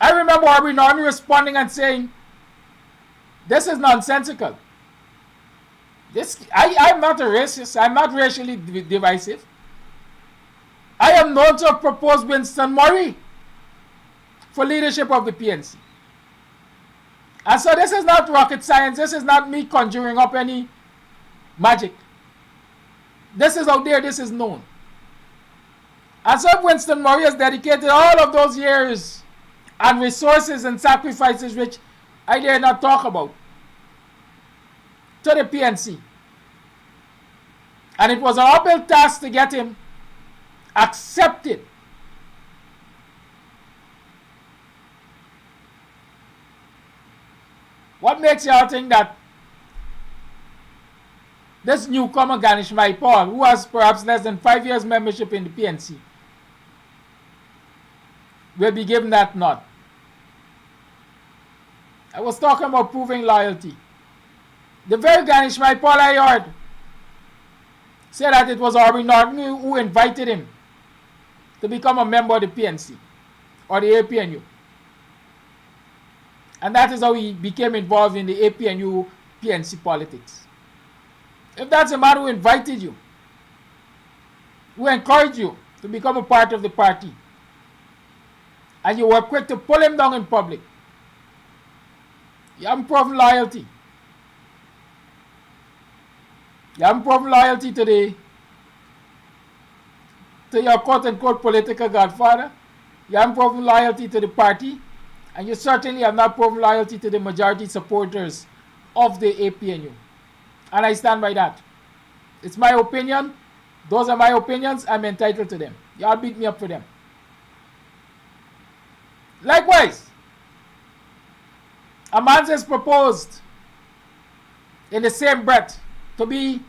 I remember Aubrey Norton responding and saying, this is nonsensical. I'm not a racist. I'm not racially divisive. I am known to have proposed Winston Murray for leadership of the PNC. And so this is not rocket science. This is not me conjuring up any magic. This is out there. This is known. And so Winston Murray has dedicated all of those years and resources and sacrifices which I dare not talk about to the PNC. And it was an uphill task to get him accepted. What makes you all think that this newcomer Ganesh Maipal, who has perhaps less than 5 years membership in the PNC, will be given that nod? I was talking about proving loyalty. The very Ganesh Maipal I heard said that it was Aubrey Norton who invited him to become a member of the PNC or the APNU. And that is how he became involved in the APNU PNC politics. If that's a man who invited you, who encouraged you to become a part of the party, and you were quick to pull him down in public, you haven't proven loyalty. You haven't proven loyalty to your quote-unquote political godfather. You haven't proven loyalty to the party. And you certainly have not proven loyalty to the majority supporters of the APNU. And I stand by that. It's my opinion. Those are my opinions. I'm entitled to them. Y'all beat me up for them. Likewise, Amanz has proposed in the same breath to be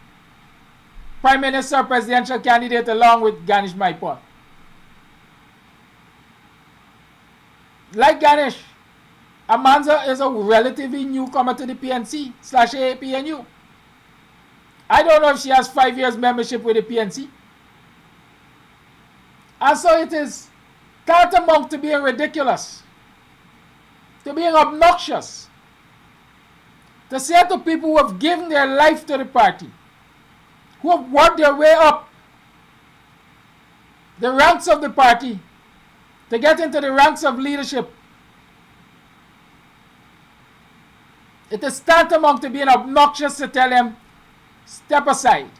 Prime Minister presidential candidate along with Ganesh Maipal. Like Ganesh, Amanza is a relatively newcomer to the PNC/APNU. I don't know if she has 5 years membership with the PNC. And so it is tantamount to being ridiculous, to being obnoxious, to say to people who have given their life to the party, who have worked their way up the ranks of the party to get into the ranks of leadership. It is tantamount to being obnoxious to tell them, step aside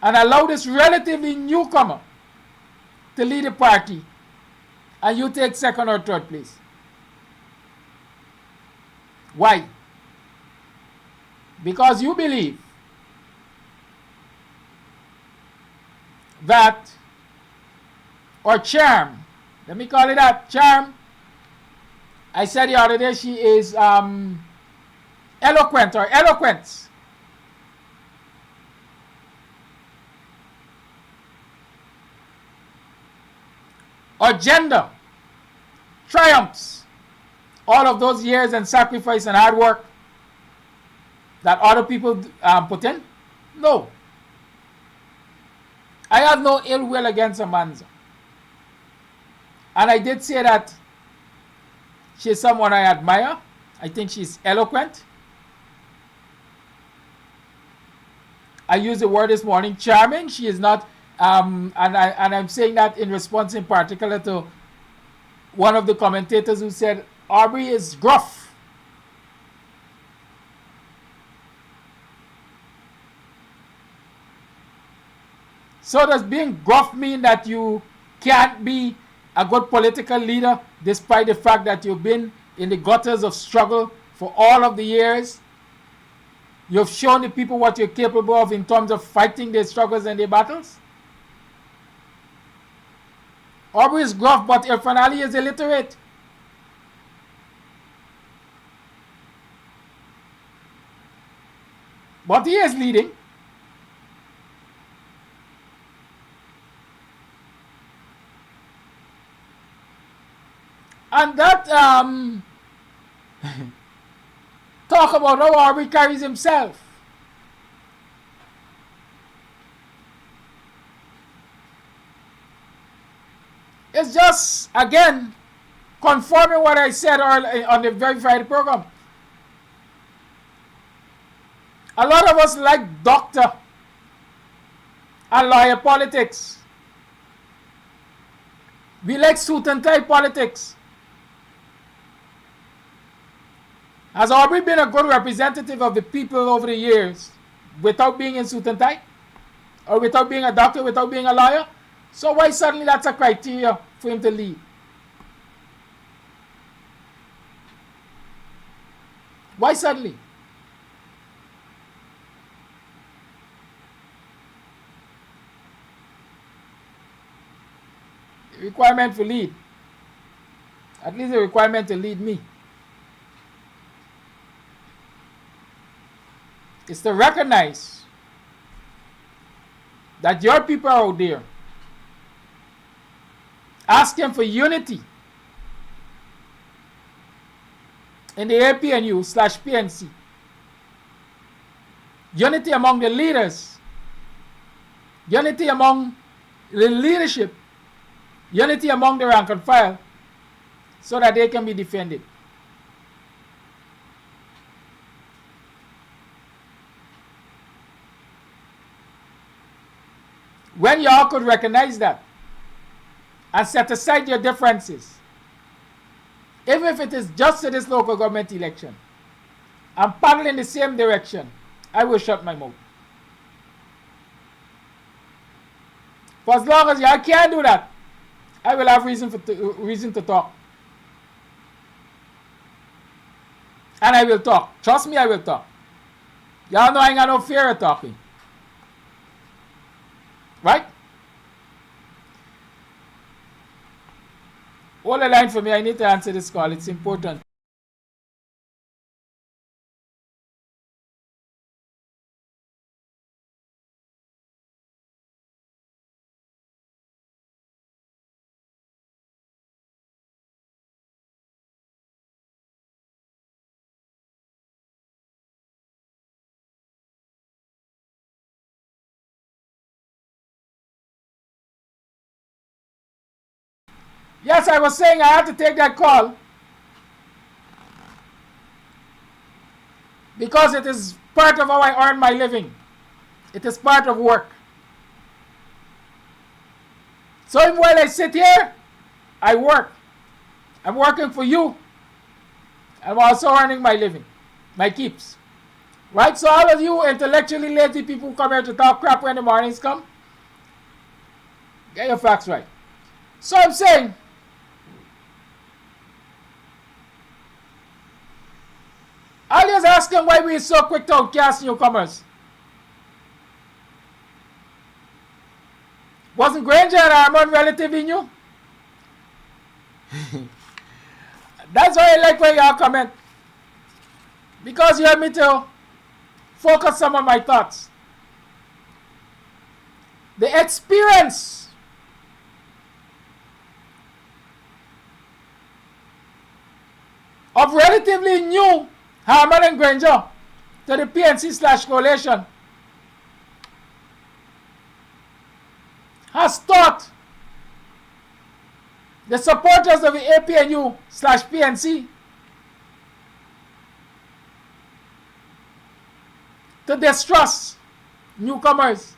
and allow this relatively newcomer to lead the party and you take second or third place. Why? Because you believe that, or charm, let me call it that, charm. I said the other day she is eloquent or eloquence. Or gender triumphs all of those years and sacrifice and hard work that other people put in? No. I have no ill will against Amanza. And I did say that She's someone I admire. I think she's eloquent. I used the word this morning, charming. She is not, and I'm saying that in response in particular to one of the commentators who said, Aubrey is gruff. So does being gruff mean that you can't be a good political leader despite the fact that you've been in the gutters of struggle for all of the years? You've shown the people what you're capable of in terms of fighting their struggles and their battles? Aubrey is gruff, but Irfan Ali is illiterate. But he is leading. And that talk about how Aubrey carries himself. It's just, again, confirming what I said earlier on the very Friday program. A lot of us like doctor and lawyer politics. We like suit and tie politics. Has Aubrey been a good representative of the people over the years without being in suit and tie? Or without being a doctor, without being a lawyer? So why suddenly that's a criteria for him to lead? Why suddenly? The requirement for lead. At least a requirement to lead me. It's to recognize that your people are out there asking for unity in the APNU/PNC. Unity among the leaders. Unity among the leadership. Unity among the rank and file so that they can be defended. When y'all could recognize that and set aside your differences, even if it is just to this local government election, and paddle in the same direction, I will shut my mouth. For as long as y'all can't do that, I will have reason to talk. And I will talk. Trust me, I will talk. Y'all know I ain't got no fear of talking. Right? Hold the line for me. I need to answer this call. It's important. Yes, I was saying I had to take that call because it is part of how I earn my living. It is part of work. So even while I sit here, I work. I'm working for you. I'm also earning my living, my keeps. Right? So all of you intellectually lazy people who come here to talk crap when the mornings come, get your facts right. So I'm saying, I was asking why we are so quick to outcast newcomers. Wasn't Granger and Armand relatively new? That's why I like when y'all comment. Because you help me to focus some of my thoughts. The experience of relatively new Harman and Granger to the PNC/coalition has taught the supporters of the APNU/PNC to distrust newcomers.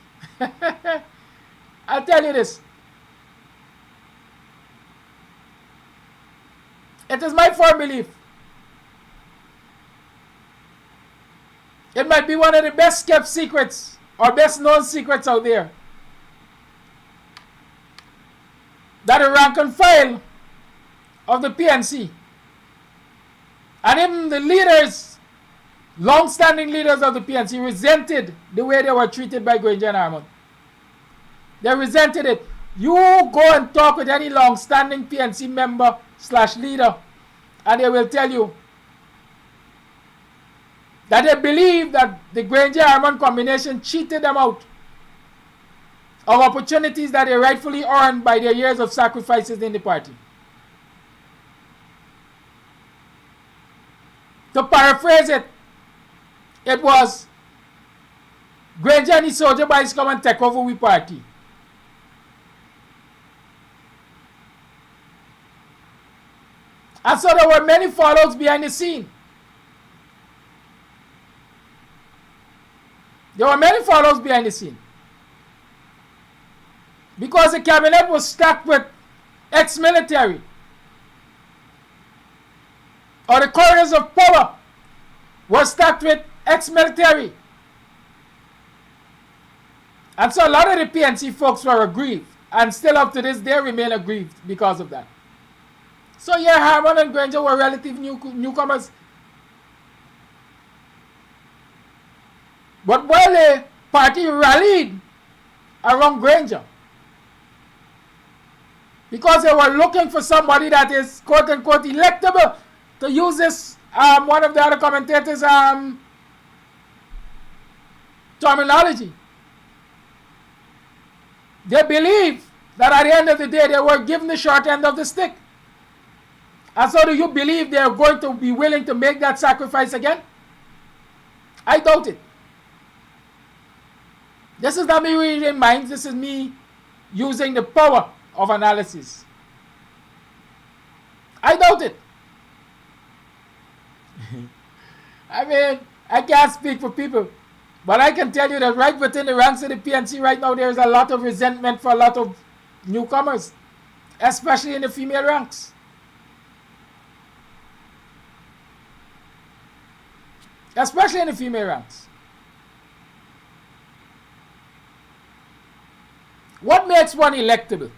I'll tell you this. It is my firm belief. It might be one of the best kept secrets or best known secrets out there that the rank and file of the PNC and even the leaders, long-standing leaders of the PNC, resented the way they were treated by Granger and Harmon. They resented it. You go and talk with any long-standing PNC member/leader and they will tell you that they believe that the Granger-Harmon combination cheated them out of opportunities that they rightfully earned by their years of sacrifices in the party. To paraphrase it, it was Granger and his soldier boys come and take over we party. And so there were many fallouts behind the scene. There were many fallouts behind the scene. Because the cabinet was stacked with ex-military. Or the corridors of power were stacked with ex-military. And so a lot of the PNC folks were aggrieved. And still up to this day remain aggrieved because of that. So yeah, Harmon and Granger were relative newcomers. But while the party rallied around Granger, because they were looking for somebody that is quote-unquote electable, to use this, one of the other commentators' terminology. They believe that at the end of the day, they were given the short end of the stick. And so do you believe they are going to be willing to make that sacrifice again? I doubt it. This is not me reading minds. This is me using the power of analysis. I doubt it. I mean, I can't speak for people, but I can tell you that right within the ranks of the PNC right now, there is a lot of resentment for a lot of newcomers, especially in the female ranks. Especially in the female ranks. What makes one electable?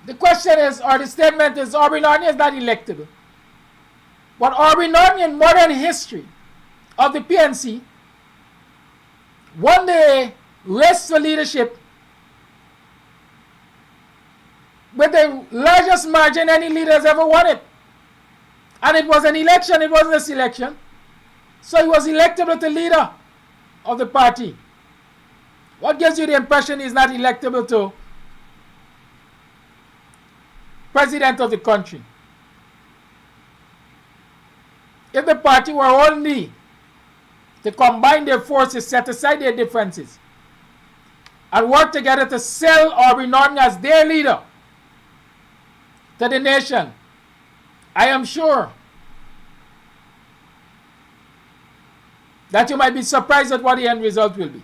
The question is, or the statement is, Aubrey Norton is not electable. But Aubrey Norton in modern history of the PNC won the race for leadership with the largest margin any leader has ever won it. And it was an election, it wasn't a selection. So he was electable to leader of the party. What gives you the impression he's not electable to president of the country? If the party were only to combine their forces, set aside their differences, and work together to sell Aubrey Norton as their leader to the nation, I am sure that you might be surprised at what the end result will be.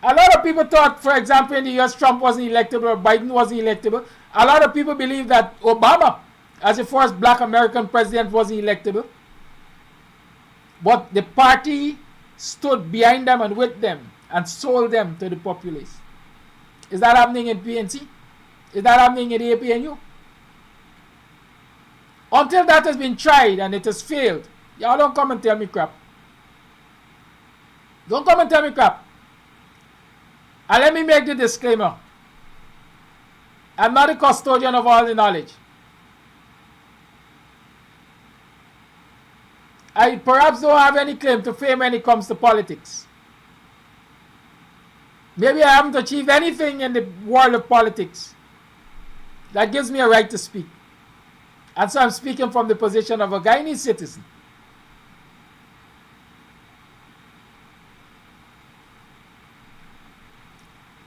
A lot of people thought, for example, in the US, Trump wasn't electable or Biden wasn't electable. A lot of people believe that Obama, as the first black American president, wasn't electable. But the party stood behind them and with them and sold them to the populace. Is that happening in PNC? Is that happening in the APNU? Until that has been tried and it has failed, y'all don't come and tell me crap. Don't come and tell me crap. And let me make the disclaimer. I'm not a custodian of all the knowledge. I perhaps don't have any claim to fame when it comes to politics. Maybe I haven't achieved anything in the world of politics that gives me a right to speak. And so I'm speaking from the position of a Guyanese citizen.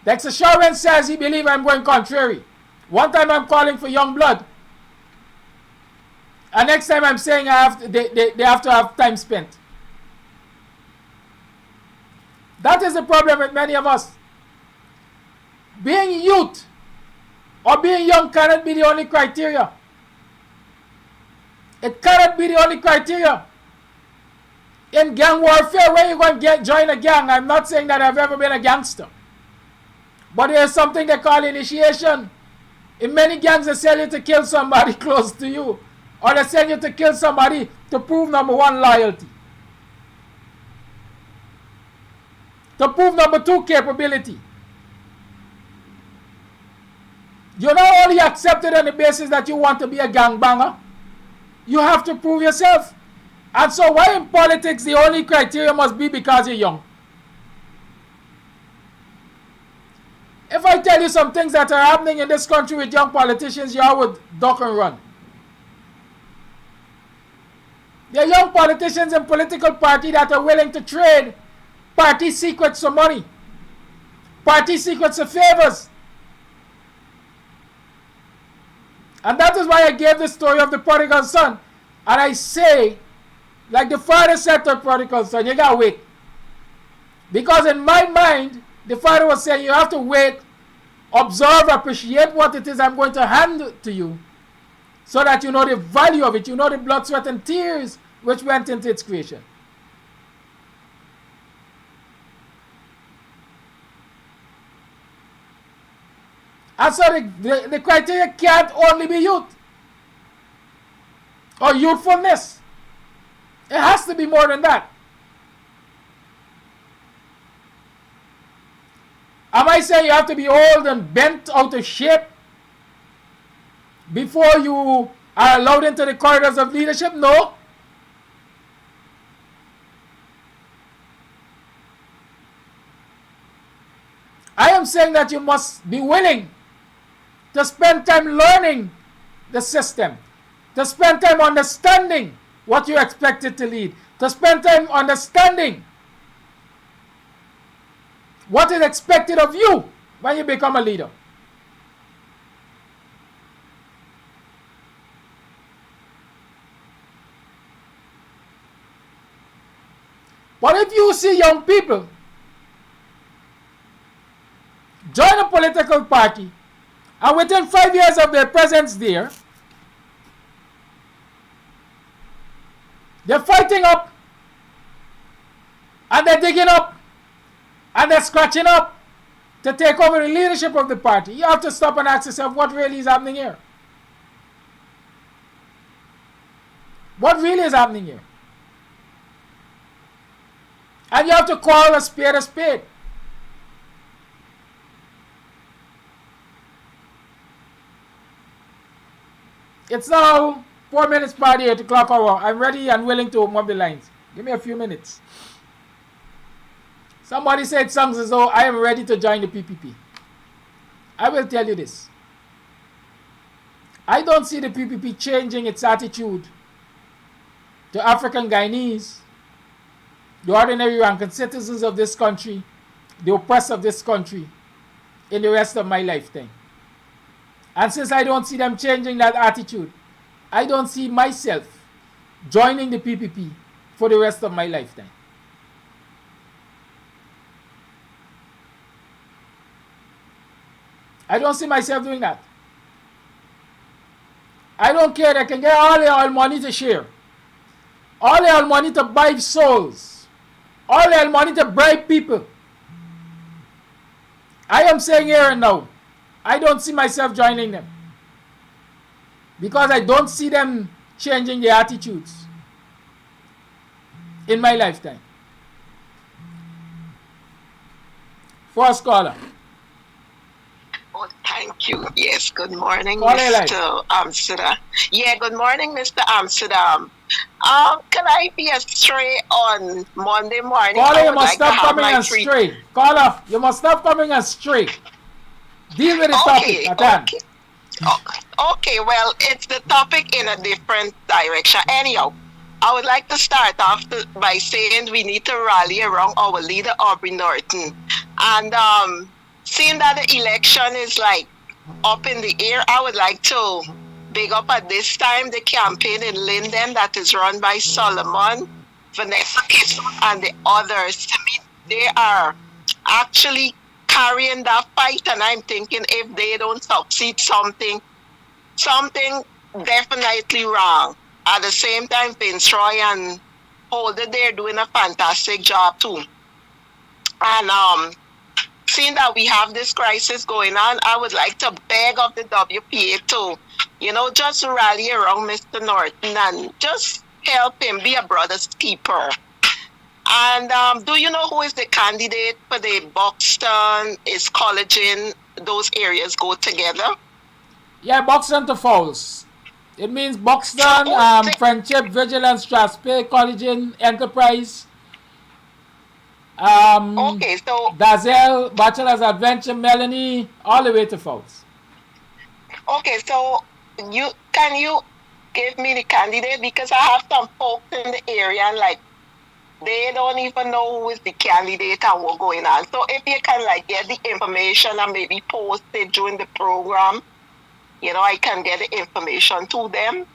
The ex-assurance says he believes I'm going contrary. One time I'm calling for young blood. And next time I'm saying they have to have time spent. That is the problem with many of us. Being youth or being young cannot be the only criteria. It cannot be the only criteria. In gang warfare, when you go and join a gang, I'm not saying that I've ever been a gangster. But there's something they call initiation. In many gangs, they sell you to kill somebody close to you. Or they send you to kill somebody to prove, number one, loyalty. To prove, number two, capability. You're not only accepted on the basis that you want to be a gangbanger. You have to prove yourself. And so why in politics the only criteria must be because you're young? If I tell you some things that are happening in this country with young politicians, you all would duck and run. There are young politicians in political parties that are willing to trade party secrets for money, party secrets for favors. And that is why I gave the story of the prodigal son. And I say, like the father said to the prodigal son, you gotta wait. Because in my mind, the father was saying, you have to wait, observe, appreciate what it is I'm going to hand to you, so that you know the value of it, you know the blood, sweat, and tears which went into its creation. And so the criteria can't only be youth or youthfulness. It has to be more than that. Am I saying you have to be old and bent out of shape before you are allowed into the corridors of leadership? No. I am saying that you must be willing to spend time learning the system, to spend time understanding what you expected to lead, to spend time understanding what is expected of you when you become a leader. But if you see young people join a political party, and within 5 years of their presence there, they're fighting up, and they're digging up, and they're scratching up to take over the leadership of the party, you have to stop and ask yourself, what really is happening here? What really is happening here? And you have to call a spade a spade. It's now 4 minutes past the 8 o'clock hour. I'm ready and willing to open up the lines. Give me a few minutes. Somebody said songs as though I am ready to join the PPP. I will tell you this. I don't see the PPP changing its attitude to African Guyanese, the ordinary ranking citizens of this country, the oppressed of this country, in the rest of my lifetime. And since I don't see them changing that attitude, I don't see myself joining the PPP for the rest of my lifetime. I don't see myself doing that. I don't care. They can get all their money to share. All their money to buy souls. All their money to bribe people. I am saying here and now, I don't see myself joining them. Because I don't see them changing their attitudes in my lifetime. First caller. Oh, thank you. Yes, good morning, Mr. Amsterdam. Yeah, good morning, Mr. Amsterdam. Can I be astray on Monday morning? Caller, you must stop coming astray. Caller, you must stop coming astray. Deal with the topic at hand. Okay, well, it's the topic in a different direction. Anyhow, I would like to start off by saying we need to rally around our leader, Aubrey Norton. And seeing that the election is like up in the air. I would like to big up at this time the campaign in Linden that is run by Solomon, Vanessa, and the others. To me, they are actually carrying that fight, and I'm thinking if they don't succeed, something definitely wrong. At the same time, Vince Roy and Holder, they're doing a fantastic job too. And seeing that we have this crisis going on, I would like to beg of the WPA to, just rally around Mr. Norton and just help him be a brother's keeper. And do you know who is the candidate for the Buxton, is Collagen, those areas go together? Yeah, Buxton to Falls. It means Buxton, Friendship, Vigilance, Strathspey, Collagen, Enterprise. Okay, so Dazel, Bachelor's Adventure, Melanie, all the way to Falls. Okay, so can you give me the candidate, because I have some folks in the area and they don't even know who is the candidate and what's going on. So if you can get the information and maybe post it during the program, I can get the information to them.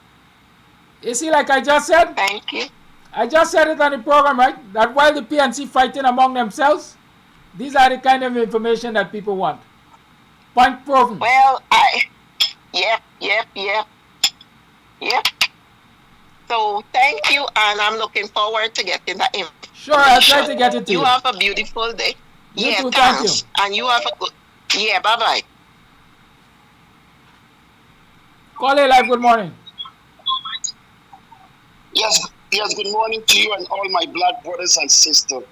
You see, like I just said, thank you. I just said it on the program, right? That while the PNC fighting among themselves, these are the kind of information that people want. Point proven. Well, yep. So thank you, and I'm looking forward to getting that information. Sure, I'll try to get it to you. You have a beautiful day. You too, thanks. thank you. And you have a good, bye-bye. Call A Live, good morning. Yes, good morning to you and all my black brothers and sisters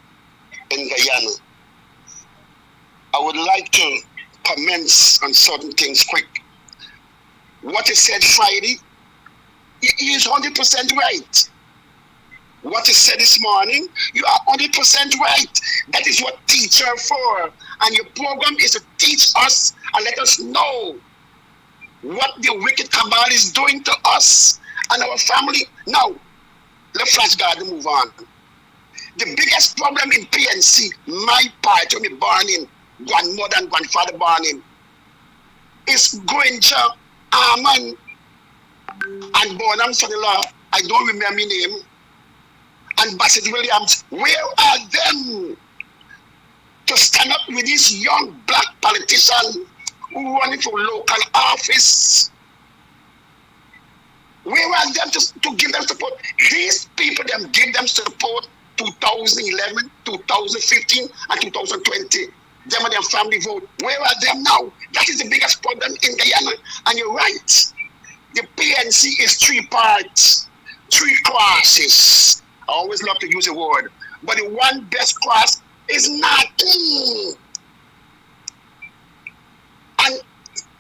in Guyana. I would like to comments on certain things quick. What he said Friday, he is 100% right. What he said this morning, you are 100% right. That is what teachers are for. And your program is to teach us and let us know what the wicked cabal is doing to us and our family. Now, let Flash Garden move on. The biggest problem in PNC, my part, when we born in, grandmother and grandfather born in, is Granger, Arman, and Bonham son-in-law, I don't remember his name, and Bassett Williams. Where are them to stand up with these young black politicians who running for local office? Where are them to give them support? These people, them give them support 2011, 2015, and 2020. Them and their family vote. Where are them now? That is the biggest problem in Guyana. And you're right. The PNC is three parts, three classes. I always love to use a word. But the one best class is nothing.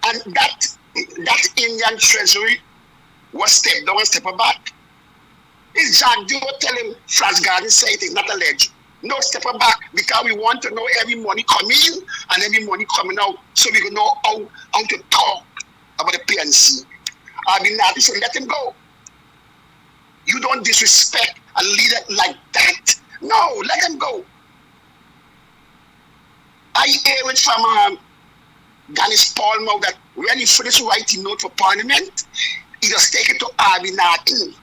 And that Indian treasury was step down and step back. Is Jack Joe tell him Flash Garden say it is not alleged? No, step back, because we want to know every money coming in and every money coming out, so we can know how to talk about the PNC. I mean, now, so let him go. You don't disrespect a leader like that. No, let him go. I hear it from Dennis Paul now that when he finished writing note for Parliament, he just take it to Abby Norton.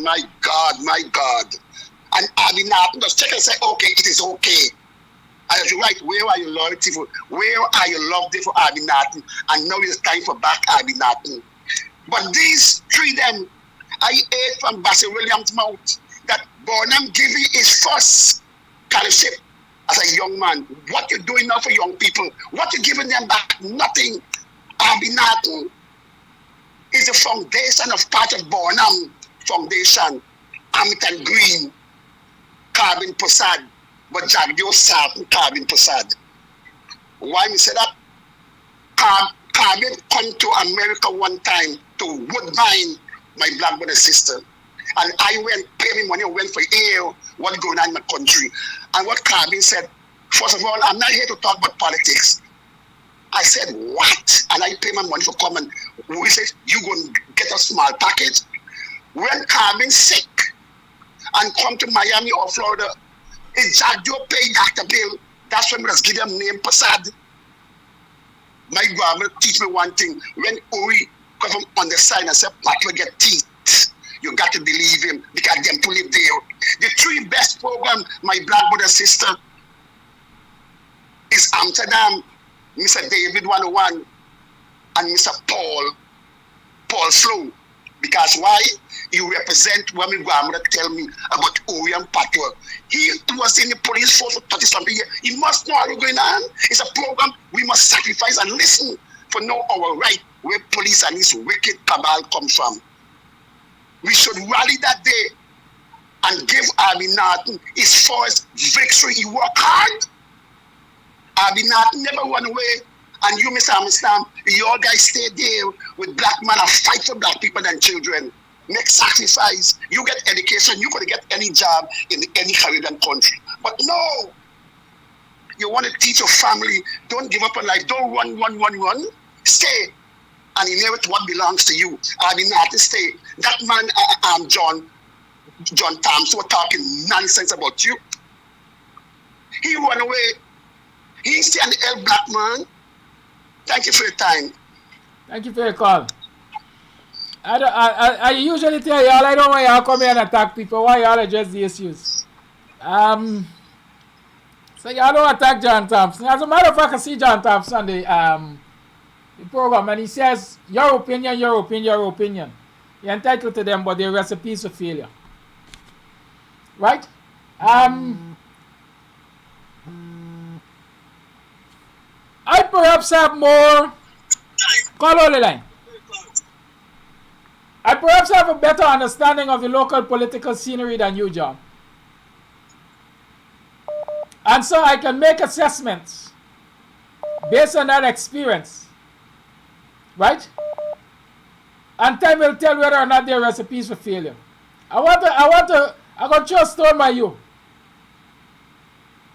My God. And Abby Norton just check and say, okay, it is okay. And you're right, where are your loyalty for? Where are your love there for Abby Norton? And now it's time for back Abby Norton. But these three them, I heard from Bassett Williams' mouth that Bonham giving his first scholarship as a young man. What you doing now for young people? What you giving them back? Nothing. Abby Norton is the foundation of part of Bonham Foundation. Hamilton Green, Carbon Prasad, but Jagdio South and Carbon Prasad. Why we say that? Carbon come to America one time to Woodbine, my black brother sister. And I went, pay me money, went for air, what's going on in my country. And what Carbon said, first of all, I'm not here to talk about politics. I said, what? And I pay my money for coming. We said, you go and get a small package. When Carbon sick and come to Miami or Florida, if Jack Joe pay Dr. Bill, that's when we just give them name Prasad. My grandmother teach me one thing. When Ori come from on the side and say, Pat will get teeth, you got to believe him because them to live there. The three best program, my black brother sister, is Amsterdam, Mr. David 101, and Mr. Paul Slow. Because why? You represent what my grandmother tell me about Ori and Pato. He was in the police force for 30 something years. He must know what's going on. It's a program we must sacrifice and listen for know our right where police and this wicked cabal come from. We should rally that day and give Abi Norton his first victory. He worked hard. Abi Norton never run away. And you, Mr. Amsterdam, you all guys stay there with black men and fight for black people and children. Make sacrifice. You get education. You could get any job in any Caribbean country. But no. You want to teach your family. Don't give up on life. Don't run. Stay and inherit what belongs to you. I did not stay. That man, John Thompson, was talking nonsense about you. He run away. He stay an El black man. Thank you for your time. Thank you for your call. I usually tell y'all I don't want y'all come here and attack people. Why y'all address the issues? So y'all don't attack John Thompson. As a matter of fact, I see John Thompson on the program and he says, your opinion. You're entitled to them, but they're recipes for failure. Right? I perhaps have more. Call on the line. I perhaps have a better understanding of the local political scenery than you, John. And so I can make assessments based on that experience. Right? And time will tell whether or not they're recipes for failure. I'm going to throw a stone by you.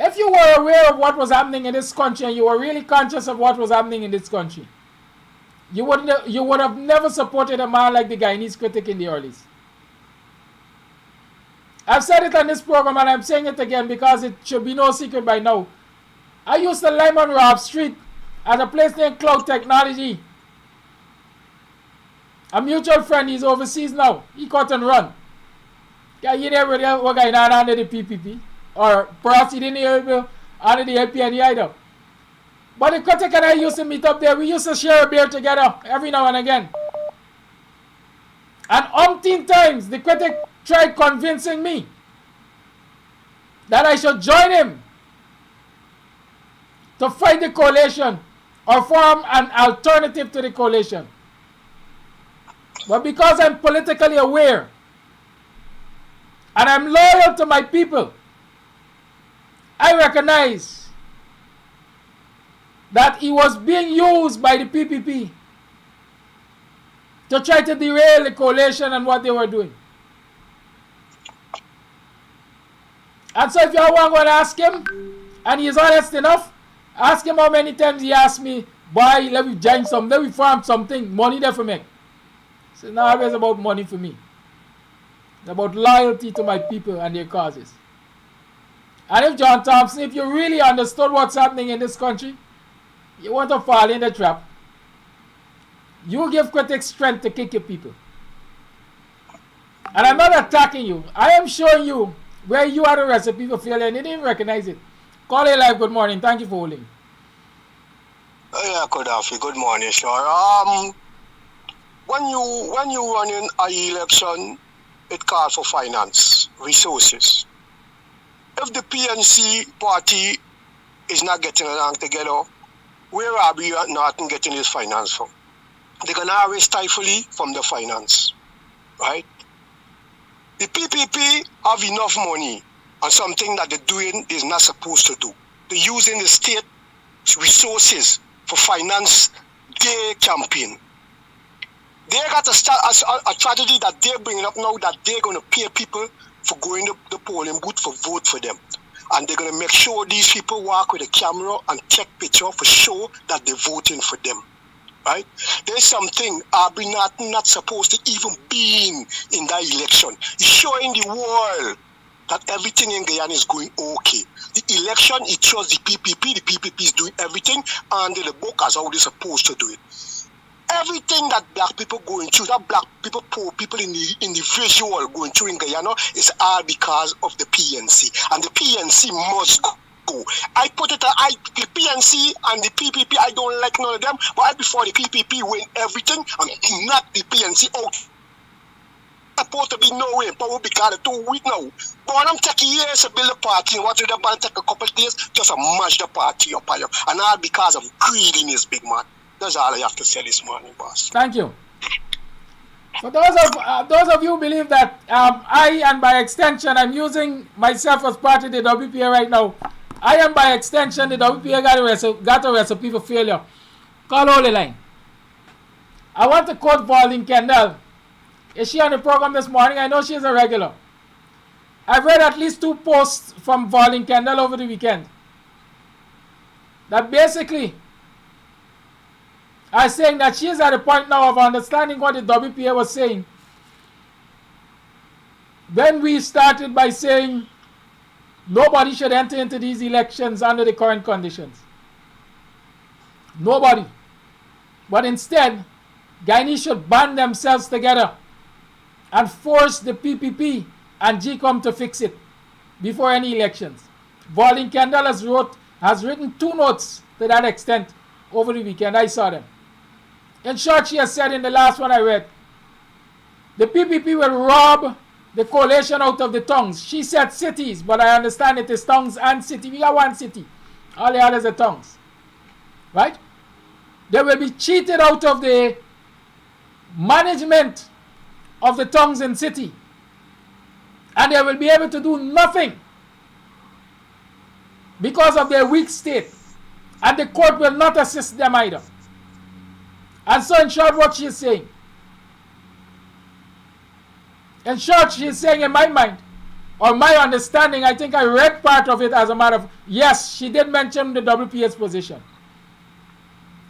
If you were aware of what was happening in this country and you were really conscious of what was happening in this country, you would have never supported a man like the Guyanese critic in the earlys. I've said it on this program and I'm saying it again because it should be no secret by now. I used to Lyman Robb Street at a place named Cloud Technology. A mutual friend, he's overseas now. He cut and run. Yeah, you never know what going on under the PPP. Or perhaps he didn't even under the LPNE either. But the critic and I used to meet up there. We used to share a beer together every now and again. And umpteen times the critic tried convincing me that I should join him to fight the coalition or form an alternative to the coalition. But because I'm politically aware and I'm loyal to my people, I recognize that he was being used by the PPP to try to derail the coalition and what they were doing. And so if you want to go and ask him, and he's honest enough, ask him how many times he asked me, boy, let me join some, let me farm something, money there for me. So it's not always about money for me. It's about loyalty to my people and their causes. And if John Thompson, if you really understood what's happening in this country, you want to fall in the trap. You give critics strength to kick your people. And I'm not attacking you. I am showing you where you are the recipe for failure and you didn't recognize it. Call it live. Good morning. Thank you for holding. Yeah, Kodafi. Good morning, sure. When you run in an election, it calls for finance, resources. If the PNC party is not getting along together, where are we not getting this finance from? They're going to always stifle it from the finance, right? The PPP have enough money on something that they're doing is not supposed to do. They're using the state resources for finance their campaign. They got a strategy that they're bringing up now that they're going to pay people for going to the polling booth for vote for them. And they're going to make sure these people walk with a camera and take picture for sure that they're voting for them. Right? There's something Aubrey not supposed to even be in that election. He's showing the world that everything in Guyana is going okay. The election, it shows the PPP is doing everything under the book as how they're supposed to do it. Everything that black people going through, that black people, poor people in the visual going through in Guyana is all because of the PNC. And the PNC must go. I put it, the PNC and the PPP, I don't like none of them, but I before the PPP win everything and not the PNC out. Supposed to be no way, power because of 2 weeks now. But when I'm taking years to build a party, and what did the band take a couple of days just to mash the party up, and all because of greediness, big man. That's all I have to say this morning, boss. Thank you. For those of you who believe that I, and by extension, I'm using myself as part of the WPA right now, I am by extension the WPA got a recipe for failure. Call Holy Line. I want to quote Pauline Kendall. Is she on the program this morning? I know she's a regular. I've read at least 2 posts from Pauline Kendall over the weekend that basically are saying that she is at the point now of understanding what the WPA was saying when we started by saying nobody should enter into these elections under the current conditions. Nobody. But instead, Guyanese should band themselves together and force the PPP and GECOM to fix it before any elections. Pauline Kendall has written 2 notes to that extent over the weekend. I saw them. In short, she has said in the last one I read, the PPP will rob the coalition out of the tongues. She said cities, but I understand it is tongues and city. We got one city. All the others are tongues. Right? They will be cheated out of the management of the tongues in city. And they will be able to do nothing because of their weak state. And the court will not assist them either. And so in short, what she is saying, in short, she is saying in my mind, or my understanding, I think I read part of it as a matter of, yes, she did mention the WPA's position.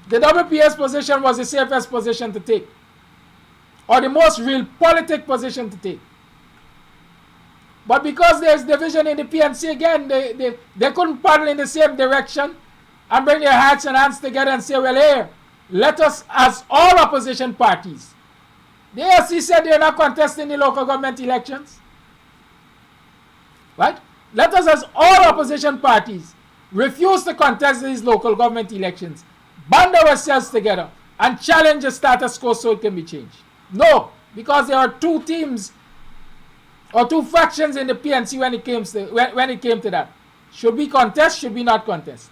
The WPA's position was the safest position to take, or the most real politic position to take. But because there's division in the PNC again, they couldn't paddle in the same direction and bring their hearts and hands together and say, well, here, let us, as all opposition parties, the AFC said they're not contesting the local government elections. Right? Let us, as all opposition parties, refuse to contest these local government elections, band ourselves together, and challenge the status quo so it can be changed. No, because there are 2 teams or 2 factions in the PNC when it came to that. Should we contest? Should we not contest?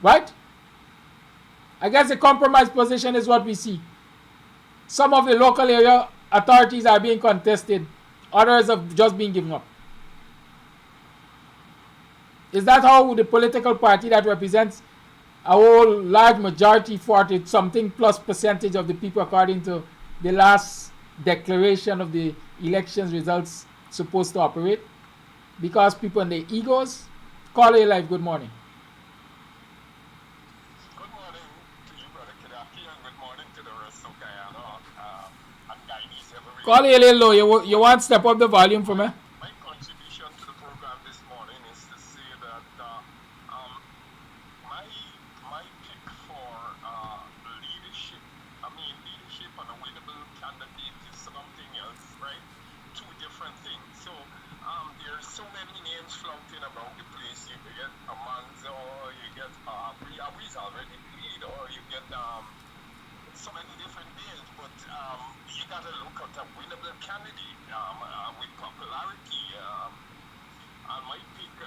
Right? I guess the compromise position is what we see. Some of the local area authorities are being contested. Others have just been given up. Is that how the political party that represents a whole large majority, 40-something plus percentage of the people according to the last declaration of the elections results supposed to operate? Because people and their egos? Call it live. Good morning. Call it a little low. You want to step up the volume for me? My contribution to the program this morning is to say that my pick for leadership and a winnable candidate is something else, right? 2 different things. So there's so many names floating about the place. You get Amanzo, you get Riawi's already lead, or you get so many different names, but you got to look at a winnable candidate with popularity. And my pick,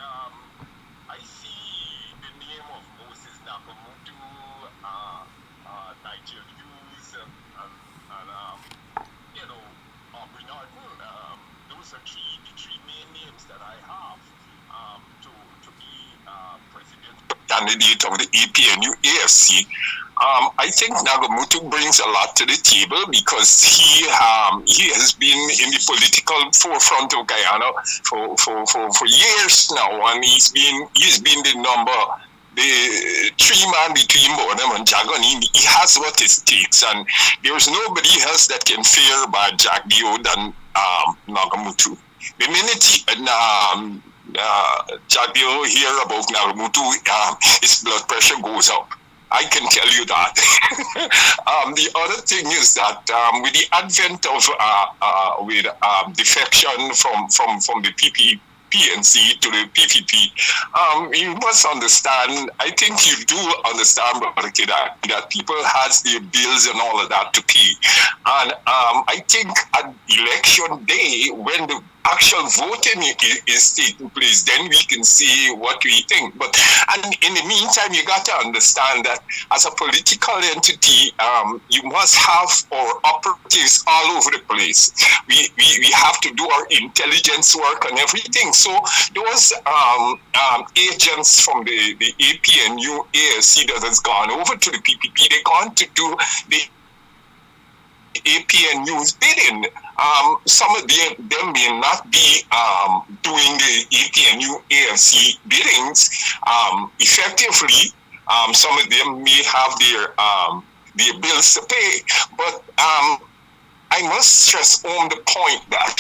I see the name of Moses Nakamutu, Nigel Hughes, and Aubrey Norton. Those are the 3 main names that I have to be president candidate of the EPNU AFC. I think Nagamutu brings a lot to the table because he has been in the political forefront of Guyana for years now, and he's been the number the three-man between Bonham and Jaganini, he has what it takes, and there's nobody else that can fare by Jack Dio than Nagamutu. The minute Jack Dio hear about Nagamutu, his blood pressure goes up. I can tell you that. The other thing is that with the advent of defection from the PNC to the PPP, you must understand, I think you do understand, that people has their bills and all of that to pay. And I think at election day, when the actual voting is taking place, then we can see what we think. But and in the meantime, you got to understand that as a political entity, you must have our operatives all over the place. We have to do our intelligence work and everything. So those agents from the APNU, ASC that has gone over to the PPP, they're going to do the APNU's bidding. Some of them may not be doing the APNU AFC biddings effectively. Some of them may have their bills to pay. But I must stress on the point that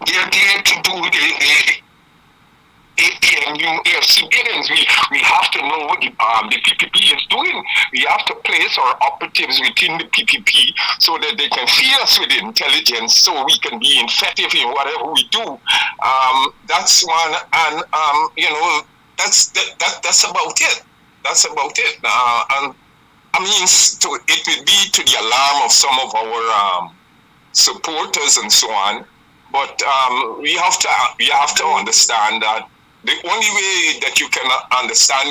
they're there to do the APNU AFC biddings. We have to know what the PPP is doing. We have to place our operatives within the PPP so that they can feed us with intelligence so we can be effective in whatever we do. That's one, and that's about it. That's about it. And I mean, it would be to the alarm of some of our supporters and so on. But we have to understand that the only way that you can understand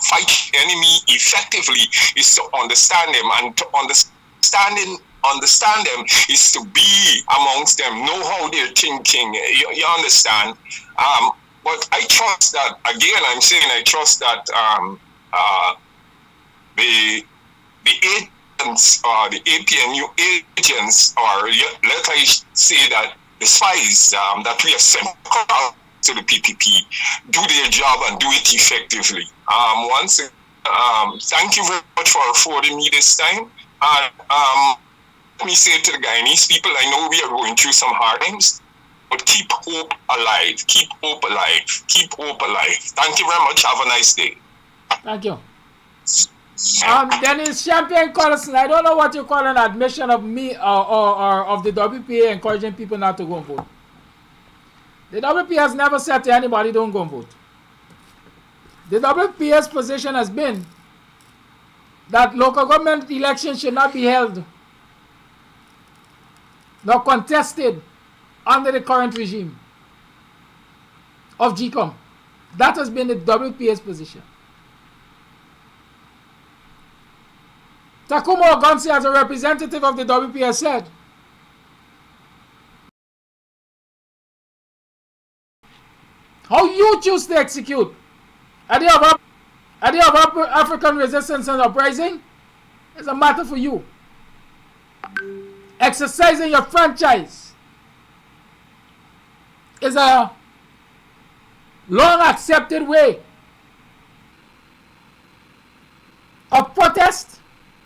fight enemy effectively is to understand them, and to understand them is to be amongst them, know how they're thinking. You understand? But I trust that, again, I'm saying I trust that the agents, the APNU agents, or let I say that the spies that we are sent to the PPP do their job and do it effectively. Once again, thank you very much for affording me this time. And let me say to the Guyanese people, I know we are going through some hard times, but keep hope alive. Keep hope alive. Keep hope alive. Thank you very much. Have a nice day. Thank you. Dennis Champion Collison, I don't know what you call an admission of me or of the WPA encouraging people not to go and vote. The WPA has never said to anybody, don't go and vote. The WPA's position has been that local government elections should not be held nor contested under the current regime of GECOM. That has been the WPA's position. TACUMA OGUNSEYE, as a representative of the WPA, said how you choose to execute a day of African resistance and uprising is a matter for you. Exercising your franchise is a long accepted way of protest,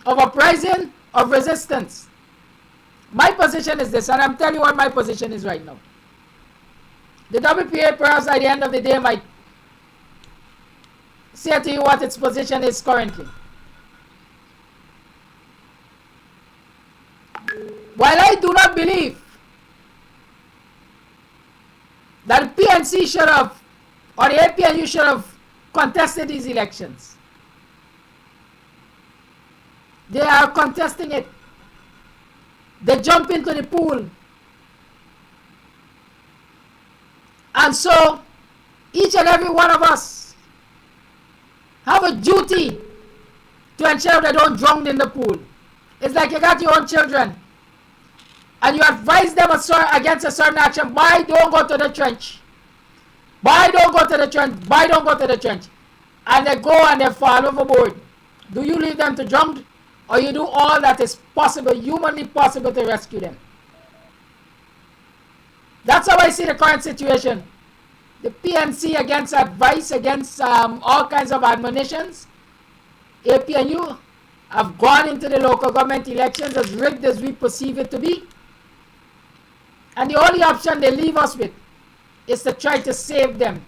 of uprising, of resistance. My position is this, and I'm telling you what my position is right now. The WPA, perhaps at the end of the day, might say to you what its position is currently. While I do not believe that the PNC should have, or the APNU should have contested these elections, they are contesting it. They jump into the pool. And so, each and every one of us have a duty to ensure they don't drown in the pool. It's like you got your own children and you advise them against a certain action. Boy, don't go to the trench. Boy, don't go to the trench. Boy, don't go to the trench. And they go and they fall overboard. Do you leave them to drown, or you do all that is possible, humanly possible, to rescue them? That's how I see the current situation the PNC against advice, against all kinds of admonitions. APNU have gone into the local government elections as rigged as we perceive it to be. And the only option they leave us with is to try to save them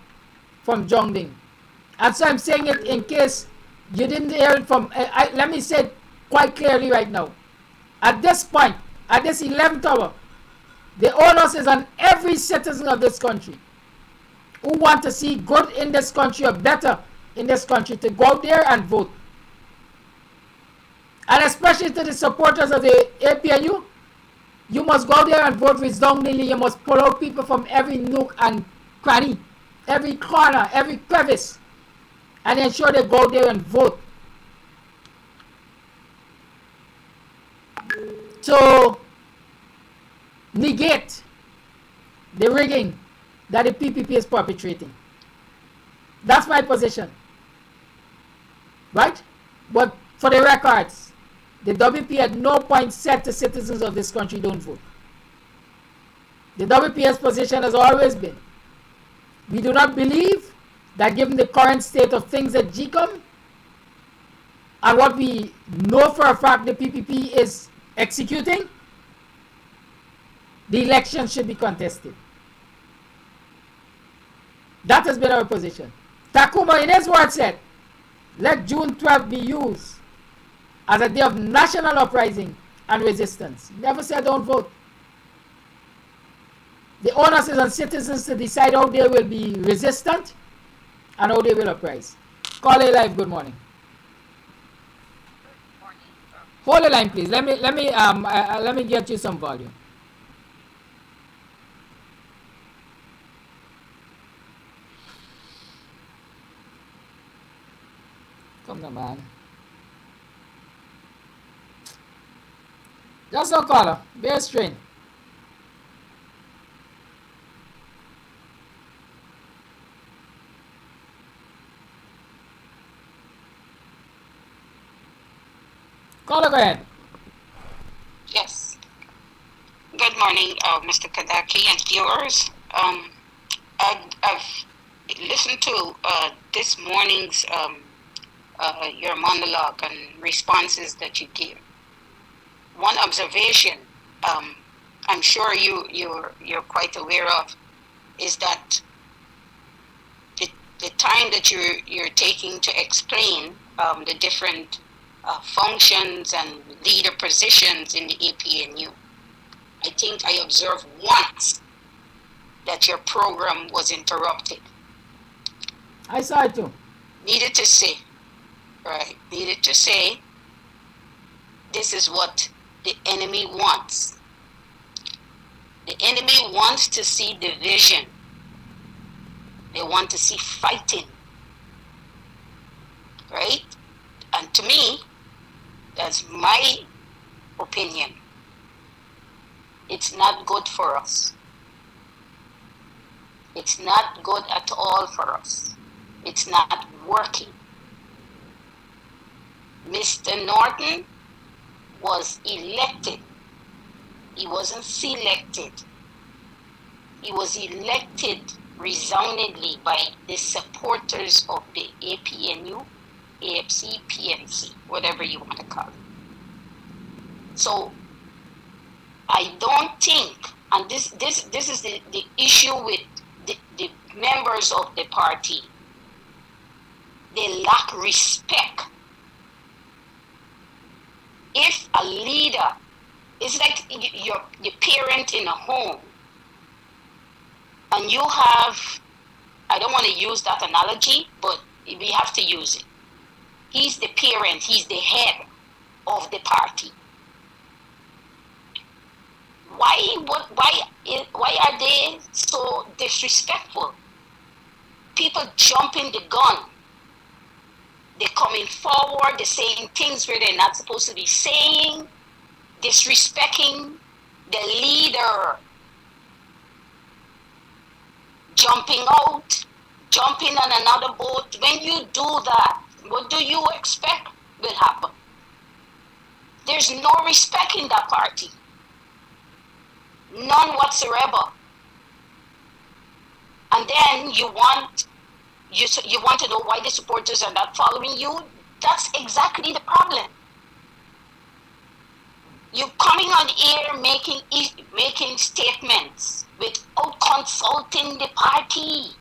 from jungling. And so I'm saying it in case you didn't hear it from, let me say it quite clearly right now. At this point, at this 11th hour, the onus is on every citizen of this country who want to see good in this country or better in this country to go out there and vote. And especially to the supporters of the APNU, you must go out there and vote resoundingly. You must pull out people from every nook and cranny, every corner, every crevice, and ensure they go out there and vote. To negate the rigging that the PPP is perpetrating. That's my position. Right? But for the records, the WP at no point said to citizens of this country don't vote. The WP's position has always been, we do not believe that given the current state of things at GECOM and what we know for a fact the PPP is executing, the election should be contested. That has been our position. TACUMA in his words said, let June 12th be used as a day of national uprising and resistance. He never said don't vote. The onus is on citizens to decide how they will be resistant and how they will uprise. Call a live, good morning. Hold the line, please. Let me get you some volume. Come on, man. Just no caller. Be a strain. Caller, go ahead. Yes. Good morning, Mr. Kadaki and viewers. I've listened to this morning's your monologue and responses that you give. One observation, I'm sure you're quite aware of, is that the time that you're taking to explain the different functions and leader positions in the APNU. I think I observed once that your program was interrupted. I saw it too. Needed to say, this is what the enemy wants. The enemy wants to see division. They want to see fighting. Right? And to me, that's my opinion. It's not good for us. It's not good at all for us. It's not working. Mr. Norton was elected. He wasn't selected. He was elected resoundingly by the supporters of the APNU, AFC, PNC, whatever you want to call it. So I don't think, and this is the issue with the members of the party, they lack respect. If a leader, it's like your parent in a home, and you have, I don't want to use that analogy, but we have to use it. He's the parent, he's the head of the party. Why are they so disrespectful? People jumping the gun. They're coming forward, they're saying things where they're not supposed to be saying, disrespecting the leader. Jumping out, jumping on another boat. When you do that, what do you expect will happen? There's no respect in that party. None whatsoever. And then you want to know why the supporters are not following you. That's exactly the problem. You're coming on air making statements without consulting the party.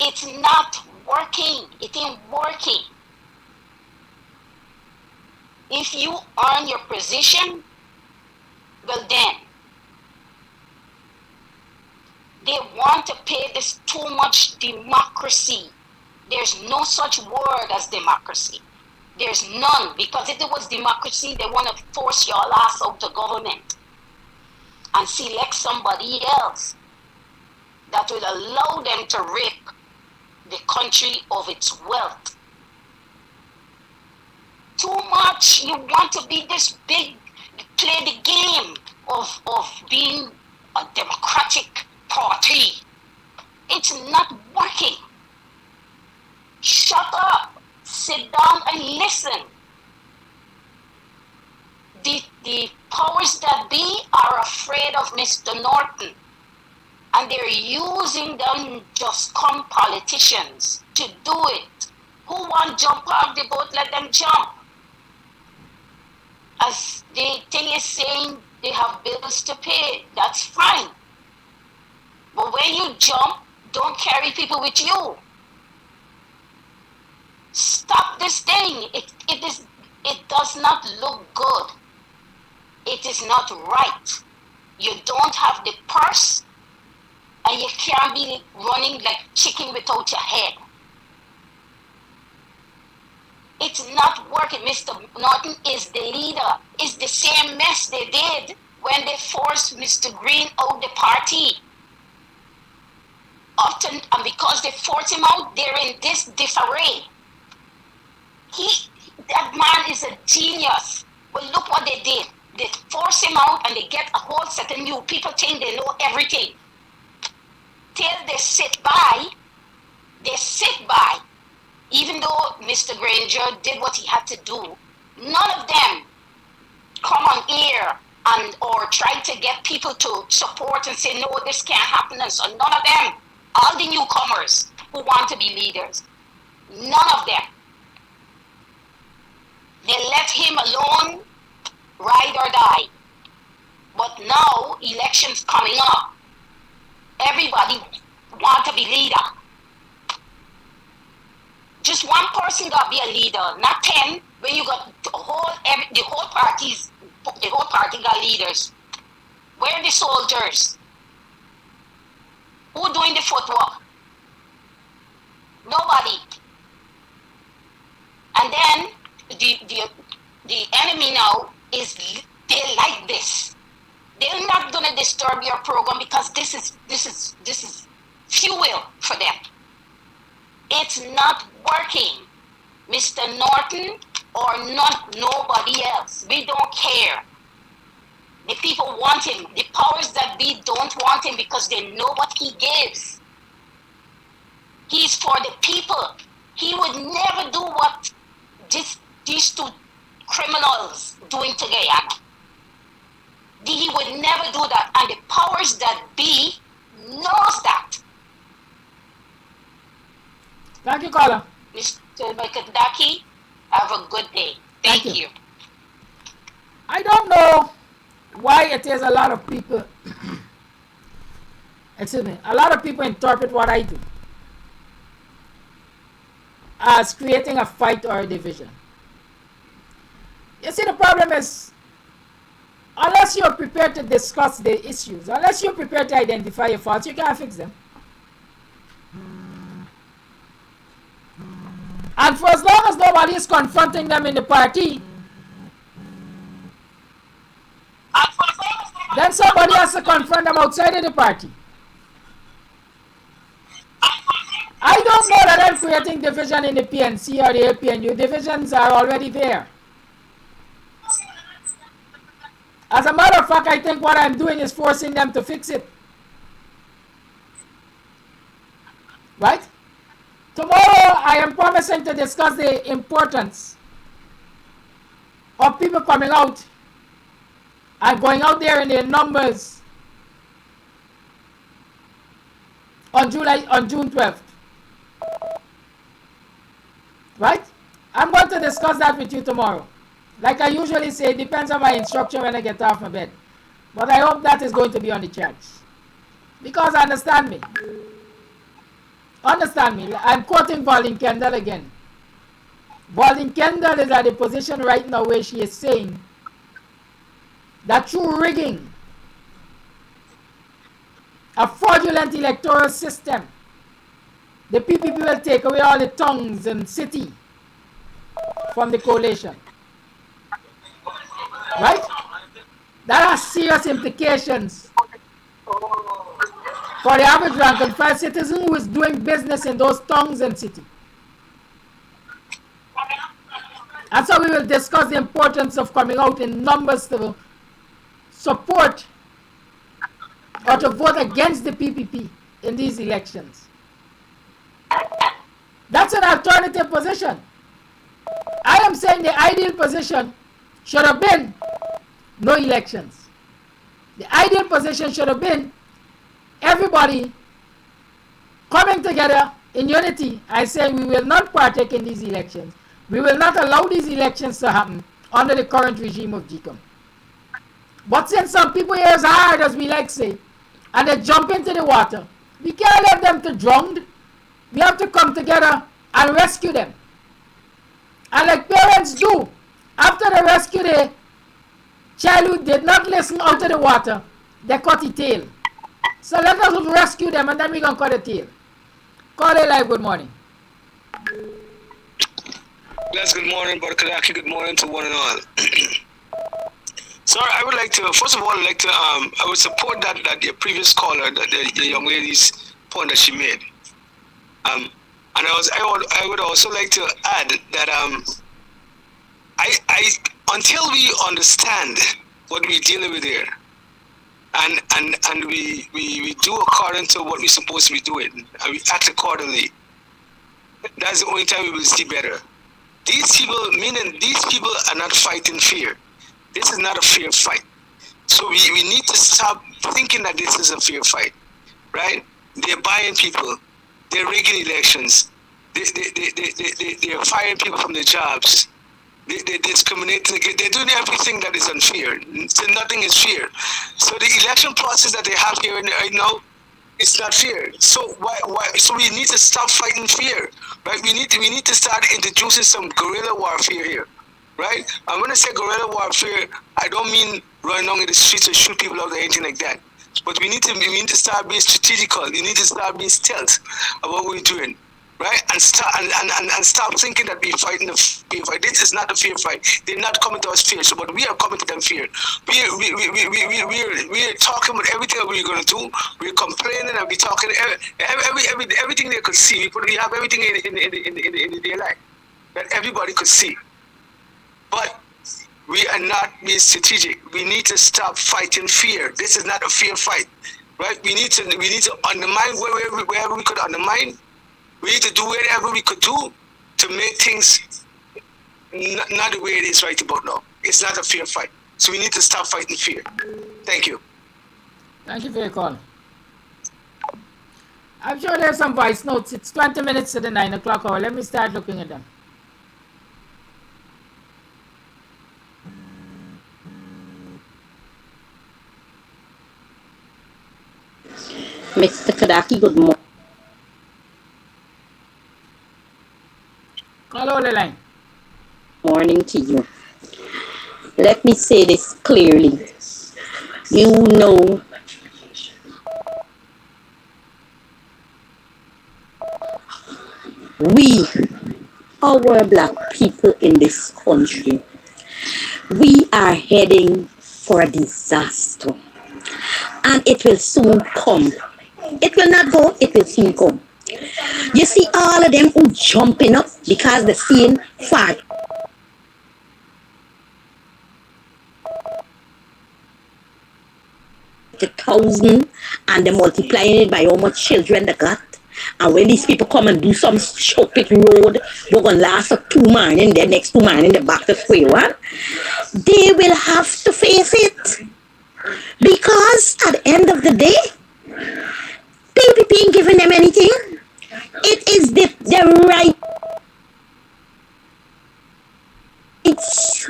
It's not working. It ain't working. If you earn your position, well then, they want to pay this too much democracy. There's no such word as democracy. There's none, because if it was democracy, they want to force your ass out of government and select somebody else that will allow them to rip the country of its wealth. Too much. You want to be this big, play the game of being a democratic party. It's not working. Shut up. Sit down and listen. The powers that be are afraid of Mr. Norton, and they're using them just come politicians to do it. Who want to jump off the boat, let them jump. As the thing is saying, they have bills to pay. That's fine. But when you jump, don't carry people with you. Stop this thing. It does not look good. It is not right. You don't have the purse, and you can't be running like chicken without your head. It's not working. Mr. Norton is the leader. It's the same mess they did when they forced Mr. Green out the party. Often, and because they forced him out, they're in this disarray. That man is a genius. Well, look what they did. They force him out and they get a whole set of new people think they know everything. Till they sit by, even though Mr. Granger did what he had to do, none of them come on air or try to get people to support and say, no, this can't happen. And so none of them, all the newcomers who want to be leaders, none of them. They let him alone, ride or die. But now, elections coming up, everybody want to be leader. Just one person got to be a leader, not 10. When you got the whole party got leaders. Where are the soldiers? Who doing the footwork? Nobody. And then the enemy now is they like this. They're not gonna disturb your program because this is fuel for them. It's not working. Mr. Norton or nobody else. We don't care. The people want him. The powers that be don't want him because they know what he gives. He's for the people. He would never do what these two criminals doing to Guyana. He would never do that. And the powers that be knows that. Thank you, caller. Mr. Makadaki, have a good day. Thank you. I don't know why it is a lot of people, a lot of people interpret what I do as creating a fight or a division. You see, the problem is, unless you're prepared to discuss the issues, unless you're prepared to identify your faults, you can't fix them. And for as long as nobody is confronting them in the party, then somebody has to confront them outside of the party. I don't know that I'm creating division in the PNC or the APNU. Divisions are already there. As a matter of fact, I think what I'm doing is forcing them to fix it. Right? Tomorrow, I am promising to discuss the importance of people coming out and going out there in their numbers on June 12th. Right? I'm going to discuss that with you tomorrow. Like I usually say, it depends on my instruction when I get off my bed. But I hope that is going to be on the charts. Because understand me. Understand me. I'm quoting Pauline Kendall again. Pauline Kendall is at a position right now where she is saying that through rigging a fraudulent electoral system, the PPP will take away all the tongues and city from the coalition. Right? That has serious implications for the average rank and file citizen who is doing business in those towns and city. And so we will discuss the importance of coming out in numbers to support or to vote against the PPP in these elections. That's an alternative position. I am saying the ideal position should have been no elections. The ideal position should have been everybody coming together in unity. I say we will not partake in these elections. We will not allow these elections to happen under the current regime of GECOM. But since some people are as hard as we like say, and they jump into the water, we can't let them to drown. We have to come together and rescue them. And like parents do, after they rescue the child who did not listen out of the water, they cut the tail. So let us rescue them and then we're going to cut the tail. Call it live, good morning. Yes, good morning, Brother Kadaki. Good morning to one and all. Sir, I would like to, first of all, I would support that your previous caller, the young lady's point that she made. And I would also like to add that until we understand what we're dealing with here, and we do according to what we're supposed to be doing, and we act accordingly, that's the only time we will see better. These people are not fighting fear. This is not a fair fight. So we need to stop thinking that this is a fair fight, right? They're buying people. They're rigging elections. They're firing people from their jobs. They're discriminating. They're doing everything that is unfair. So nothing is fair. So the election process that they have here right now, it's not fair. So why? So we need to stop fighting fear, right? We need to start introducing some guerrilla warfare here, right? And when I say guerrilla warfare, I don't mean running along in the streets and shoot people out or anything like that. But we need to start being strategical. We need to start being stealth about what we're doing, right? And stop thinking that we're fighting a fair fight. This is not a fair fight. They're not coming to us fair, but we are coming to them fair. We're talking about everything that we're going to do. We're complaining and we're talking everything they could see. We have everything in their life that everybody could see. But we are not being strategic. We need to stop fighting fear. This is not a fair fight, right? We need to undermine wherever we could undermine. We need to do whatever we could do to make things not the way it is right about now. It's not a fair fight. So we need to stop fighting fear. Thank you. Thank you for your call. I'm sure there's some voice notes. It's 20 minutes to the 9 o'clock hour. Let me start looking at them. Mr. Kadaki, good morning. Call on the line. Morning to you. Let me say this clearly. You know we, our black people in this country, we are heading for a disaster. And it will soon come. It will not go, it will soon come. You see all of them who jumping up because they're seeing 5,000 and they're multiplying it by how much children they got. And when these people come and do some short pit road, we're going to last for 2 morning, the next 2 morning, they're back to square one. They will have to face it. Because at the end of the day, PPP ain't giving them anything. It is the right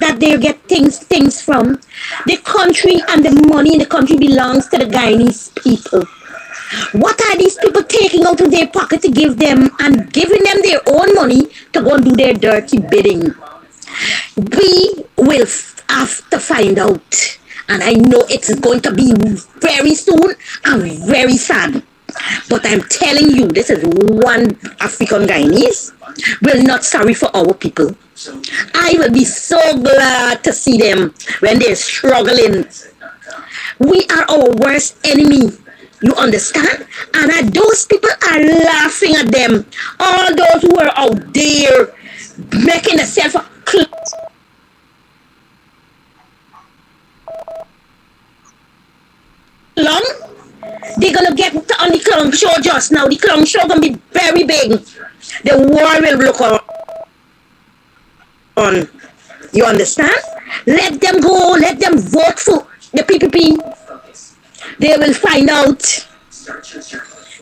that they get things from. The country and the money in the country belongs to the Guyanese people. What are these people taking out of their pocket to give them and giving them their own money to go and do their dirty bidding? We will have to find out. And I know it's going to be very soon and very sad. But I'm telling you, this is one African Guyanese. We're not sorry for our people. I will be so glad to see them when they're struggling. We are our worst enemy. You understand? And those people are laughing at them. All those who are out there making themselves a clown. They're gonna get on the clown show just now. The clown show gonna be very big. The war will look on. You understand? Let them go. Let them vote for the PPP. They will find out.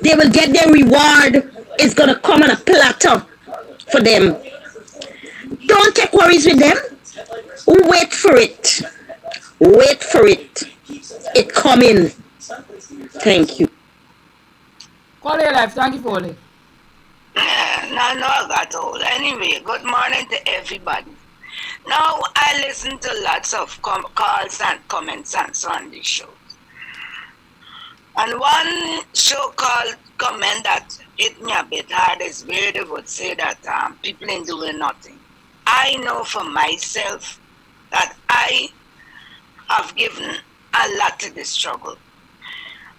They will get their reward. It's gonna come on a platter for them. Don't take worries with them. Wait for it. Wait for it. It coming. Thank you. Call your life. Thank you for it. No, I got old. Anyway, good morning to everybody. Now, I listen to lots of calls and comments and so on the show. And one show called comment that hit me a bit hard is where they would say that people ain't doing nothing. I know for myself that I have given a lot to the struggle.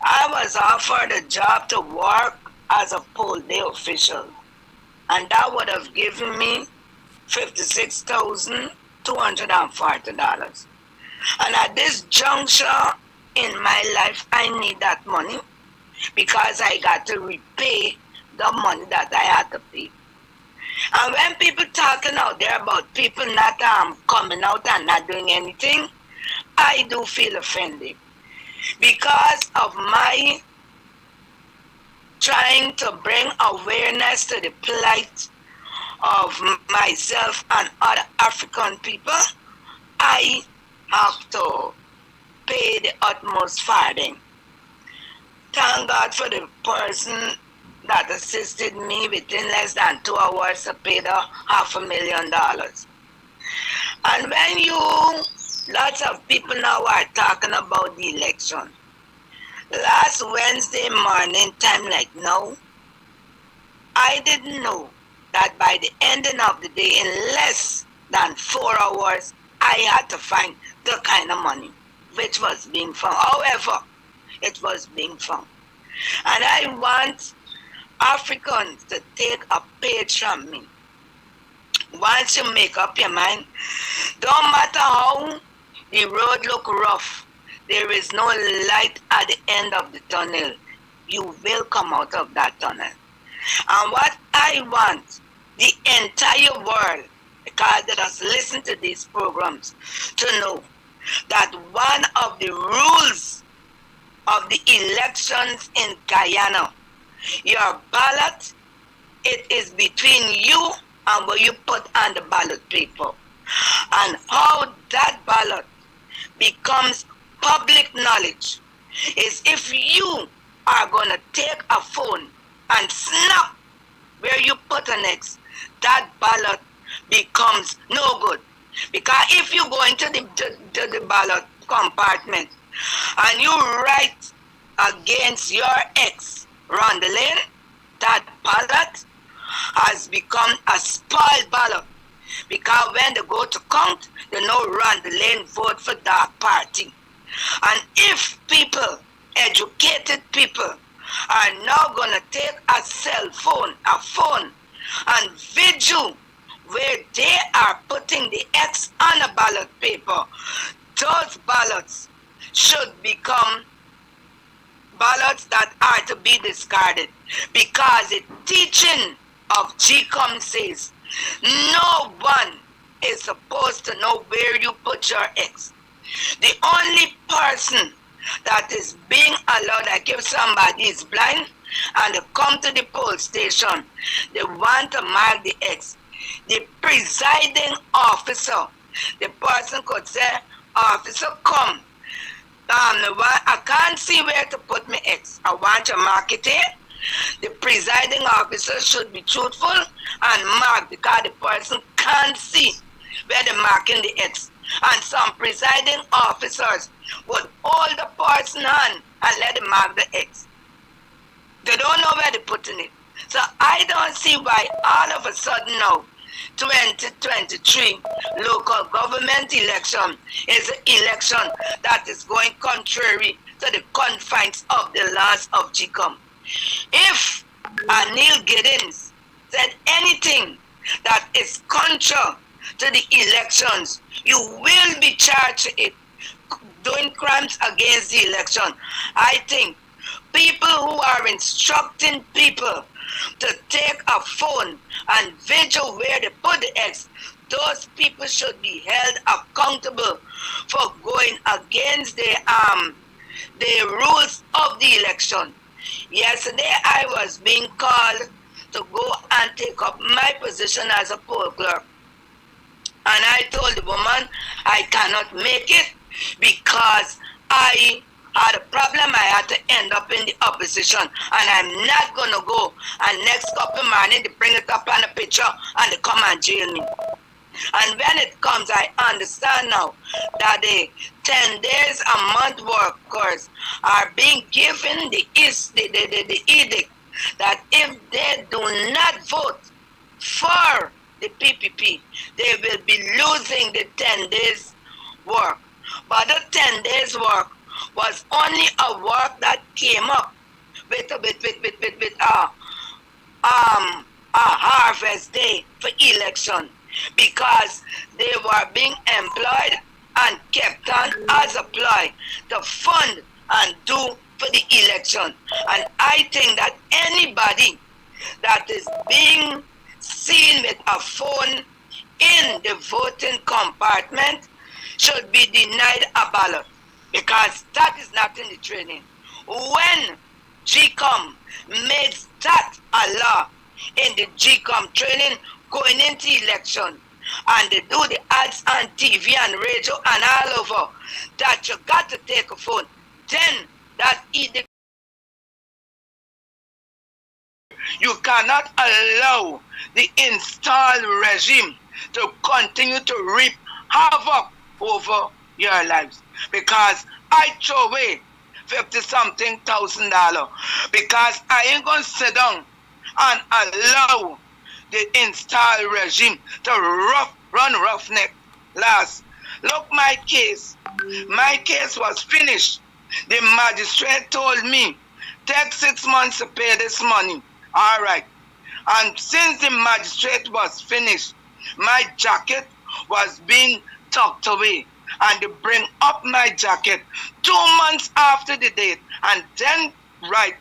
I was offered a job to work as a poll day official, and that would have given me $56,240. And at this juncture in my life, I need that money because I got to repay the money that I had to pay. And when people talking out there about people not coming out and not doing anything, I do feel offended because of my trying to bring awareness to the plight of myself and other African people. I have to pay the utmost farthing. Thank God for the person that assisted me within less than 2 hours to pay the $500,000. And when lots of people now are talking about the election. Last Wednesday morning, time like now, I didn't know that by the ending of the day, in less than 4 hours, I had to find the kind of money which was being found. However, it was being found. And I want Africans to take a page from me. Once you make up your mind, don't matter how the road look rough, there is no light at the end of the tunnel. You will come out of that tunnel. And what I want the entire world, because they just listen to these programs, to know that one of the rules of the elections in Guyana, your ballot, it is between you and what you put on the ballot paper. And how that ballot becomes public knowledge is if you are going to take a phone and snap where you put an X, that ballot becomes no good. Because if you go into the ballot compartment and you write against your ex, Rondeline, that ballot has become a spoiled ballot. Because when they go to count, they know Rondeline vote for that party. And if people, educated people, are now going to take a cell phone, and video where they are putting the X on a ballot paper, those ballots should become ballots that are to be discarded, because the teaching of GECOM says no one is supposed to know where you put your X. The only person that is being allowed, like if somebody is blind and they come to the poll station, they want to mark the X. The presiding officer, the person could say, officer, come. I can't see where to put my X. I want to mark it here. The presiding officer should be truthful and mark, because the person can't see where they're marking the X. And some presiding officers would hold the person hand and let them mark the X. They don't know where they're putting it. So I don't see why all of a sudden now, 2023 local government election is an election that is going contrary to the confines of the laws of GECOM. If Neil Giddens said anything that is contrary to the elections, you will be charged with it, doing crimes against the election. I think people who are instructing people to take a phone and vigil where they put the X, those people should be held accountable for going against the rules of the election. Yesterday I was being called to go and take up my position as a poll clerk. And I told the woman I cannot make it because I had a problem. I had to end up in the opposition, and I'm not going to go. And next couple morning, they bring it up on a picture and they come and jail me. And when it comes, I understand now that the 10 days a month workers are being given the edict that if they do not vote for the PPP, they will be losing the 10 days work. But the 10 days work was only a work that came up with a harvest day for election, because they were being employed and kept on as a ploy to fund and do for the election. And I think that anybody that is being seen with a phone in the voting compartment should be denied a ballot, because that is not in the training. When GECOM made that a law in the GECOM training going into election, and they do the ads on TV and radio and all over, that you got to take a phone, then that edict. You cannot allow the installed regime to continue to reap havoc over your lives, because I throw away $50-something thousand because I ain't gonna sit down and allow the installed regime to run roughneck. Last, look, my case was finished. The magistrate told me take 6 months to pay this money. All right, and since the magistrate was finished, my jacket was being tucked away, and they bring up my jacket 2 months after the date, and then write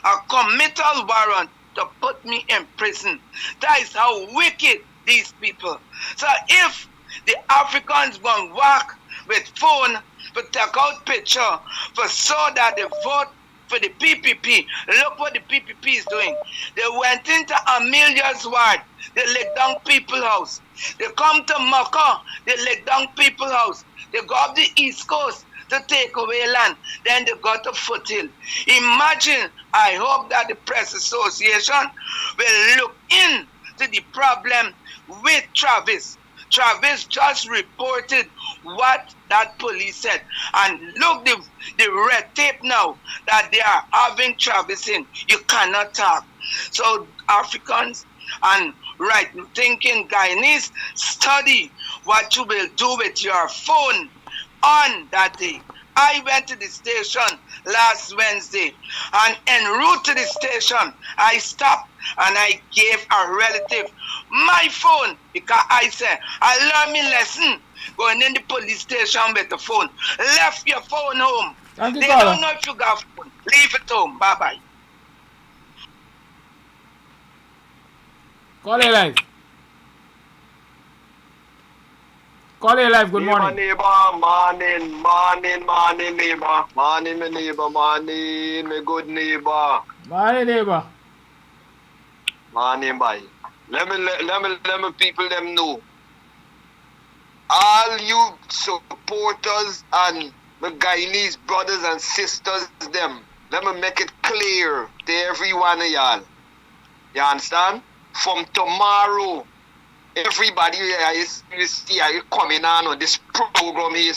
a committal warrant to put me in prison. That is how wicked these people. So if the Africans gonna walk with phone to take out picture for so that they vote for the PPP, look what the PPP is doing. They went into Amelia's ward, they let down people's house. They come to Maka, they let down people's house. They go up the East Coast to take away land. Then they got to Foothill. Imagine, I hope that the Press Association will look into the problem with Travis. Travis just reported what that police said. And look, the red tape now that they are having Travis in. You cannot talk. So Africans and right thinking Guyanese, study what you will do with your phone on that day. I went to the station last Wednesday, and en route to the station, I stopped and I gave a relative my phone, because I said, I learned my lesson going in the police station with the phone. Left your phone home. They don't know if you got phone. Leave it home. Bye-bye. Call it live. Call your life. Good morning. Neighbor, morning, neighbor. Morning, my neighbor, morning, my good neighbor. Morning, neighbor. Morning, bye. Let me people them know. All you supporters and my Guyanese brothers and sisters them, let me make it clear to every one of y'all. You understand? From tomorrow, everybody you see are coming on this program here.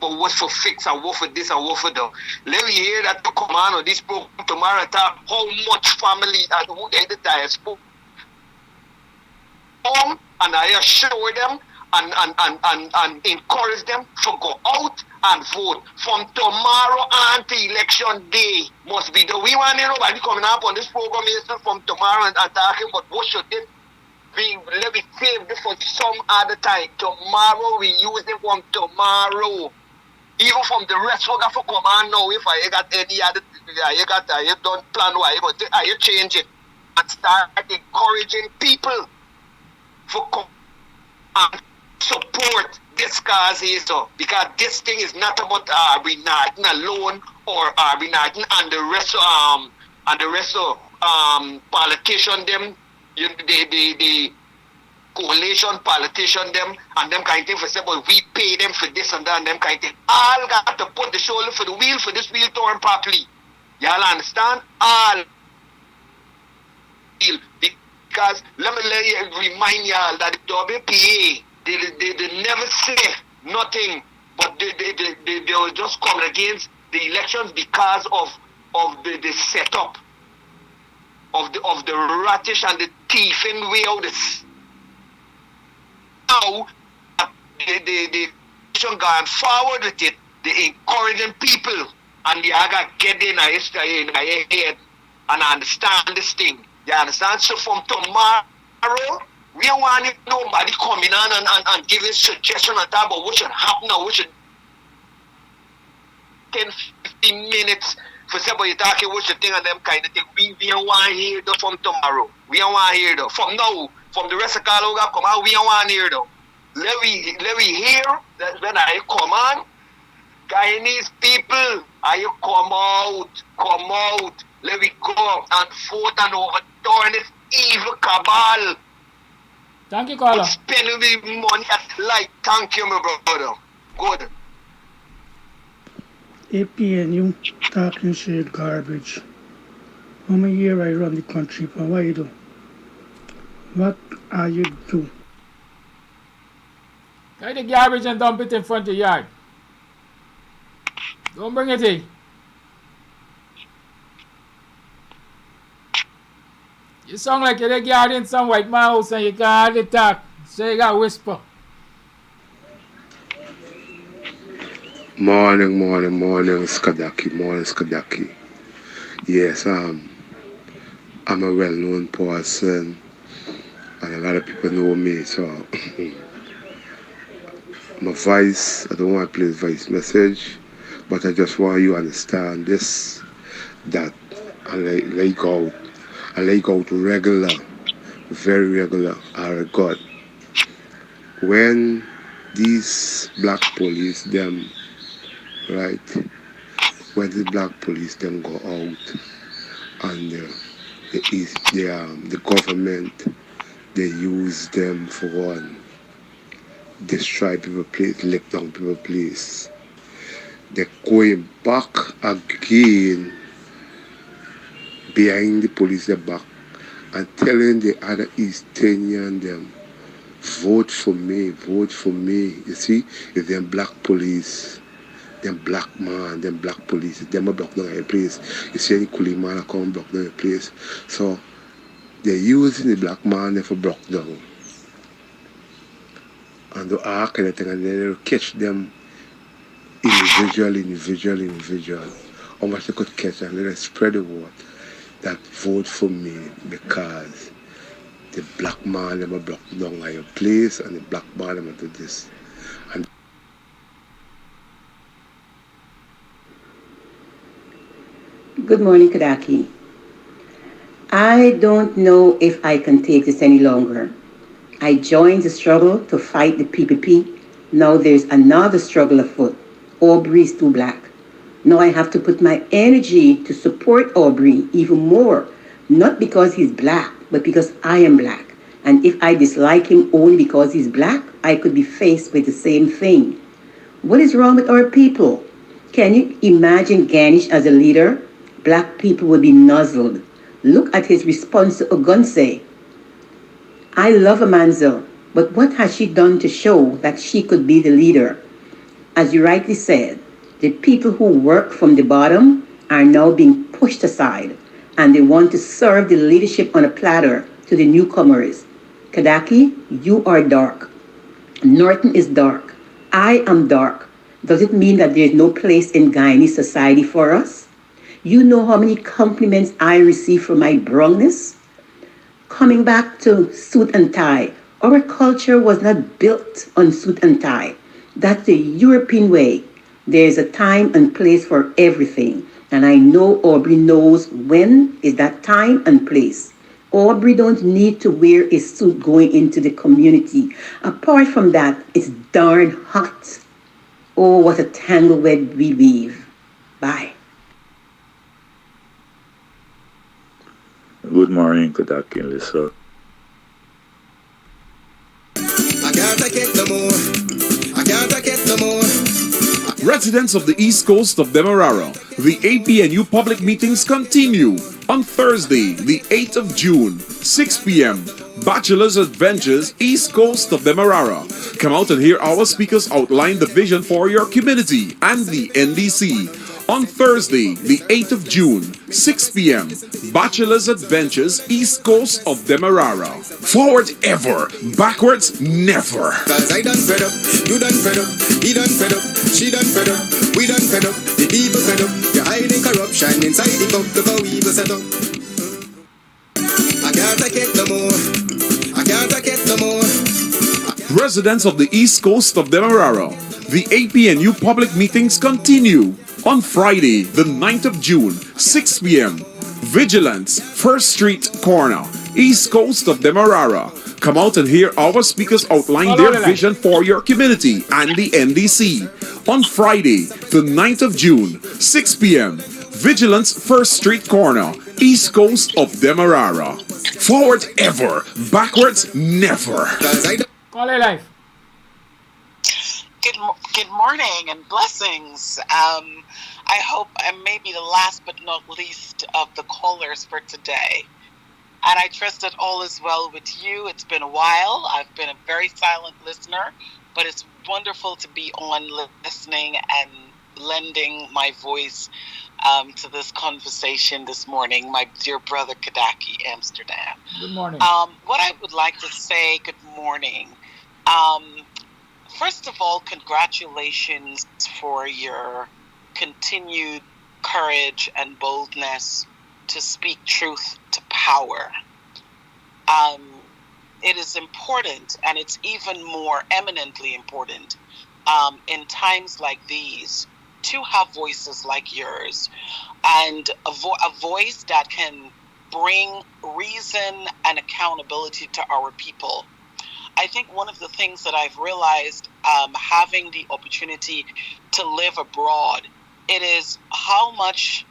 But what for fix and what for this and what for that. Let me hear that to come on this program tomorrow and talk how much family and who they the diaspora. And I assure them and encourage them to go out and vote. From tomorrow on to election day must be the we want nobody coming up on this program here from tomorrow and talking about what should it be. Let me save this for some other time. Tomorrow we use it from tomorrow. Even from the rest we got for come on now. If I got any other I don't plan why but I change it and start encouraging people for come and support this cause here, so because this thing is not about Arby Norton alone or Arby Norton and the rest of politician them, the coalition politician them and them kind of thing for say, but we pay them for this and that and them kind of thing. All got to put the shoulder for the wheel for this wheel turn properly. Y'all understand? All because let me remind y'all that the WPA they never say nothing, but they will just come against the elections because of the setup of the ratish and the thieving way of this. Now the election going forward with it, they encouraging people and they are getting in a head and understand this thing. You understand? So from tomorrow, we don't want nobody coming on and giving suggestions and talk about what should happen or what should 10, 15 minutes for somebody talking what should think and them kind of thing. We don't want to hear that from tomorrow. We don't want to hear that. From now, from the rest of the call come out, we don't want to hear that. Let me hear that when I come on, Guyanese people, I come out. Let me go and vote and overturn this evil cabal. Thank you, caller. Spending me money at light. Thank you, my brother. Good. APNU talking shit garbage. How many years I run the country for? What you do? What are you do? Carry the garbage and dump it in front of the yard. Don't bring it in. You sound like you're the guard in some white man house and you can't hardly talk. So you got whisper. Morning, Skadaki. Yes, I'm a well-known person and a lot of people know me, so my voice, I don't want to play voice message, but I just want you to understand this, that I like out regular, very regular, I God. When these black police, them, right, when the black police, them go out and the government, they use them for one, destroy people place, lick down people place. They're going back again behind the police their back and telling the other East Kenyan them, vote for me. You see, if them black police, them black man, them black police, them a block down your place. You see any coolie man come block down your place. So they're using the black man for block down. And they arc and then they'll catch them individual. How much they could catch and then spread the word that vote for me because the black man them a block down at your place and the black man them do this. And Good morning, Kadaki. I don't know if I can take this any longer. I joined the struggle to fight the PPP. Now there's another struggle afoot. Aubrey is too black. Now I have to put my energy to support Aubrey even more. Not because he's black, but because I am black. And if I dislike him only because he's black, I could be faced with the same thing. What is wrong with our people? Can you imagine Ganesh as a leader? Black people would be nuzzled. Look at his response to OGUNSEYE. I love Amanzo, but what has she done to show that she could be the leader? As you rightly said, the people who work from the bottom are now being pushed aside, and they want to serve the leadership on a platter to the newcomers. Kadaki, you are dark. Norton is dark. I am dark. Does it mean that there is no place in Guyanese society for us? You know how many compliments I receive for my brownness? Coming back to suit and tie, our culture was not built on suit and tie. That's the European way. There is a time and place for everything. And I know Aubrey knows when is that time and place. Aubrey don't need to wear a suit going into the community. Apart from that, it's darn hot. Oh, what a tangle web we weave. Bye. Good morning, Kadaki and Lisa. I can't take it no more. I can't take it no more. Residents of the East Coast of Demerara, the APNU public meetings continue on Thursday, the 8th of June, 6 p.m. Bachelor's Adventures, East Coast of Demerara. Come out and hear our speakers outline the vision for your community and the NDC. On Thursday, the 8th of June, 6 p.m. Bachelor's Adventures, East Coast of Demerara. Forward ever, backwards never. Cause I done fed up, you done fed up, he done fed up, she done fed up, we done fed up, the people fed up, you're hiding corruption inside the cup, look how evil set up. I can't take it no more, I can't take it no more. Residents of the East Coast of Demerara, the APNU public meetings continue on Friday, the 9th of June, 6 p.m. Vigilance, First Street Corner, East Coast of Demerara. Come out and hear our speakers outline their vision for your community and the NDC. On Friday, the 9th of June, 6 p.m. Vigilance, First Street Corner, East Coast of Demerara. Forward ever, backwards never. Call it life. Good morning and blessings. I hope I'm maybe the last but not least of the callers for today. And I trust that all is well with you. It's been a while. I've been a very silent listener, but it's wonderful to be on listening and lending my voice to this conversation this morning. My dear brother Kadaki, Amsterdam. Good morning. What I would like to say, good morning. First of all, congratulations for your continued courage and boldness to speak truth to power. It is important, and it's even more eminently important in times like these to have voices like yours and a voice that can bring reason and accountability to our people. I think one of the things that I've realized having the opportunity to live abroad, it is how much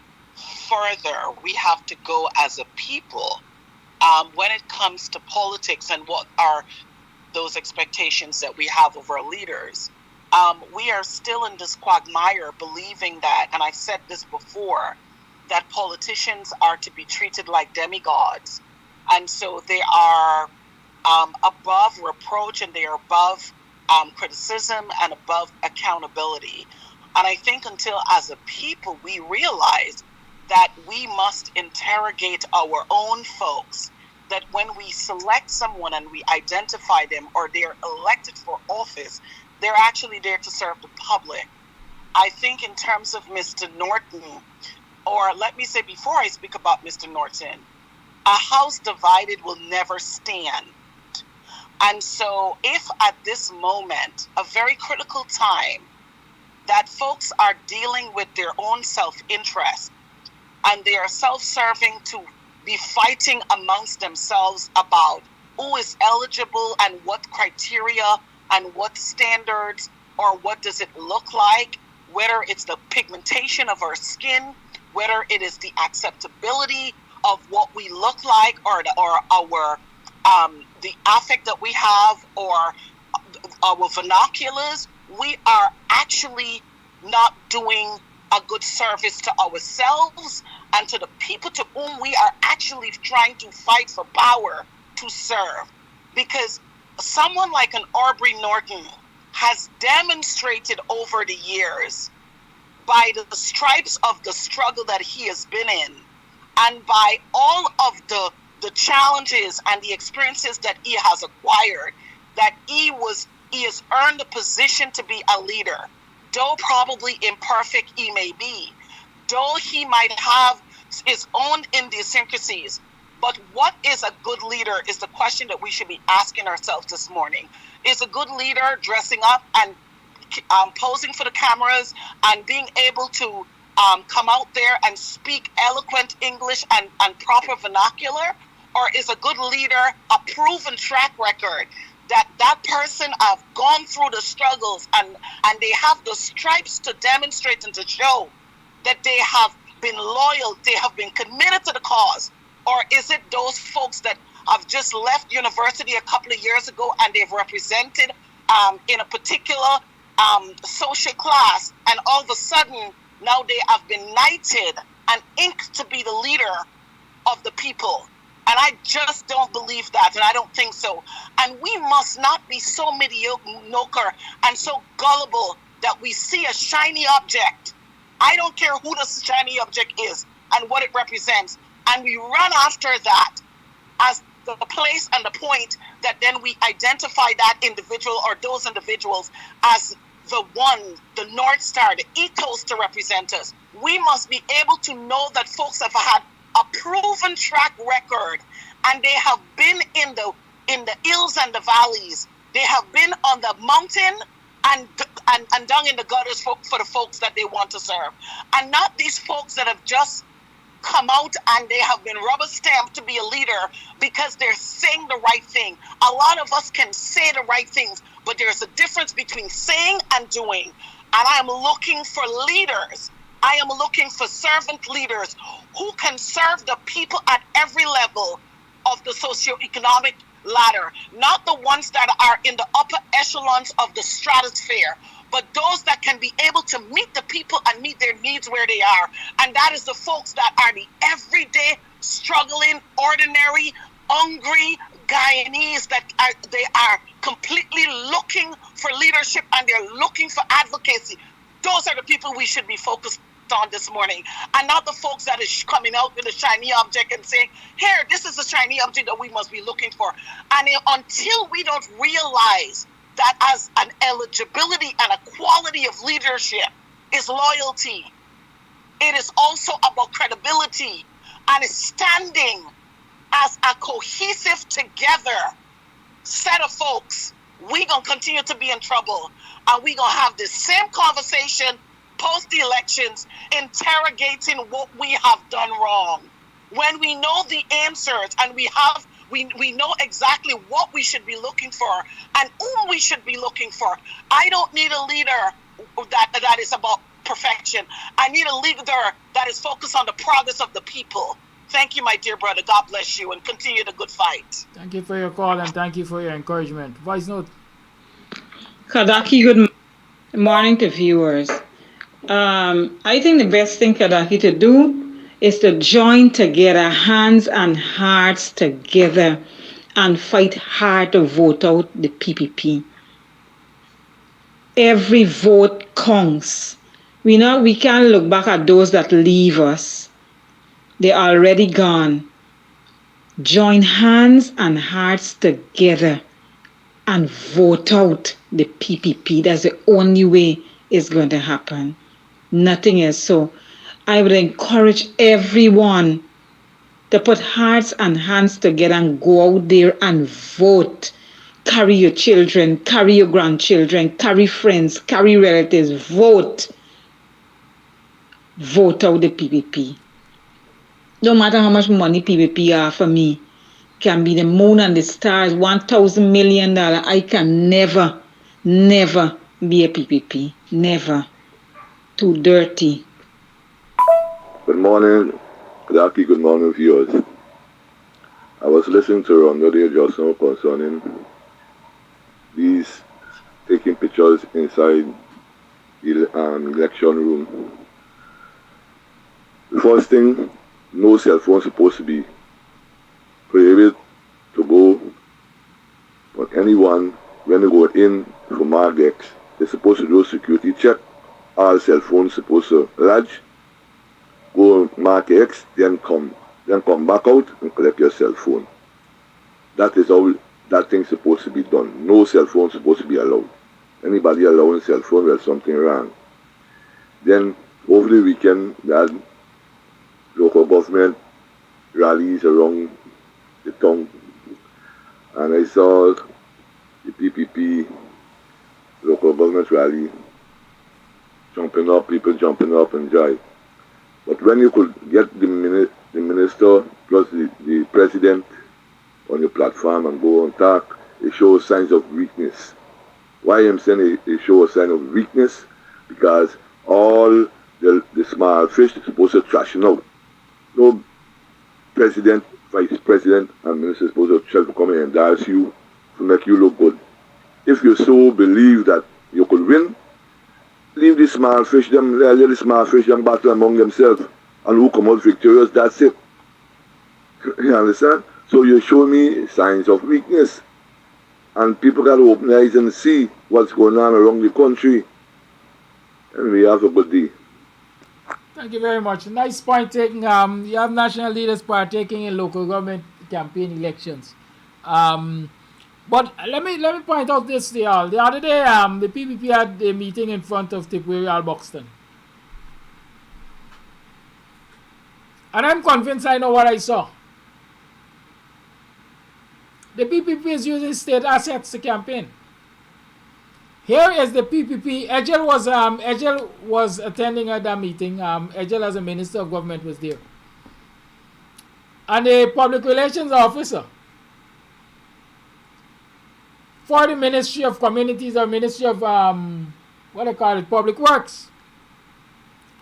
further we have to go as a people when it comes to politics and what are those expectations that we have of our leaders. We are still in this quagmire believing that, and I've said this before, that politicians are to be treated like demigods. And so they are above reproach and they are above criticism and above accountability. And I think until as a people we realize that we must interrogate our own folks, that when we select someone and we identify them or they're elected for office, they're actually there to serve the public. I think in terms of Mr. Norton, or let me say before I speak about Mr. Norton, a house divided will never stand. And so if at this moment, a very critical time, that folks are dealing with their own self-interest and they are self-serving to be fighting amongst themselves about who is eligible and what criteria and what standards, or what does it look like, whether it's the pigmentation of our skin, whether it is the acceptability of what we look like, or our the affect that we have, or our vernaculars, we are actually not doing a good service to ourselves and to the people to whom we are actually trying to fight for power to serve. Because someone like an Aubrey Norton has demonstrated over the years, by the stripes of the struggle that he has been in, and by all of the challenges and the experiences that he has acquired, that he has earned the position to be a leader. Though probably imperfect he may be, though he might have his own idiosyncrasies, but what is a good leader is the question that we should be asking ourselves this morning. Is a good leader dressing up and posing for the cameras and being able to come out there and speak eloquent English and proper vernacular? Or is a good leader a proven track record that person have gone through the struggles and they have the stripes to demonstrate and to show that they have been loyal, they have been committed to the cause? Or is it those folks that have just left university a couple of years ago and they've represented in a particular social class, and all of a sudden now they have been knighted and inked to be the leader of the people? And I just don't believe that, and I don't think so. And we must not be so mediocre and so gullible that we see a shiny object. I don't care who the shiny object is and what it represents, and we run after that as the place and the point that then we identify that individual or those individuals as the one, the North Star, the ethos to represent us. We must be able to know that folks have had a proven track record, and they have been in the hills and the valleys. They have been on the mountain and down in the gutters for the folks that they want to serve, and not these folks that have just come out and they have been rubber stamped to be a leader because they're saying the right thing. A lot of us can say the right things, but there's a difference between saying and doing. And I am looking for leaders. I am looking for servant leaders who can serve the people at every level of the socioeconomic ladder, not the ones that are in the upper echelons of the stratosphere, but those that can be able to meet the people and meet their needs where they are. And that is the folks that are the everyday, struggling, ordinary, hungry Guyanese that they are completely looking for leadership and they're looking for advocacy. Those are the people we should be focused on this morning, and not the folks that is coming out with a shiny object and saying, here, this is a shiny object that we must be looking for. And until we don't realize that as an eligibility and a quality of leadership is loyalty, it is also about credibility and standing as a cohesive together set of folks, we're going to continue to be in trouble, and we're going to have the same conversation post the elections, interrogating what we have done wrong. When we know the answers and we know exactly what we should be looking for and whom we should be looking for. I don't need a leader that is about perfection. I need a leader that is focused on the progress of the people. Thank you, my dear brother. God bless you and continue the good fight. Thank you for your call and thank you for your encouragement. Voice note. Kadaki, good morning to viewers. I think the best thing, Kadaki, to do is to join together, hands and hearts together, and fight hard to vote out the PPP. Every vote counts. We can't look back at those that leave us. They're already gone. Join hands and hearts together and vote out the PPP. That's the only way it's going to happen. Nothing else. So I would encourage everyone to put hearts and hands together and go out there and vote. Carry your children, carry your grandchildren, carry friends, carry relatives. Vote. Vote out the PPP. No matter how much money PPP are for me, can be the moon and the stars, $1,000 million. I can never, never be a PPP. Never. Too dirty. Good morning, Kudaki, good morning, viewers. I was listening to Rondo there just now concerning these taking pictures inside the election room. The first thing, no cell phone supposed to be prohibited to go, but anyone, when they go in for Margex, they're supposed to do a security check. All cell phones supposed to lodge, go mark X, then come back out and collect your cell phone. That is how that thing's supposed to be done. No cell phone supposed to be allowed. Anybody allowing cell phone, there's something wrong. Then over the weekend, we had local government rallies around the town, and I saw the PPP local government rally people jumping up and jive. But when you could get the minister plus the president on your platform and go on talk, it shows signs of weakness. Why I'm saying it shows a sign of weakness? Because all the small fish is supposed to trash out. No president, vice president, and minister is supposed to try to come and endorse you to make you look good. If you so believe that you could win, leave the small fish, let the small fish them battle among themselves, and who come out victorious, that's it. You understand? So you show me signs of weakness, and people got to open their eyes and see what's going on around the country. And we have a good day. Thank you very much. Nice point taken. You have national leaders partaking in local government campaign elections. But let me point out this to y'all. The other day, the PPP had a meeting in front of Tipwiri Buxton. And I'm convinced I know what I saw. The PPP is using state assets to campaign. Here is the PPP. Ejel was attending at that meeting. Ejel, as a minister of government, was there. And a public relations officer for the Ministry of Communities or Ministry of, Public Works,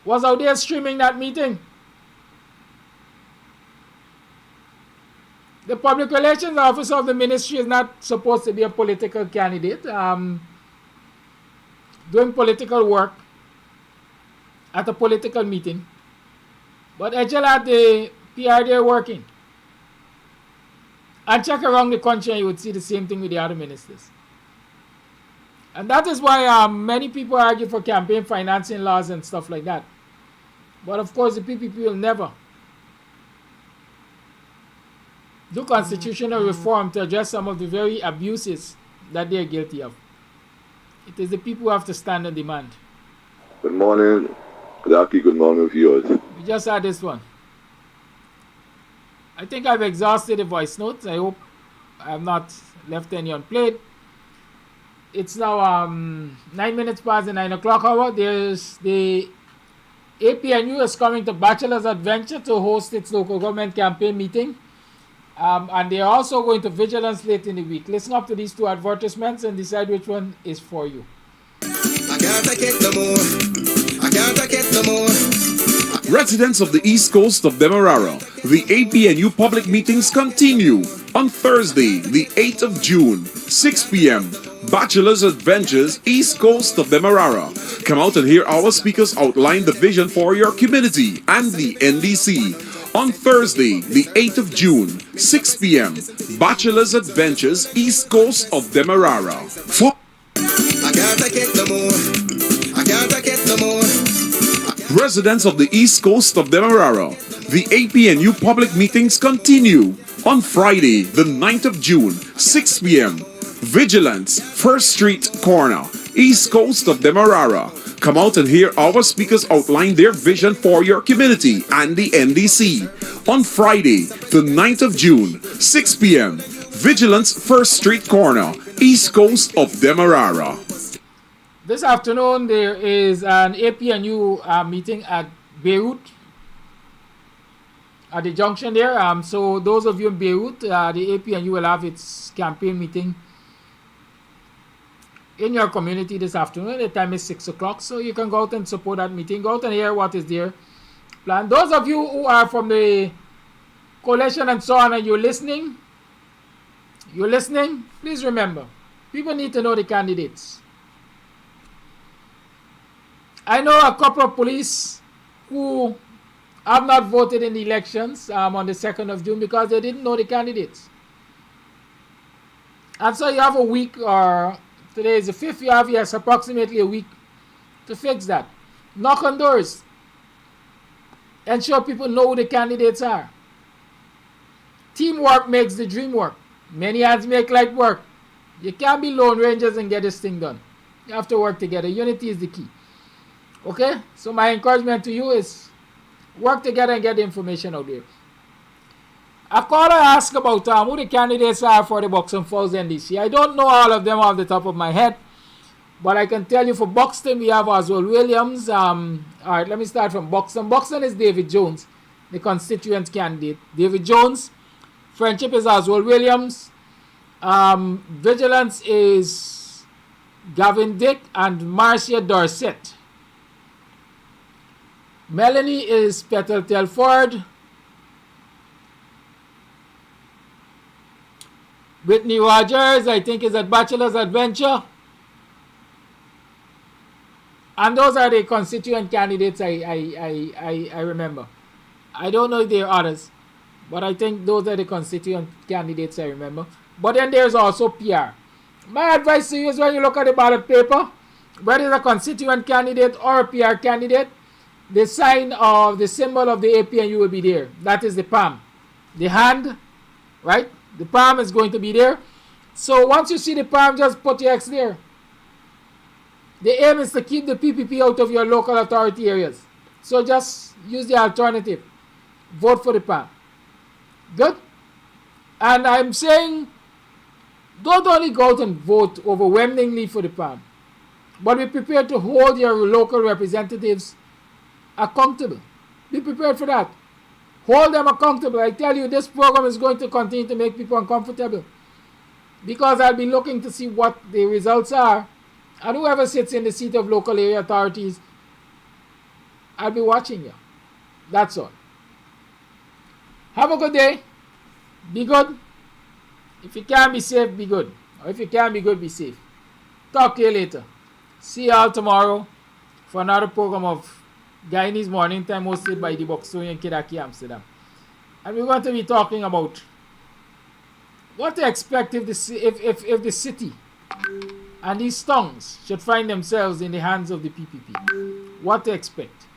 was out there streaming that meeting. The public relations officer of the ministry is not supposed to be a political candidate doing political work at a political meeting. But Ejel had the PR there working. And check around the country and you would see the same thing with the other ministers. And that is why many people argue for campaign financing laws and stuff like that. But of course the PPP will never do constitutional reform to address some of the very abuses that they are guilty of. It is the people who have to stand and demand. Good morning, good morning, viewers. We just had this one. I think I've exhausted the voice notes. I hope I have not left any unplayed. It's now 9 minutes past the 9 o'clock hour. There's the APNU is coming to Bachelor's Adventure to host its local government campaign meeting. And they are also going to Vigilance late in the week. Listen up to these two advertisements and decide which one is for you. I can't take it no more. I can't take it no more. Residents of the East Coast of Demerara, the APNU public meetings continue on Thursday, the 8th of June, 6 p.m. Bachelor's Adventures, East Coast of Demerara. Come out and hear our speakers outline the vision for your community and the NDC. On Thursday, the 8th of June, 6 p.m. Bachelor's Adventures, East Coast of Demerara. I can't take it no more. I can't take it no more. Residents of the East Coast of Demerara, the APNU public meetings continue on Friday, the 9th of June, 6 p.m. Vigilance, First Street Corner, East Coast of Demerara. Come out and hear our speakers outline their vision for your community and the NDC. On Friday, the 9th of June, 6 p.m. Vigilance, First Street Corner, East Coast of Demerara. This afternoon, there is an APNU meeting at Beirut. at the junction there. So those of you in Beirut, the APNU will have its campaign meeting in your community this afternoon. The time is 6 o'clock, so you can go out and support that meeting. Go out and hear what is there planned. Those of you who are from the coalition and so on, and you're listening, please remember, people need to know the candidates. I know a couple of police who have not voted in the elections on the 2nd of June because they didn't know the candidates. And so you have a week, or today is the 5th, you have, yes, approximately a week to fix that. Knock on doors. Ensure people know who the candidates are. Teamwork makes the dream work. Many hands make light work. You can't be lone rangers and get this thing done. You have to work together. Unity is the key. Okay? So my encouragement to you is work together and get the information out there. A caller asked about who the candidates are for the Buxton Falls NDC. I don't know all of them off the top of my head, but I can tell you for Buxton, we have Oswald Williams. All right, let me start from Buxton. Buxton is David Jones, the constituent candidate. David Jones. Friendship is Oswald Williams. Vigilance is Gavin Dick and Marcia Dorset. Melanie is Petal Telford. Whitney Rogers, I think, is at Bachelor's Adventure. And those are the constituent candidates I remember. I don't know if there are others, but I think those are the constituent candidates I remember. But then there's also PR. My advice to you is when you look at the ballot paper, whether it's a constituent candidate or a PR candidate, the sign of the symbol of the APNU will be there. That is the palm. The hand, right? The palm is going to be there. So once you see the palm, just put your X there. The aim is to keep the PPP out of your local authority areas. So just use the alternative. Vote for the palm. Good? And I'm saying, don't only go out and vote overwhelmingly for the palm, but be prepared to hold your local representatives accountable. Be prepared for that. Hold them accountable. I tell you, this program is going to continue to make people uncomfortable because I'll be looking to see what the results are. And whoever sits in the seat of local area authorities, I'll be watching you. That's all. Have a good day. Be good. If you can be safe, be good. Or if you can be good, be safe. Talk to you later. See y'all tomorrow for another program of Guyanese Morning Time hosted by the Buxtonian Kidaki Amsterdam. And we're going to be talking about what to expect if the city and these tongues should find themselves in the hands of the PPP. What to expect.